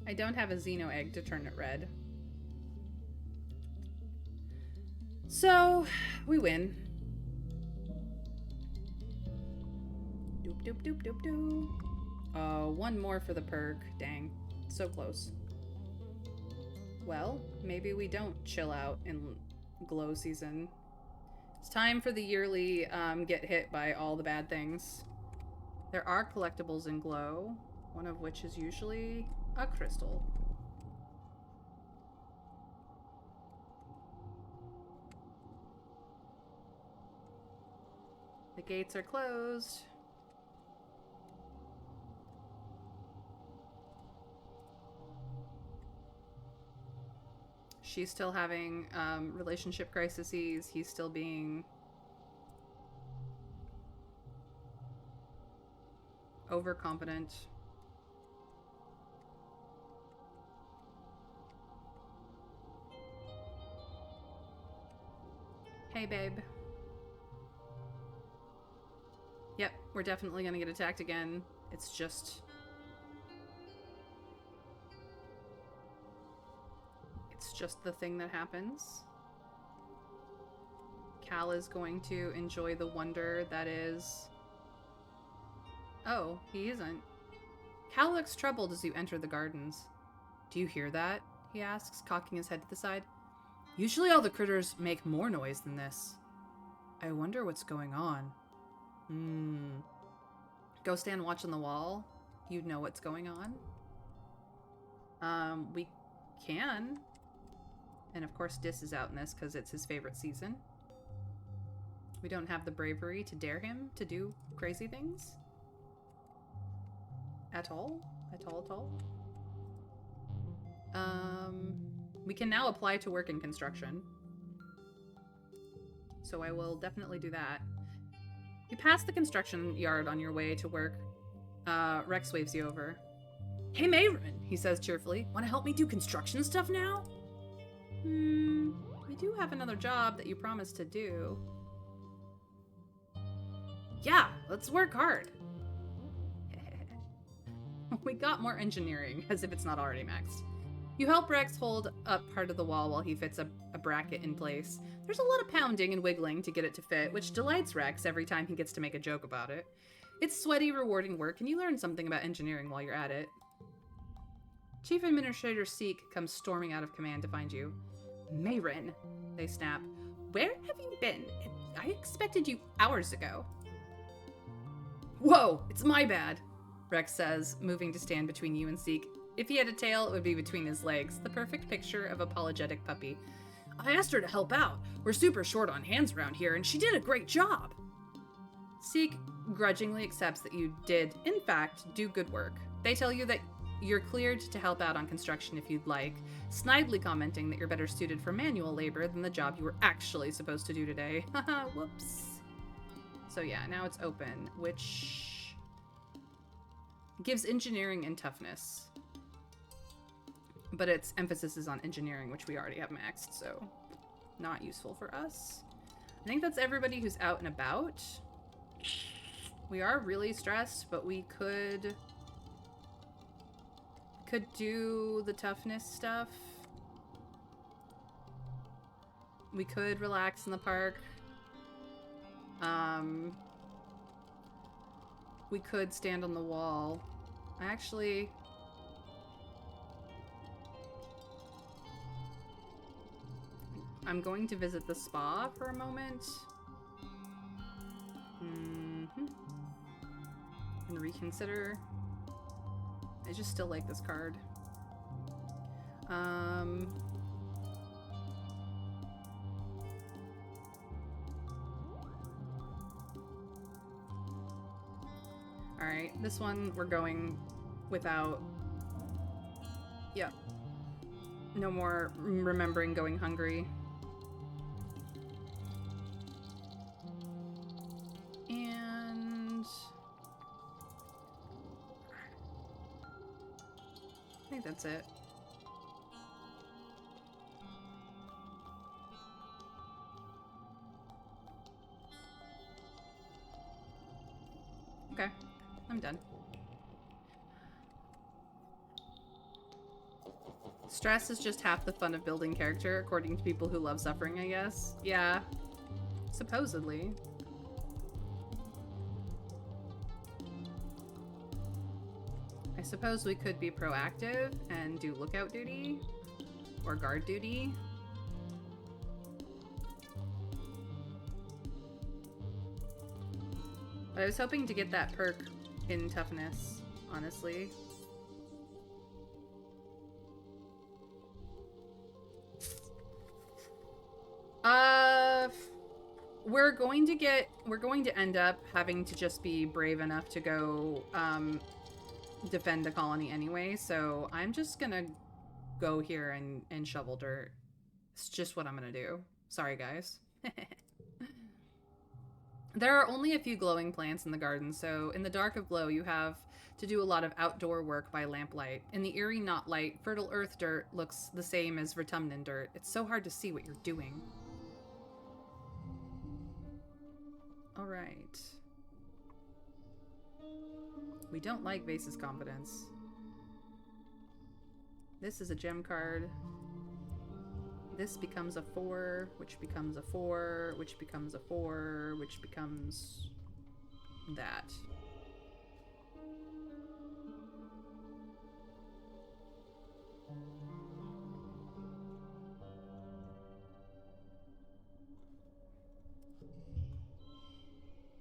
I don't have a Xeno egg to turn it red. So, we win. Doop doop doop doop doop. One more for the perk. Dang. So close. Well, maybe we don't chill out in glow season. It's time for the yearly get hit by all the bad things. There are collectibles in glow, one of which is usually a crystal. The gates are closed. She's still having relationship crises. He's still being overconfident. Hey, babe. Yep, we're definitely gonna get attacked again. It's just... It's just the thing that happens. Cal is going to enjoy the wonder that is... Oh, he isn't. Cal looks troubled as you enter the gardens. Do you hear that? He asks, cocking his head to the side. Usually all the critters make more noise than this. I wonder what's going on. Go stand watch on the wall. You'd know what's going on. We can. And of course Dis is out in this because it's his favorite season. We don't have the bravery to dare him to do crazy things. At all? At all? We can now apply to work in construction. So I will definitely do that. You pass the construction yard on your way to work. Rex waves you over. Hey, Mayron, he says cheerfully. Want to help me do construction stuff now? We do have another job that you promised to do. Yeah, let's work hard. We got more engineering, as if it's not already maxed. You help Rex hold up part of the wall while he fits a bracket in place. There's a lot of pounding and wiggling to get it to fit, which delights Rex every time he gets to make a joke about it. It's sweaty, rewarding work, and you learn something about engineering while you're at it. Chief Administrator Seek comes storming out of command to find you. Mayron, they snap. Where have you been? I expected you hours ago. Whoa, it's my bad, Rex says, moving to stand between you and Seek. If he had a tail, it would be between his legs, the perfect picture of apologetic puppy. I asked her to help out. We're super short on hands around here, and she did a great job. Seek grudgingly accepts that you did, in fact, do good work. They tell you that you're cleared to help out on construction if you'd like, snidely commenting that you're better suited for manual labor than the job you were actually supposed to do today. Haha, whoops. So yeah, now it's open, which gives engineering and toughness. But its emphasis is on engineering, which we already have maxed, so not useful for us. I think that's everybody who's out and about. We are really stressed, but we could do the toughness stuff. We could relax in the park. We could stand on the wall. I'm going to visit the spa for a moment. And reconsider. I just still like this card. Alright, this one we're going without... Yep. No more remembering going hungry. And... I think that's it. Okay, I'm done. Stress is just half the fun of building character, according to people who love suffering, I guess. Yeah, supposedly. I suppose we could be proactive and do lookout duty or guard duty. But I was hoping to get that perk in toughness, honestly. we're going to end up having to just be brave enough to go defend the colony anyway, so I'm just gonna go here and shovel dirt. It's just what I'm gonna do. Sorry, guys. There are only a few glowing plants in the garden, so in the dark of glow, you have to do a lot of outdoor work by lamplight. In the eerie not light, fertile earth dirt looks the same as Vertumnan dirt. It's so hard to see what you're doing. Alright. We don't like Vase's confidence. This is a gem card. This becomes a 4, which becomes a 4, which becomes a 4, which becomes that.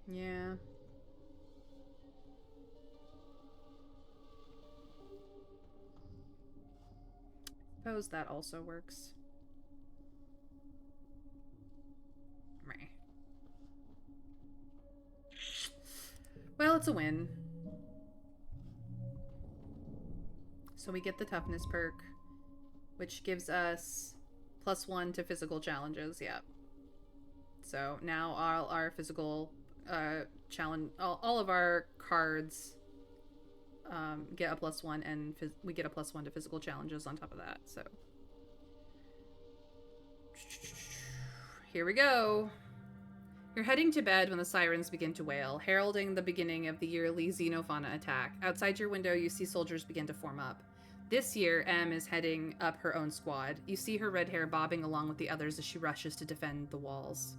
Yeah. Suppose that also works. Meh. Well, it's a win. So we get the toughness perk, which gives us +1 to physical challenges. Yeah. So now all our physical challenge, all of our cards get a +1, and we get a +1 to physical challenges on top of that. So here we go. You're heading to bed when the sirens begin to wail, heralding the beginning of the yearly Xenofauna attack. Outside your window, you see soldiers begin to form up. This year, Em is heading up her own squad. You see her red hair bobbing along with the others as she rushes to defend the walls.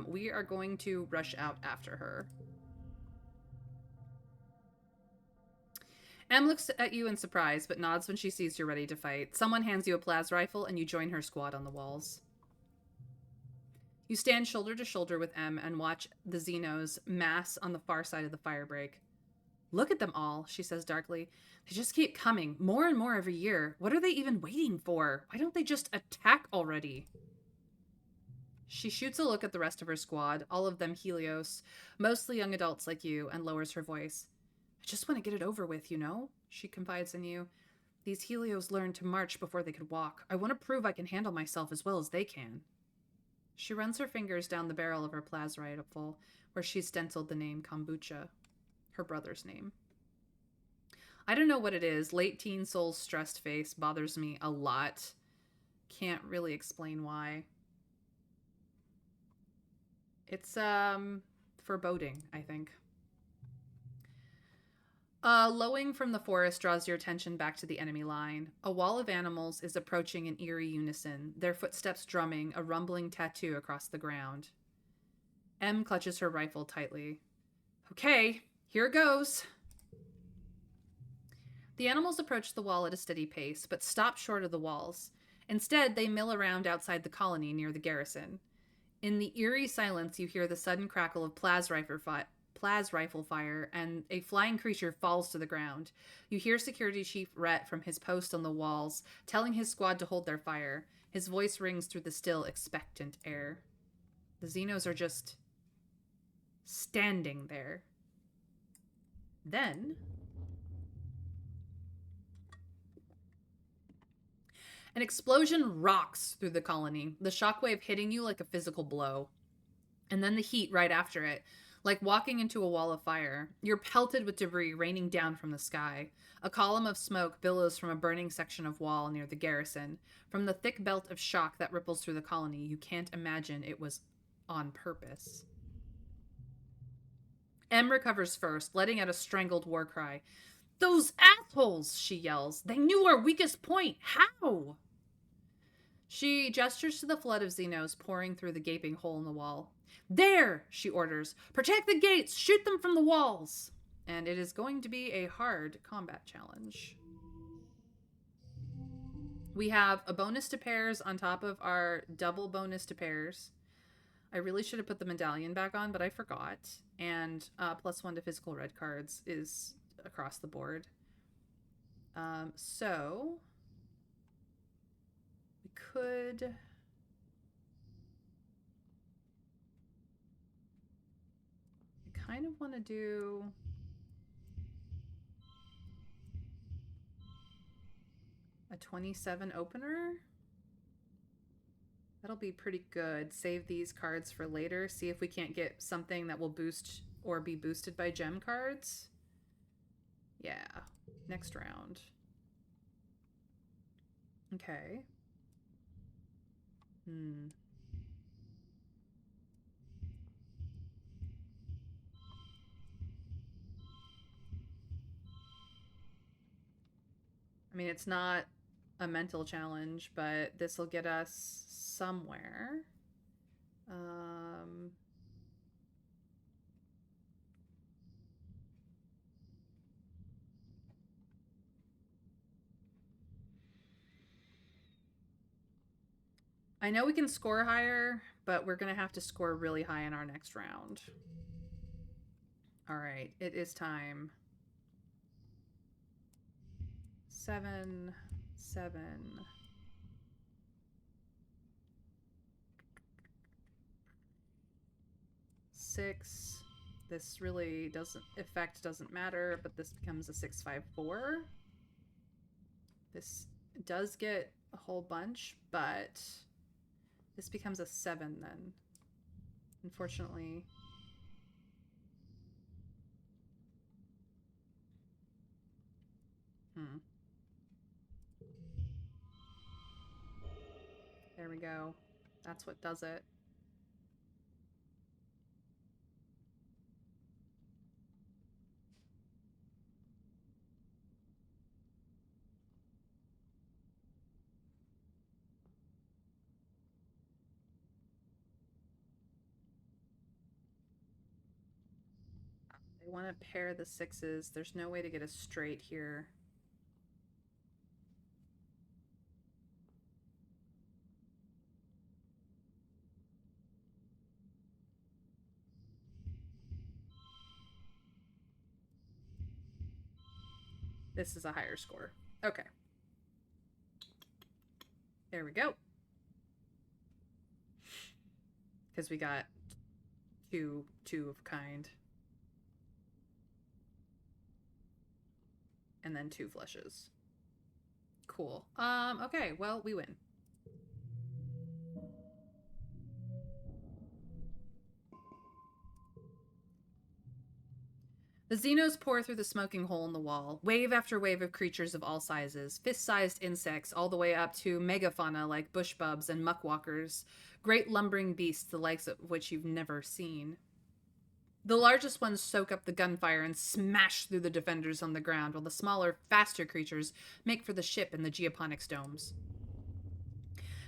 We are going to rush out after her. Em looks at you in surprise, but nods when she sees you're ready to fight. Someone hands you a plas rifle, and you join her squad on the walls. You stand shoulder to shoulder with Em and watch the Xenos mass on the far side of the firebreak. Look at them all, she says darkly. They just keep coming, more and more every year. What are they even waiting for? Why don't they just attack already? She shoots a look at the rest of her squad, all of them Helios, mostly young adults like you, and lowers her voice. I just want to get it over with, you know? She confides in you. These Helios learned to march before they could walk. I want to prove I can handle myself as well as they can. She runs her fingers down the barrel of her plas rifle, where she stenciled the name Kombucha, her brother's name. I don't know what it is. Late teen soul's stressed face bothers me a lot. Can't really explain why. It's, foreboding, I think. Lowing from the forest draws your attention back to the enemy line. A wall of animals is approaching in eerie unison, their footsteps drumming a rumbling tattoo across the ground. Em clutches her rifle tightly. Okay, here goes. The animals approach the wall at a steady pace, but stop short of the walls. Instead, they mill around outside the colony near the garrison. In the eerie silence, you hear the sudden crackle of plas rifle fire, and a flying creature falls to the ground. You hear Security Chief Rhett from his post on the walls, telling his squad to hold their fire. His voice rings through the still, expectant air. The Xenos are just standing there. Then an explosion rocks through the colony, the shockwave hitting you like a physical blow. And then the heat right after it, like walking into a wall of fire. You're pelted with debris raining down from the sky. A column of smoke billows from a burning section of wall near the garrison. From the thick belt of shock that ripples through the colony, you can't imagine it was on purpose. Em recovers first, letting out a strangled war cry. Those assholes, she yells. They knew our weakest point. How? She gestures to the flood of Xenos pouring through the gaping hole in the wall. There, she orders. Protect the gates. Shoot them from the walls. And it is going to be a hard combat challenge. We have a bonus to pairs on top of our double bonus to pairs. I really should have put the medallion back on, but I forgot. And +1 to physical red cards is across the board. So we could kind of want to do... a 27 opener? That'll be pretty good. Save these cards for later. See if we can't get something that will boost or be boosted by gem cards. Yeah. Next round. Okay. I mean, it's not a mental challenge, but this will get us somewhere. I know we can score higher, but we're going to have to score really high in our next round. All right, it is time. 7, 7. Six. This really doesn't matter, but this becomes a 6-5-4. This does get a whole bunch, but this becomes a 7 then. Unfortunately. There we go. That's what does it. They want to pair the 6s. There's no way to get a straight here. This is a higher score. Okay. There we go. Because we got two of kind. And then 2 flushes. Cool. Okay, well, we win. The Xenos pour through the smoking hole in the wall, wave after wave of creatures of all sizes, fist-sized insects all the way up to megafauna like bushbubs and muckwalkers, great lumbering beasts the likes of which you've never seen. The largest ones soak up the gunfire and smash through the defenders on the ground, while the smaller, faster creatures make for the ship and the geoponics domes.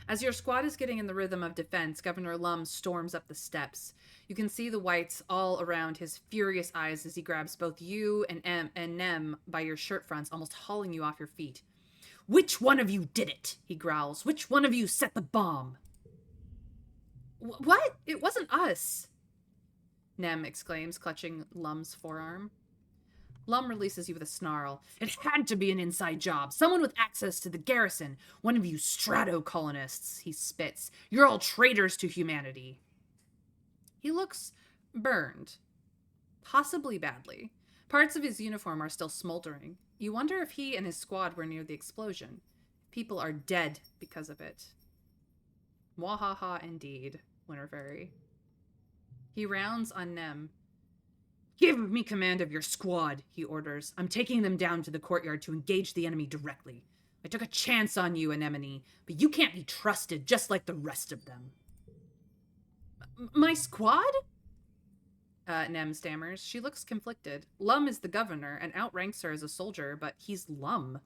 As your squad is getting in the rhythm of defense, Governor Lum storms up the steps. You can see the whites all around his furious eyes as he grabs both you and Nem by your shirt fronts, almost hauling you off your feet. "Which one of you did it?" he growls. "Which one of you set the bomb?" "What? It wasn't us," Nem exclaims, clutching Lum's forearm. Lum releases you with a snarl. "It had to be an inside job. Someone with access to the garrison. One of you Exocolonists," he spits. "You're all traitors to humanity." He looks burned. Possibly badly. Parts of his uniform are still smoldering. You wonder if he and his squad were near the explosion. People are dead because of it. Mwahaha indeed, Winter Fairy. He rounds on Nem. "Give me command of your squad," he orders. "I'm taking them down to the courtyard to engage the enemy directly. I took a chance on you, Anemone, but you can't be trusted just like the rest of them." "My squad?" Nem stammers. She looks conflicted. Lum is the governor and outranks her as a soldier, but he's Lum.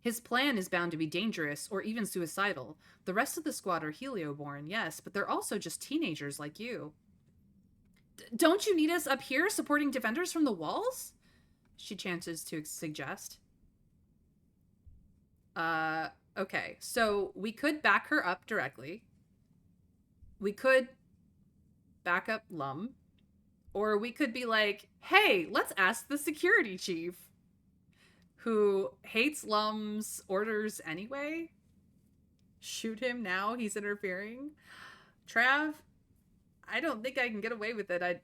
His plan is bound to be dangerous or even suicidal. The rest of the squad are Helioborn, yes, but they're also just teenagers like you. "Don't you need us up here supporting defenders from the walls?" she chances to suggest. Okay, so we could back her up directly. We could back up Lum. Or we could be like, "Hey, let's ask the security chief," who hates Lum's orders anyway. Shoot him now, he's interfering. Trav, I don't think I can get away with it.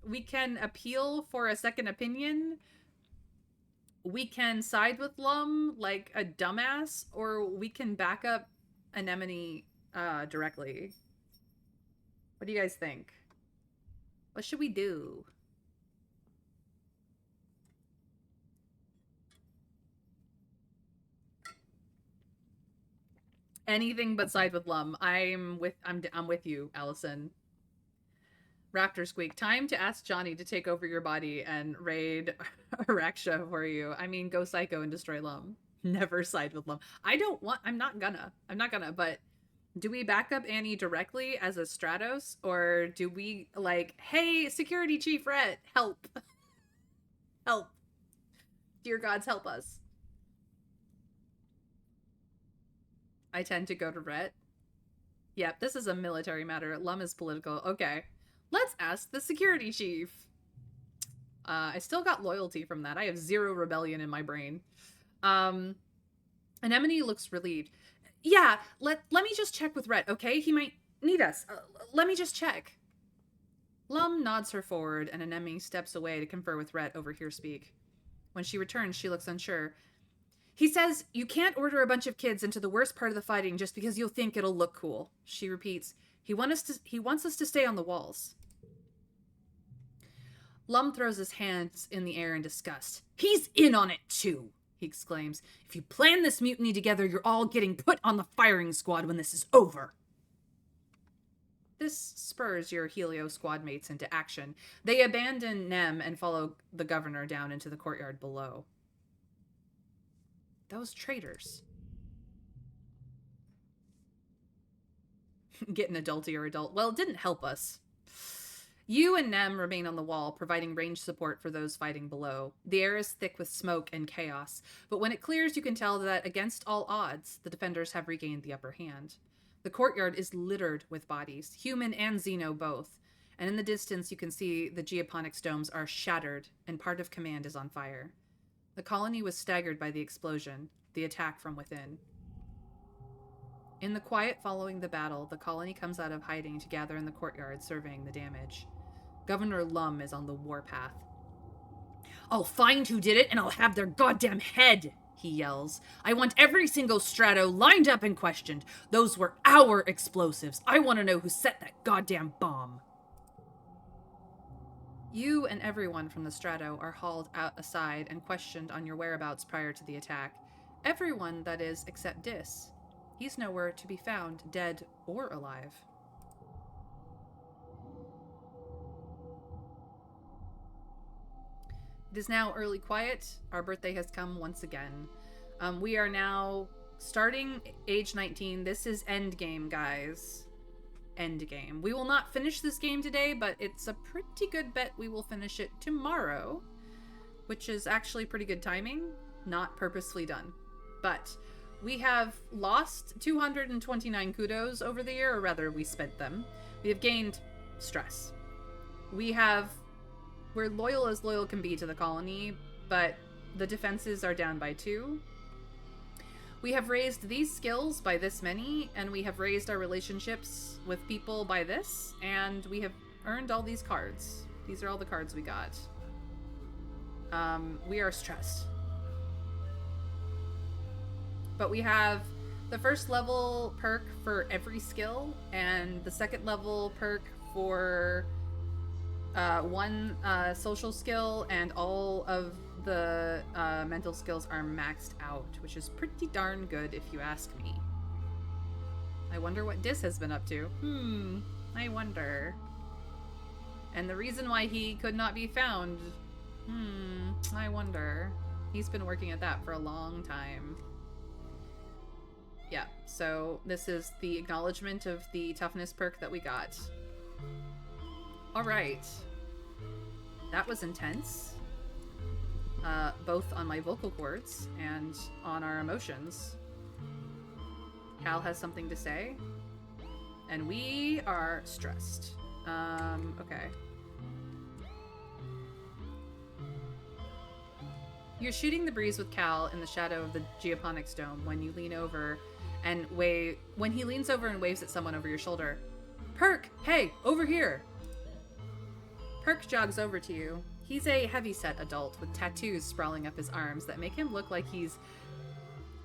we can appeal for a second opinion. We can side with Lum like a dumbass, or we can back up Anemone directly. What do you guys think? What should we do? Anything but side with Lum. I'm with you, Allison. Raptor Squeak, time to ask Johnny to take over your body and raid Araksha for you. I mean, go psycho and destroy Lum. Never side with Lum. I'm not gonna, but do we back up Annie directly as a Stratos? Or do we, like, hey, security chief Rhett, help. Help. Dear gods, help us. I tend to go to Rhett. Yep, this is a military matter. Lum is political. Okay. Let's ask the security chief. I still got loyalty from that. I have 0 rebellion in my brain. Anemone looks relieved. Yeah, let me just check with Rhett, okay? He might need us. Let me just check. Lum nods her forward, and Anemone steps away to confer with Rhett over here speak. When she returns, she looks unsure. He says, you can't order a bunch of kids into the worst part of the fighting just because you'll think it'll look cool. She repeats, he wants us to stay on the walls. Lum throws his hands in the air in disgust. He's in on it too, he exclaims. If you plan this mutiny together, you're all getting put on the firing squad when this is over. This spurs your Helio squad mates into action. They abandon Nem and follow the governor down into the courtyard below. Those traitors. Get an adultier adult. Well, it didn't help us. You and Nem remain on the wall, providing range support for those fighting below. The air is thick with smoke and chaos, but when it clears, you can tell that against all odds, the defenders have regained the upper hand. The courtyard is littered with bodies, human and Xeno both, and in the distance you can see the geoponics domes are shattered and part of command is on fire. The colony was staggered by the explosion, the attack from within. In the quiet following the battle, the colony comes out of hiding to gather in the courtyard, surveying the damage. Governor Lum is on the warpath. I'll find who did it, and I'll have their goddamn head, he yells. I want every single Strato lined up and questioned. Those were our explosives. I want to know who set that goddamn bomb. You and everyone from the Strato are hauled out aside and questioned on your whereabouts prior to the attack. Everyone, that is, except Dis. He's nowhere to be found, dead or alive. It is now early quiet. Our birthday has come once again. We are now starting age 19. This is endgame, guys. Endgame. We will not finish this game today, but it's a pretty good bet we will finish it tomorrow, which is actually pretty good timing. Not purposefully done. But we have lost 229 kudos over the year, or rather, we spent them. We have gained stress. We're loyal as loyal can be to the colony, but the defenses are down by 2. We have raised these skills by this many, and we have raised our relationships with people by this, and we have earned all these cards. These are all the cards we got. We are stressed. But we have the first level perk for every skill, and the second level perk for one social skill, and all of the mental skills are maxed out, which is pretty darn good if you ask me. I wonder what Dis has been up to. I wonder. And the reason why he could not be found, I wonder. He's been working at that for a long time. Yeah, so this is the acknowledgement of the toughness perk that we got. Alright. That was intense. Both on my vocal cords and on our emotions. Cal has something to say. And we are stressed. Okay. You're shooting the breeze with Cal in the shadow of the geoponics dome when you lean over and when he leans over and waves at someone over your shoulder. Perk, hey, over here. Perk jogs over to you. He's a heavyset adult with tattoos sprawling up his arms that make him look like he's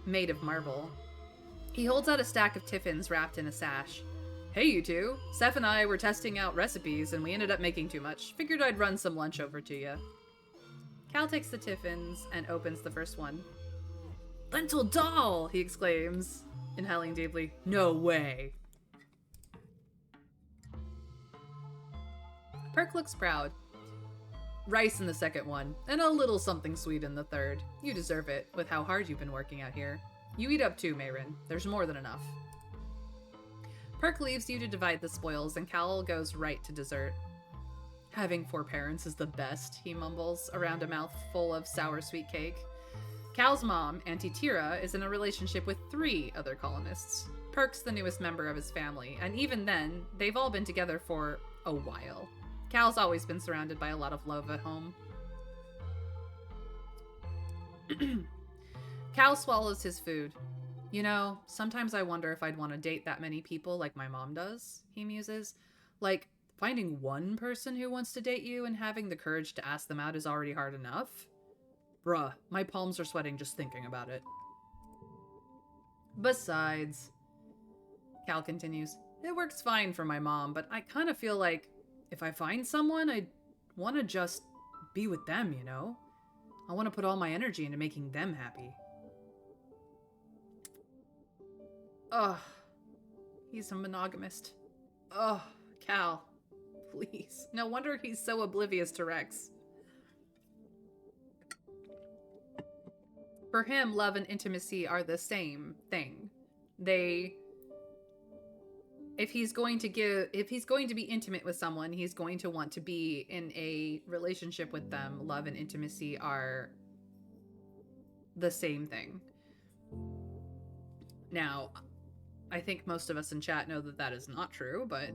made of marble. He holds out a stack of tiffins wrapped in a sash. Hey, you two. Seth and I were testing out recipes, and we ended up making too much. Figured I'd run some lunch over to you. Cal takes the tiffins and opens the first one. Lentil dal! He exclaims, inhaling deeply. No way. Perk looks proud. Rice in the second one, and a little something sweet in the third. You deserve it, with how hard you've been working out here. You eat up too, Mayrin. There's more than enough. Perk leaves you to divide the spoils, and Cal goes right to dessert. Having 4 parents is the best, he mumbles, around a mouthful of sour sweet cake. Cal's mom, Auntie Tira, is in a relationship with 3 other colonists. Perk's the newest member of his family, and even then, they've all been together for a while. Cal's always been surrounded by a lot of love at home. Cal swallows his food. You know, sometimes I wonder if I'd want to date that many people like my mom does, he muses. Like, finding one person who wants to date you and having the courage to ask them out is already hard enough. Bruh, my palms are sweating just thinking about it. Besides, Cal continues, it works fine for my mom, but I kind of feel like if I find someone, I'd want to just be with them, you know? I want to put all my energy into making them happy. Ugh. He's a monogamist. Ugh, Cal. Please. No wonder he's so oblivious to Rex. For him, love and intimacy are the same thing. If he's going to be intimate with someone, he's going to want to be in a relationship with them. Love and intimacy are the same thing. Now, I think most of us in chat know that that is not true, but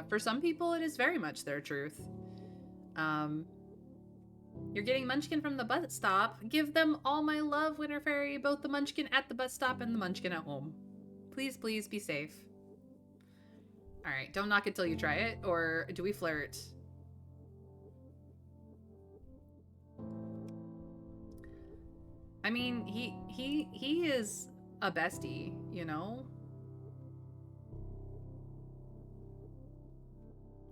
for some people it is very much their truth. You're getting Munchkin from the bus stop. Give them all my love, Winter Fairy, both the Munchkin at the bus stop and the Munchkin at home. Please, please be safe. Alright, don't knock it till you try it, or do we flirt? I mean, he is a bestie, you know?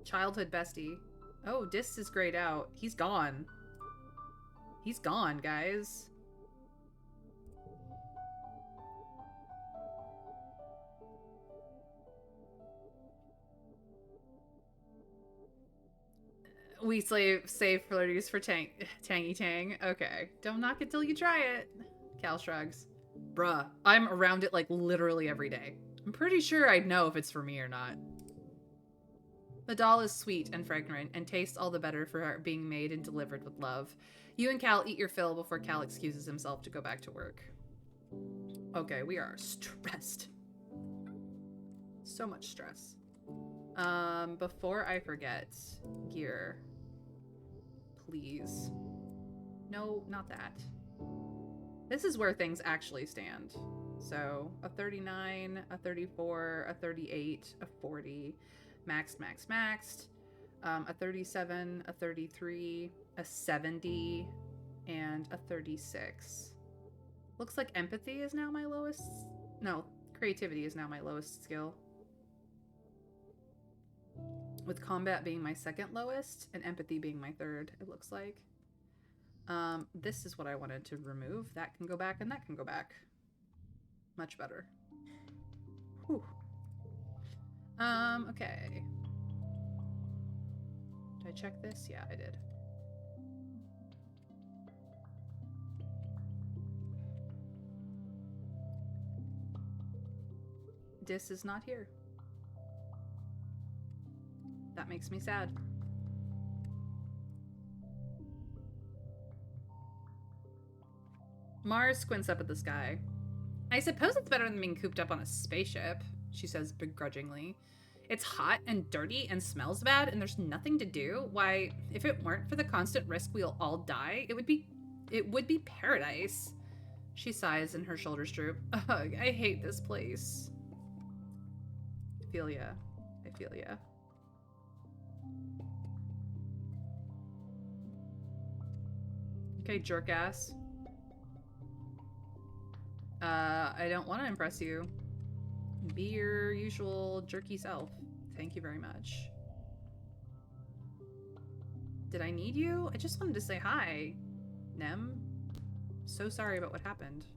Childhood bestie. Oh, Dis is grayed out. He's gone. He's gone, guys. We save flirties for Tangy Tang. Okay. Don't knock it till you try it. Cal shrugs. Bruh, I'm around it like literally every day. I'm pretty sure I'd know if it's for me or not. The doll is sweet and fragrant and tastes all the better for being made and delivered with love. You and Cal eat your fill before Cal excuses himself to go back to work. Okay, we are stressed. So much stress. Before I forget, gear. Please. No, not that. This is where things actually stand. So, a 39, a 34, a 38, a 40, maxed, a 37, a 33, a 70, and a 36. Looks like empathy is now my lowest. No, creativity is now my lowest skill. With combat being my second lowest and empathy being my third, it looks like. This is what I wanted to remove. That can go back and that can go back. Much better. Whew. Okay. Did I check this? Yeah, I did. Dis is not here. That makes me sad. Mars squints up at the sky. I suppose it's better than being cooped up on a spaceship, she says begrudgingly. It's hot and dirty and smells bad and there's nothing to do. Why, if it weren't for the constant risk we'll all die, it would be paradise. She sighs and her shoulders droop. Ugh, I hate this place. I feel ya. Okay, jerk ass. I don't want to impress you. Be your usual jerky self. Thank you very much. Did I need you? I just wanted to say hi, Nem. So sorry about what happened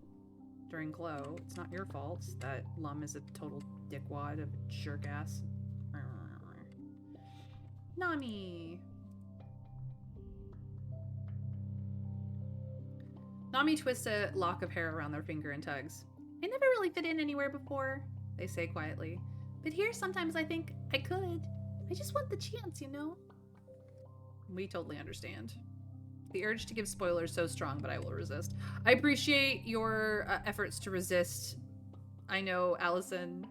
during Glow. It's not your fault that Lum is a total dickwad of a jerk ass. Nami! Nami twists a lock of hair around their finger and tugs. I never really fit in anywhere before, they say quietly. But here sometimes I think I could. I just want the chance, you know? We totally understand. The urge to give spoilers so strong, but I will resist. I appreciate your efforts to resist. I know, Allison.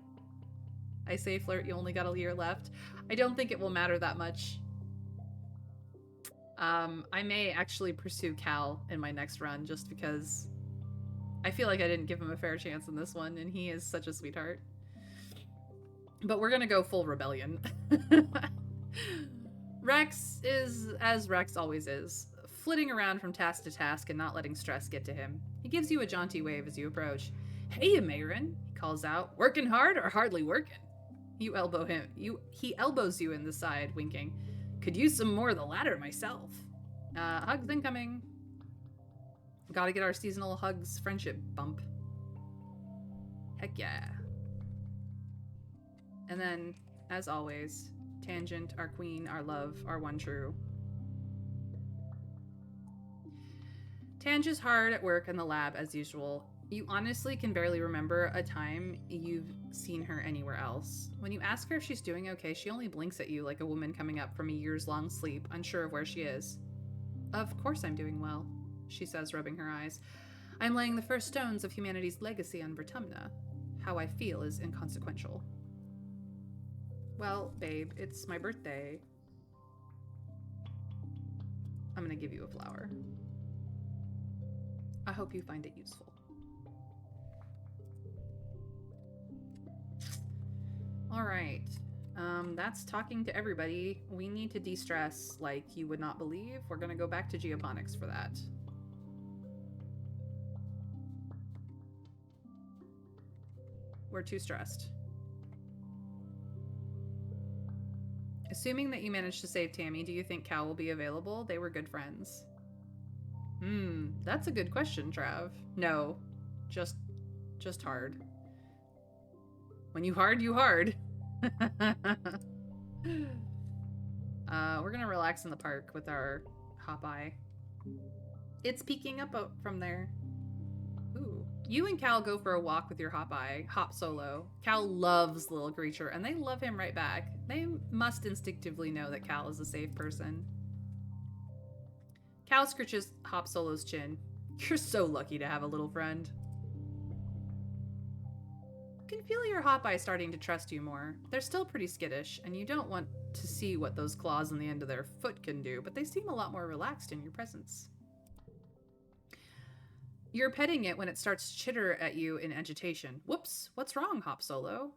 I say flirt, you only got a year left. I don't think it will matter that much. I may actually pursue Cal in my next run just because I feel like I didn't give him a fair chance in this one, and he is such a sweetheart. But we're gonna go full rebellion. Rex is as Rex always is, flitting around from task to task and not letting stress get to him. He gives you a jaunty wave as you approach. Hey, Mayron, he calls out. Working hard or hardly working? You elbow him. He elbows you in the side, winking. Could use some more of the latter myself. Hugs incoming. Gotta get our seasonal hugs friendship bump. Heck yeah. And then, as always, Tangent, our queen, our love, our one true. Tange is hard at work in the lab as usual. You honestly can barely remember a time you've seen her anywhere else. When you ask her if she's doing okay, she only blinks at you like a woman coming up from a years-long sleep, unsure of where she is. Of course I'm doing well, she says, rubbing her eyes. I'm laying the first stones of humanity's legacy on Vertumna. How I feel is inconsequential. Well, babe, it's my birthday. I'm gonna give you a flower. I hope you find it useful. All right. That's talking to everybody. We need to de-stress like you would not believe. We're gonna go back to geoponics for that. We're too stressed. Assuming that you managed to save Tammy, do you think Cal will be available? They were good friends. That's a good question, Trav. No, just hard. When you hard, you hard. We're gonna relax in the park with our hop eye. It's peeking up from there. Ooh. You and Cal go for a walk with your hop eye, hop solo. Cal loves the little creature, and they love him right back. They must instinctively know that Cal is a safe person. Cal scritches Hop Solo's chin. You're so lucky to have a little friend. You can feel your hop eye starting to trust you more. They're still pretty skittish, and you don't want to see what those claws on the end of their foot can do, but they seem a lot more relaxed in your presence. You're petting it when it starts to chitter at you in agitation. Whoops, what's wrong, Hop Solo?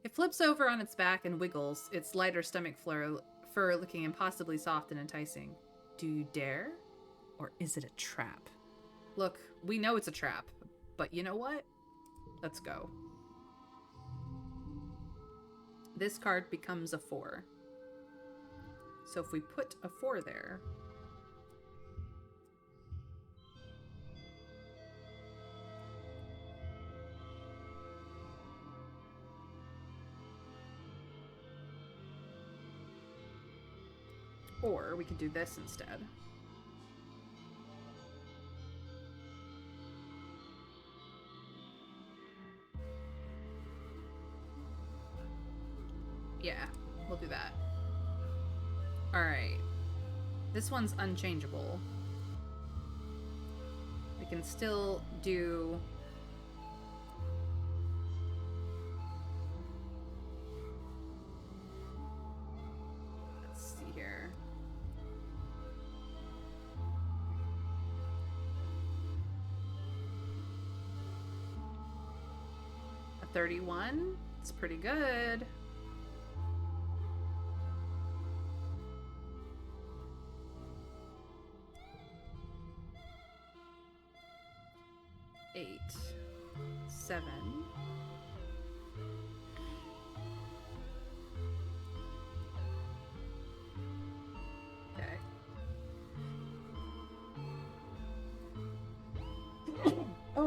It flips over on its back and wiggles, its lighter stomach fur looking impossibly soft and enticing. Do you dare? Or is it a trap? Look, we know it's a trap, but you know what? Let's go. This card becomes a 4. So if we put a 4 there... Or we could do this instead. Yeah, we'll do that. Alright. This one's unchangeable. We can still do... Let's see here. A 31? It's pretty good.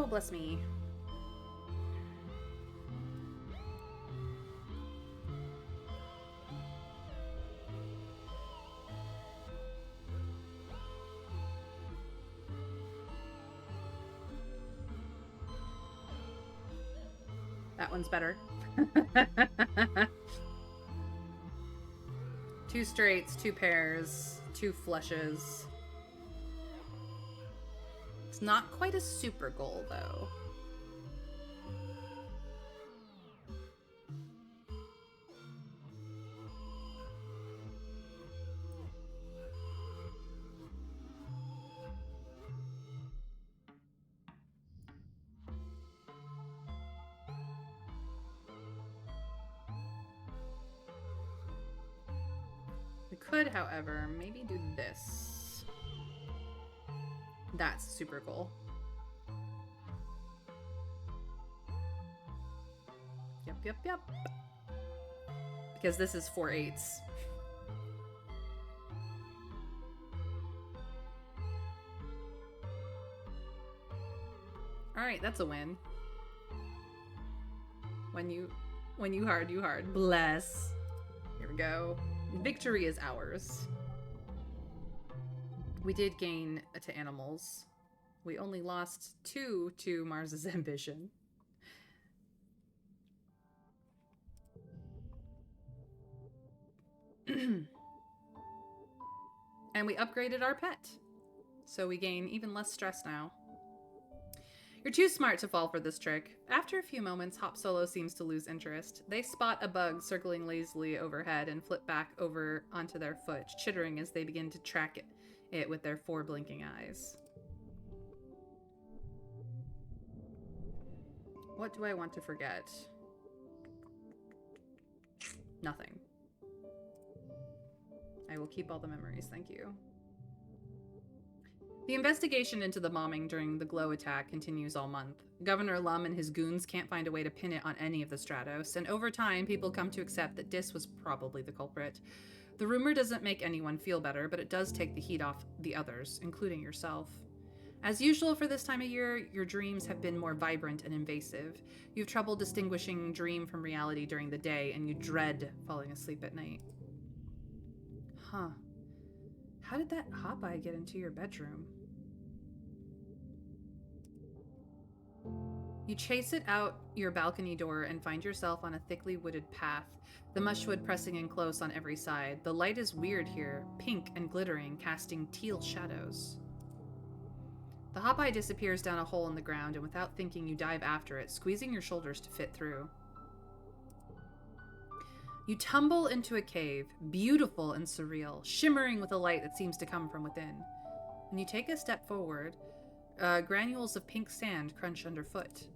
Oh, bless me. That one's better. 2 straights, 2 pairs, 2 flushes. It's not quite a super goal, though. We could, however, maybe do this. That's super cool. Yep. Because this is 4 8s. Alright, that's a win. When you hard, you hard. Bless. Here we go. Victory is ours. We did gain to animals. We only lost 2 to Mars's ambition. And we upgraded our pet. So we gain even less stress now. You're too smart to fall for this trick. After a few moments, Hop Solo seems to lose interest. They spot a bug circling lazily overhead and flip back over onto their foot, chittering as they begin to track it with their 4 blinking eyes. What do I want to forget? Nothing. I will keep all the memories, thank you. The investigation into the bombing during the Glow attack continues all month. Governor Lum and his goons can't find a way to pin it on any of the Stratos, and over time, people come to accept that Dis was probably the culprit. The rumor doesn't make anyone feel better, but it does take the heat off the others, including yourself. As usual for this time of year, your dreams have been more vibrant and invasive. You have trouble distinguishing dream from reality during the day, and you dread falling asleep at night. Huh. How did that Hopeye get into your bedroom? You chase it out your balcony door and find yourself on a thickly wooded path, the mushwood pressing in close on every side. The light is weird here, pink and glittering, casting teal shadows. The Hopeye disappears down a hole in the ground, and without thinking, you dive after it, squeezing your shoulders to fit through. You tumble into a cave, beautiful and surreal, shimmering with a light that seems to come from within. When you take a step forward, granules of pink sand crunch underfoot.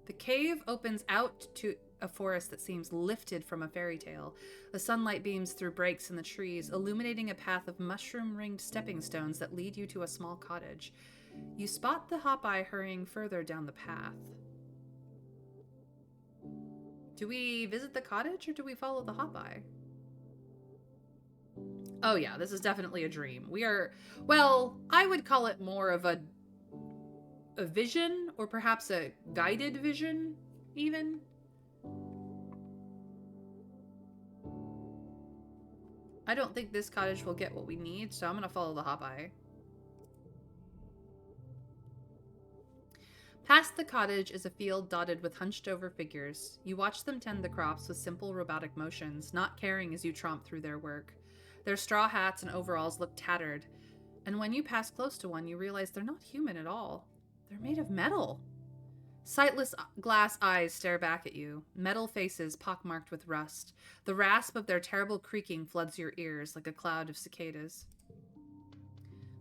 The cave opens out to a forest that seems lifted from a fairy tale. The sunlight beams through breaks in the trees, illuminating a path of mushroom-ringed stepping stones that lead you to a small cottage. You spot the Hopeye hurrying further down the path. Do we visit the cottage or do we follow the Hopeye? Oh yeah, this is definitely a dream. We are, well, I would call it more of a vision, or perhaps a guided vision, even. I don't think this cottage will get what we need, so I'm gonna follow the Hopeye. Past the cottage is a field dotted with hunched-over figures. You watch them tend the crops with simple robotic motions, not caring as you tromp through their work. Their straw hats and overalls look tattered, and when you pass close to one, you realize they're not human at all. They're made of metal. Sightless glass eyes stare back at you, metal faces pockmarked with rust. The rasp of their terrible creaking floods your ears like a cloud of cicadas.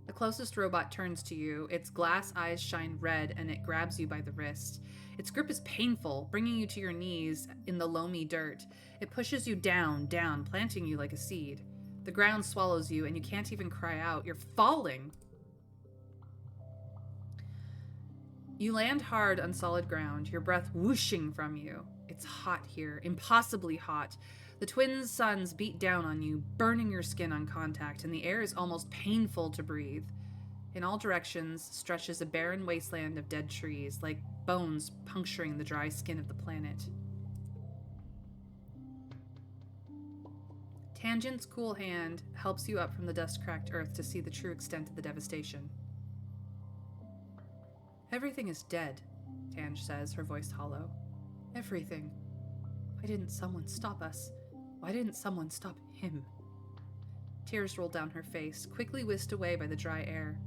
The closest robot turns to you. Its glass eyes shine red, and it grabs you by the wrist. Its grip is painful, bringing you to your knees in the loamy dirt. It pushes you down, planting you like a seed. The ground swallows you, and you can't even cry out. You're falling! You land hard on solid ground, your breath whooshing from you. It's hot here, impossibly hot. The twin suns beat down on you, burning your skin on contact, and the air is almost painful to breathe. In all directions stretches a barren wasteland of dead trees, like bones puncturing the dry skin of the planet. Tangent's cool hand helps you up from the dust-cracked earth to see the true extent of the devastation. Everything is dead, Tange says, her voice hollow. Everything. Why didn't someone stop us? Why didn't someone stop him? Tears roll down her face, quickly whisked away by the dry air.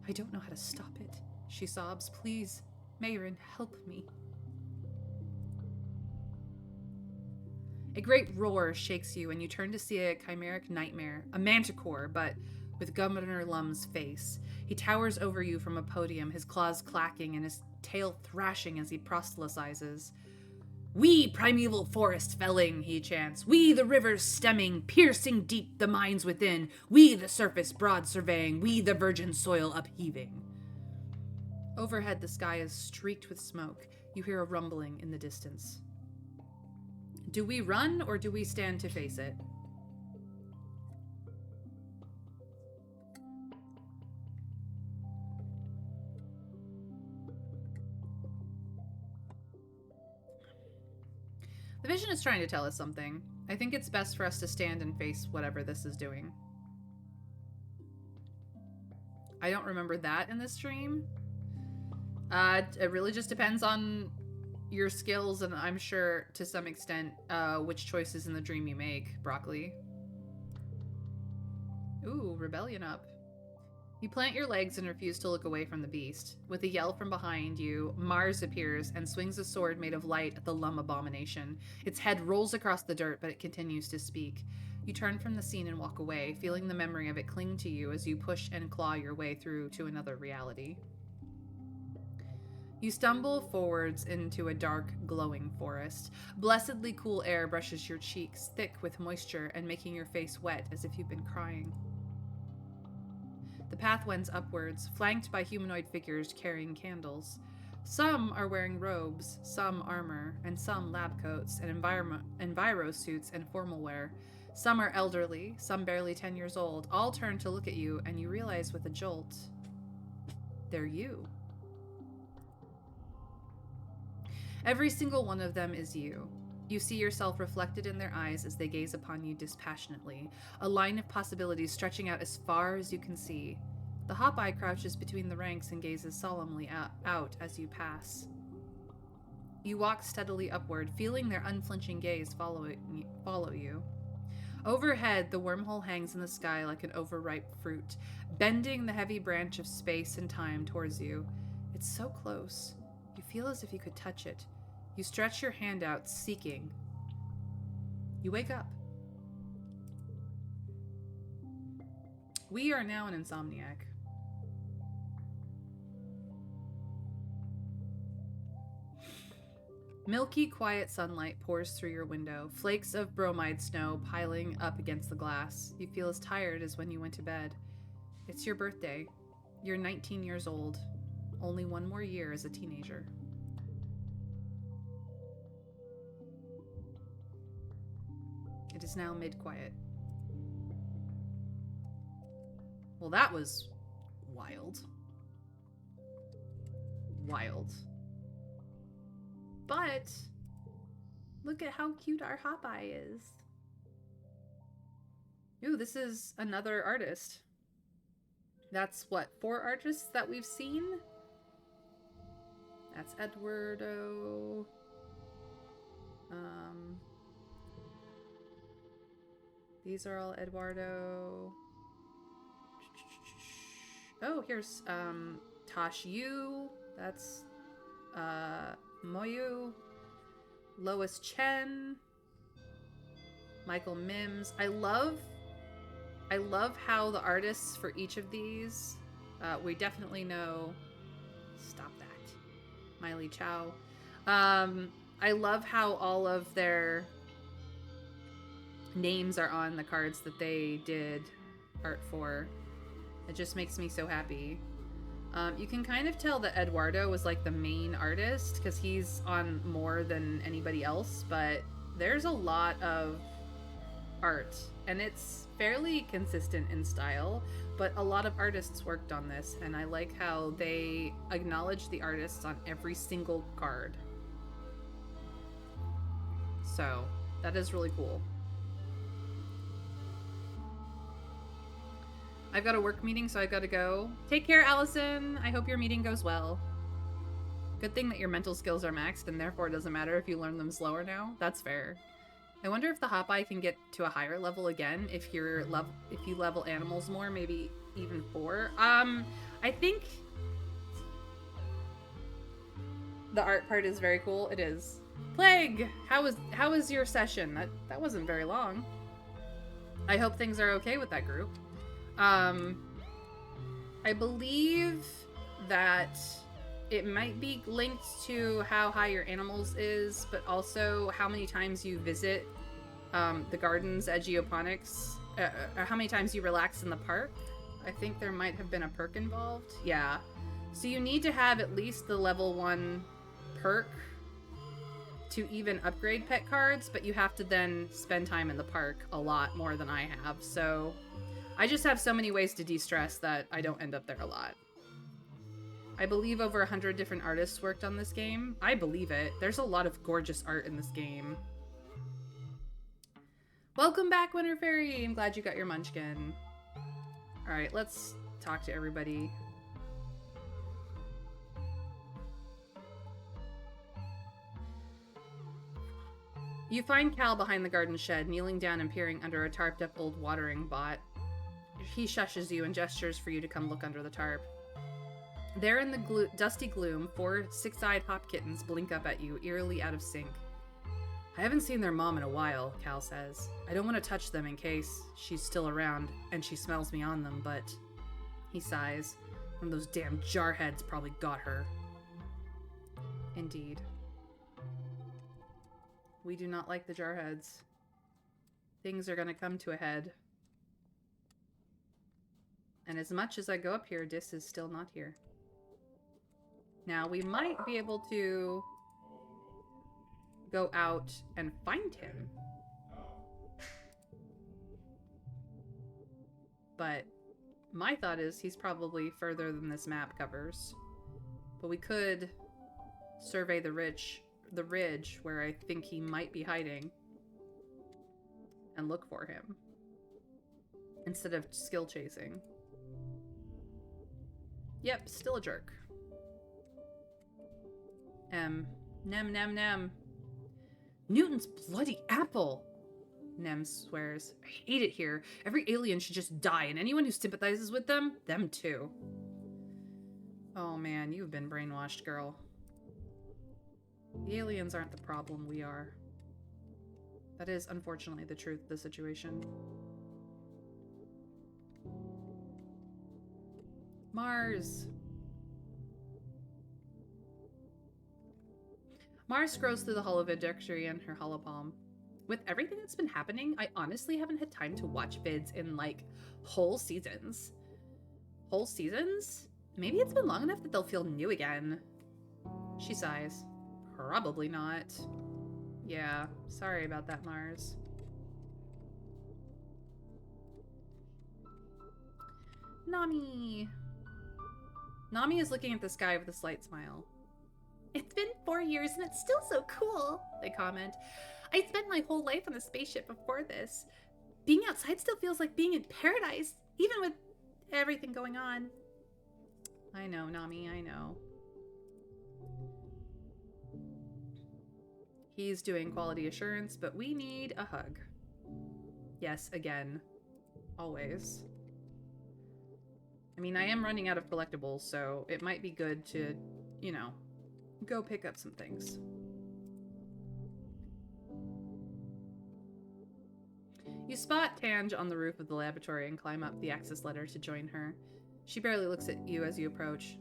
I don't know how to stop it, she sobs. Please, Mayrin, help me. A great roar shakes you, and you turn to see a chimeric nightmare, a manticore, but with Governor Lum's face. He towers over you from a podium, his claws clacking and his tail thrashing as he proselytizes. We, primeval forest felling, he chants. We, the rivers stemming, piercing deep the mines within. We, the surface broad surveying. We, the virgin soil upheaving. Overhead, the sky is streaked with smoke. You hear a rumbling in the distance. Do we run, or do we stand to face it? The vision is trying to tell us something. I think it's best for us to stand and face whatever this is doing. I don't remember that in this dream. It really just depends on your skills, and I'm sure to some extent which choices in the dream you make, Broccoli. Ooh, rebellion up. You plant your legs and refuse to look away from the beast. With a yell from behind you, Mars appears and swings a sword made of light at the Lum abomination. Its head rolls across the dirt, but it continues to speak. You turn from the scene and walk away, feeling the memory of it cling to you as you push and claw your way through to another reality. You stumble forwards into a dark, glowing forest. Blessedly cool air brushes your cheeks, thick with moisture and making your face wet as if you've been crying. The path wends upwards, flanked by humanoid figures carrying candles. Some are wearing robes, some armor, and some lab coats and enviro suits and formal wear. Some are elderly, some barely 10 years old. All turn to look at you, and you realize with a jolt, they're you. Every single one of them is you. You see yourself reflected in their eyes as they gaze upon you dispassionately, a line of possibilities stretching out as far as you can see. The hop-eye crouches between the ranks and gazes solemnly out as you pass. You walk steadily upward, feeling their unflinching gaze follow you. Overhead, the wormhole hangs in the sky like an overripe fruit, bending the heavy branch of space and time towards you. It's so close. You feel as if you could touch it. You stretch your hand out, seeking. You wake up. We are now an insomniac. Milky, quiet sunlight pours through your window, flakes of bromide snow piling up against the glass. You feel as tired as when you went to bed. It's your birthday. You're 19 years old. Only one more year as a teenager. It is now mid-quiet. Well, that was wild. Wild. But look at how cute our Hop-Eye is. Ooh, this is another artist. That's what, 4 artists that we've seen? That's Eduardo. These are all Eduardo. Oh, here's Tosh Yu. That's Moyu. Lois Chen. Michael Mims. I love how the artists for each of these, we definitely know. Stop that. Miley Chow. I love how all of their names are on the cards that they did art for. It just makes me so happy. You can kind of tell that Eduardo was like the main artist because he's on more than anybody else, but there's a lot of art, and it's fairly consistent in style, but a lot of artists worked on this, and I like how they acknowledge the artists on every single card. So, that is really cool. I've got a work meeting, so I've got to go. Take care, Allison. I hope your meeting goes well. Good thing that your mental skills are maxed, and therefore it doesn't matter if you learn them slower now. That's fair. I wonder if the hot eye can get to a higher level again if you level animals more, maybe even 4. I think the art part is very cool. It is. Plague, how was your session? That wasn't very long. I hope things are okay with that group. I believe that it might be linked to how high your animals is, but also how many times you visit the gardens at Geoponics, or how many times you relax in the park. I think there might have been a perk involved. Yeah. So you need to have at least the level 1 perk to even upgrade pet cards, but you have to then spend time in the park a lot more than I have. So I just have so many ways to de-stress that I don't end up there a lot. I believe over 100 different artists worked on this game. I believe it. There's a lot of gorgeous art in this game. Welcome back, Winter Fairy. I'm glad you got your munchkin. All right, let's talk to everybody. You find Cal behind the garden shed, kneeling down and peering under a tarped-up old watering bot. He shushes you and gestures for you to come look under the tarp. There in the dusty gloom, 4 six-eyed hop kittens blink up at you, eerily out of sync. I haven't seen their mom in a while, Cal says. I don't want to touch them in case she's still around and she smells me on them, but... He sighs. One of those damn jarheads probably got her. Indeed. We do not like the jarheads. Things are gonna come to a head. And as much as I go up here, Dis is still not here. Now, we might be able to go out and find him. But my thought is he's probably further than this map covers. But we could survey the ridge where I think he might be hiding and look for him instead of skill chasing. Yep, still a jerk. Nem, nem, nem. Newton's bloody apple! Nem swears. I hate it here. Every alien should just die, and anyone who sympathizes with them too. Oh man, you've been brainwashed, girl. The aliens aren't the problem, we are. That is, unfortunately, the truth of the situation. Mars! Mars scrolls through the holovid directory in her holopalm. With everything that's been happening, I honestly haven't had time to watch vids in, like, whole seasons. Whole seasons? Maybe it's been long enough that they'll feel new again. She sighs. Probably not. Yeah, sorry about that, Mars. Nami! Nami is looking at the sky with a slight smile. It's been 4 years and it's still so cool, they comment. I spent my whole life on a spaceship before this. Being outside still feels like being in paradise, even with everything going on. I know, Nami, I know. He's doing quality assurance, but we need a hug. Yes, again. Always. I mean, I am running out of collectibles, so it might be good to, you know, go pick up some things. You spot Tange on the roof of the laboratory and climb up the access ladder to join her. She barely looks at you as you approach.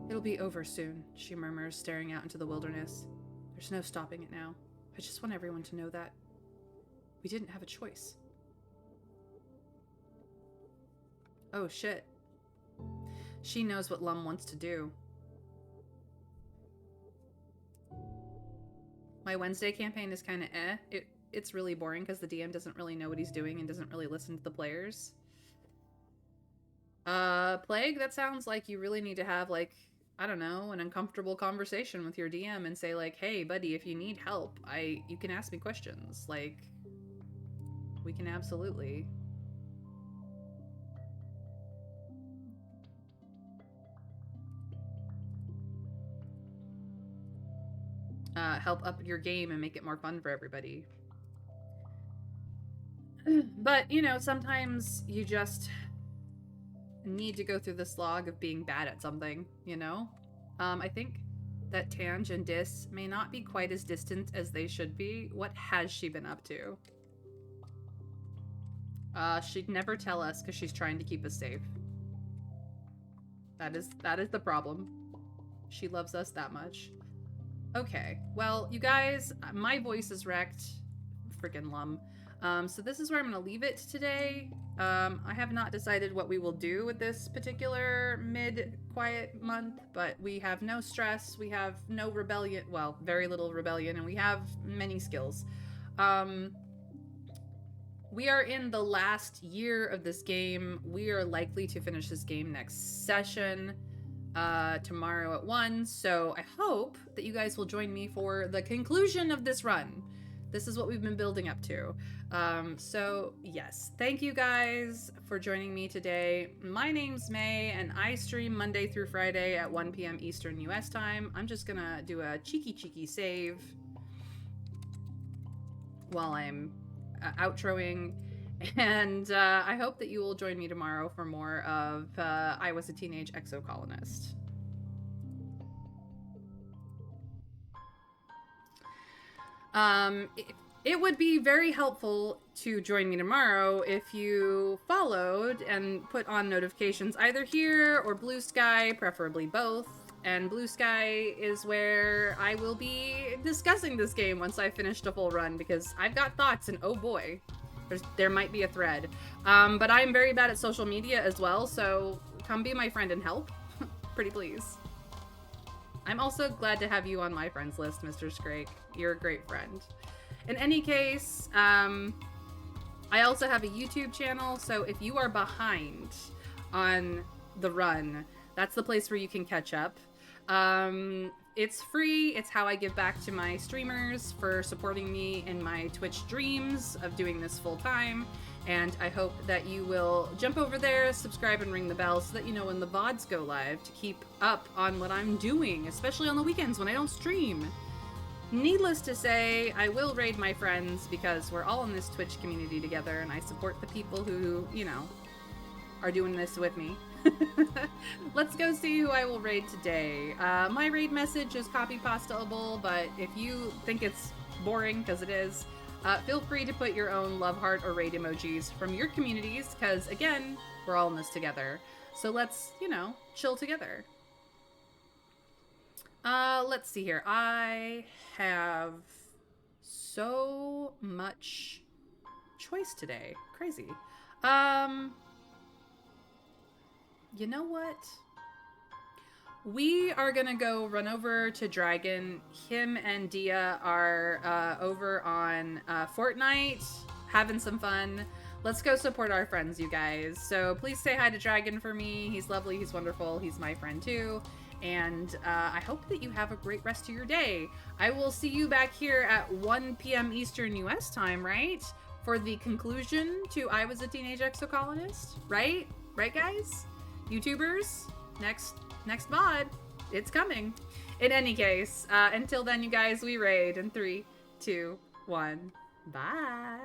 It'll be over soon, she murmurs, staring out into the wilderness. There's no stopping it now. I just want everyone to know that we didn't have a choice. Oh shit. She knows what Lum wants to do. My Wednesday campaign is kinda eh. it's really boring because the DM doesn't really know what he's doing and doesn't really listen to the players. Plague, that sounds like you really need to have, like, I don't know, an uncomfortable conversation with your DM and say, like, hey, buddy, if you need help, you can ask me questions. Like, we can absolutely. Help up your game and make it more fun for everybody. But, you know, sometimes you just need to go through the slog of being bad at something, you know? I think that Tange and Dis may not be quite as distant as they should be. What has she been up to? She'd never tell us because she's trying to keep us safe. That is the problem. She loves us that much. Okay, well, you guys, my voice is wrecked. Freaking lum. So this is where I'm gonna leave it today. I have not decided what we will do with this particular mid-quiet month, but we have no stress, we have no rebellion, well, very little rebellion, and we have many skills. We are in the last year of this game. We are likely to finish this game next session, tomorrow at 1, so I hope that you guys will join me for the conclusion of this run. This is what we've been building up to. So yes, thank you guys for joining me today. My name's May, and I stream Monday through Friday at 1 p.m. Eastern US time. I'm just gonna do a cheeky save while I'm outroing, and I hope that you will join me tomorrow for more of I Was a Teenage Exocolonist. It would be very helpful to join me tomorrow if you followed and put on notifications either here or Blue Sky, preferably both. And Blue Sky is where I will be discussing this game once I've finished a full run, because I've got thoughts, and oh boy, there might be a thread. But I'm very bad at social media as well, so come be my friend and help. Pretty please. I'm also glad to have you on my friends list, Mr. Scrake. You're a great friend. In any case, I also have a YouTube channel, so if you are behind on the run, that's the place where you can catch up. It's free. It's how I give back to my streamers for supporting me in my Twitch dreams of doing this full time. And I hope that you will jump over there, subscribe, and ring the bell so that you know when the VODs go live to keep up on what I'm doing, especially on the weekends when I don't stream. Needless to say, I will raid my friends because we're all in this Twitch community together, and I support the people who, you know, are doing this with me. Let's go see who I will raid today. My raid message is copy-pastable, but if you think it's boring, because it is, feel free to put your own love heart or raid emojis from your communities, because, again, we're all in this together. So let's, you know, chill together. Let's see here. I have so much choice today. Crazy. You know what? We are gonna go run over to Dragon. Him and Dia are over on Fortnite, having some fun. Let's go support our friends, you guys. So please say hi to Dragon for me. He's lovely, he's wonderful, he's my friend too. And I hope that you have a great rest of your day. I will see you back here at 1 p.m. Eastern US time, right? For the conclusion to I Was a Teenage Exocolonist, right? Right, guys? YouTubers, next VOD, it's coming. In any case, until then, you guys, we raid in 3, 2, 1. Bye.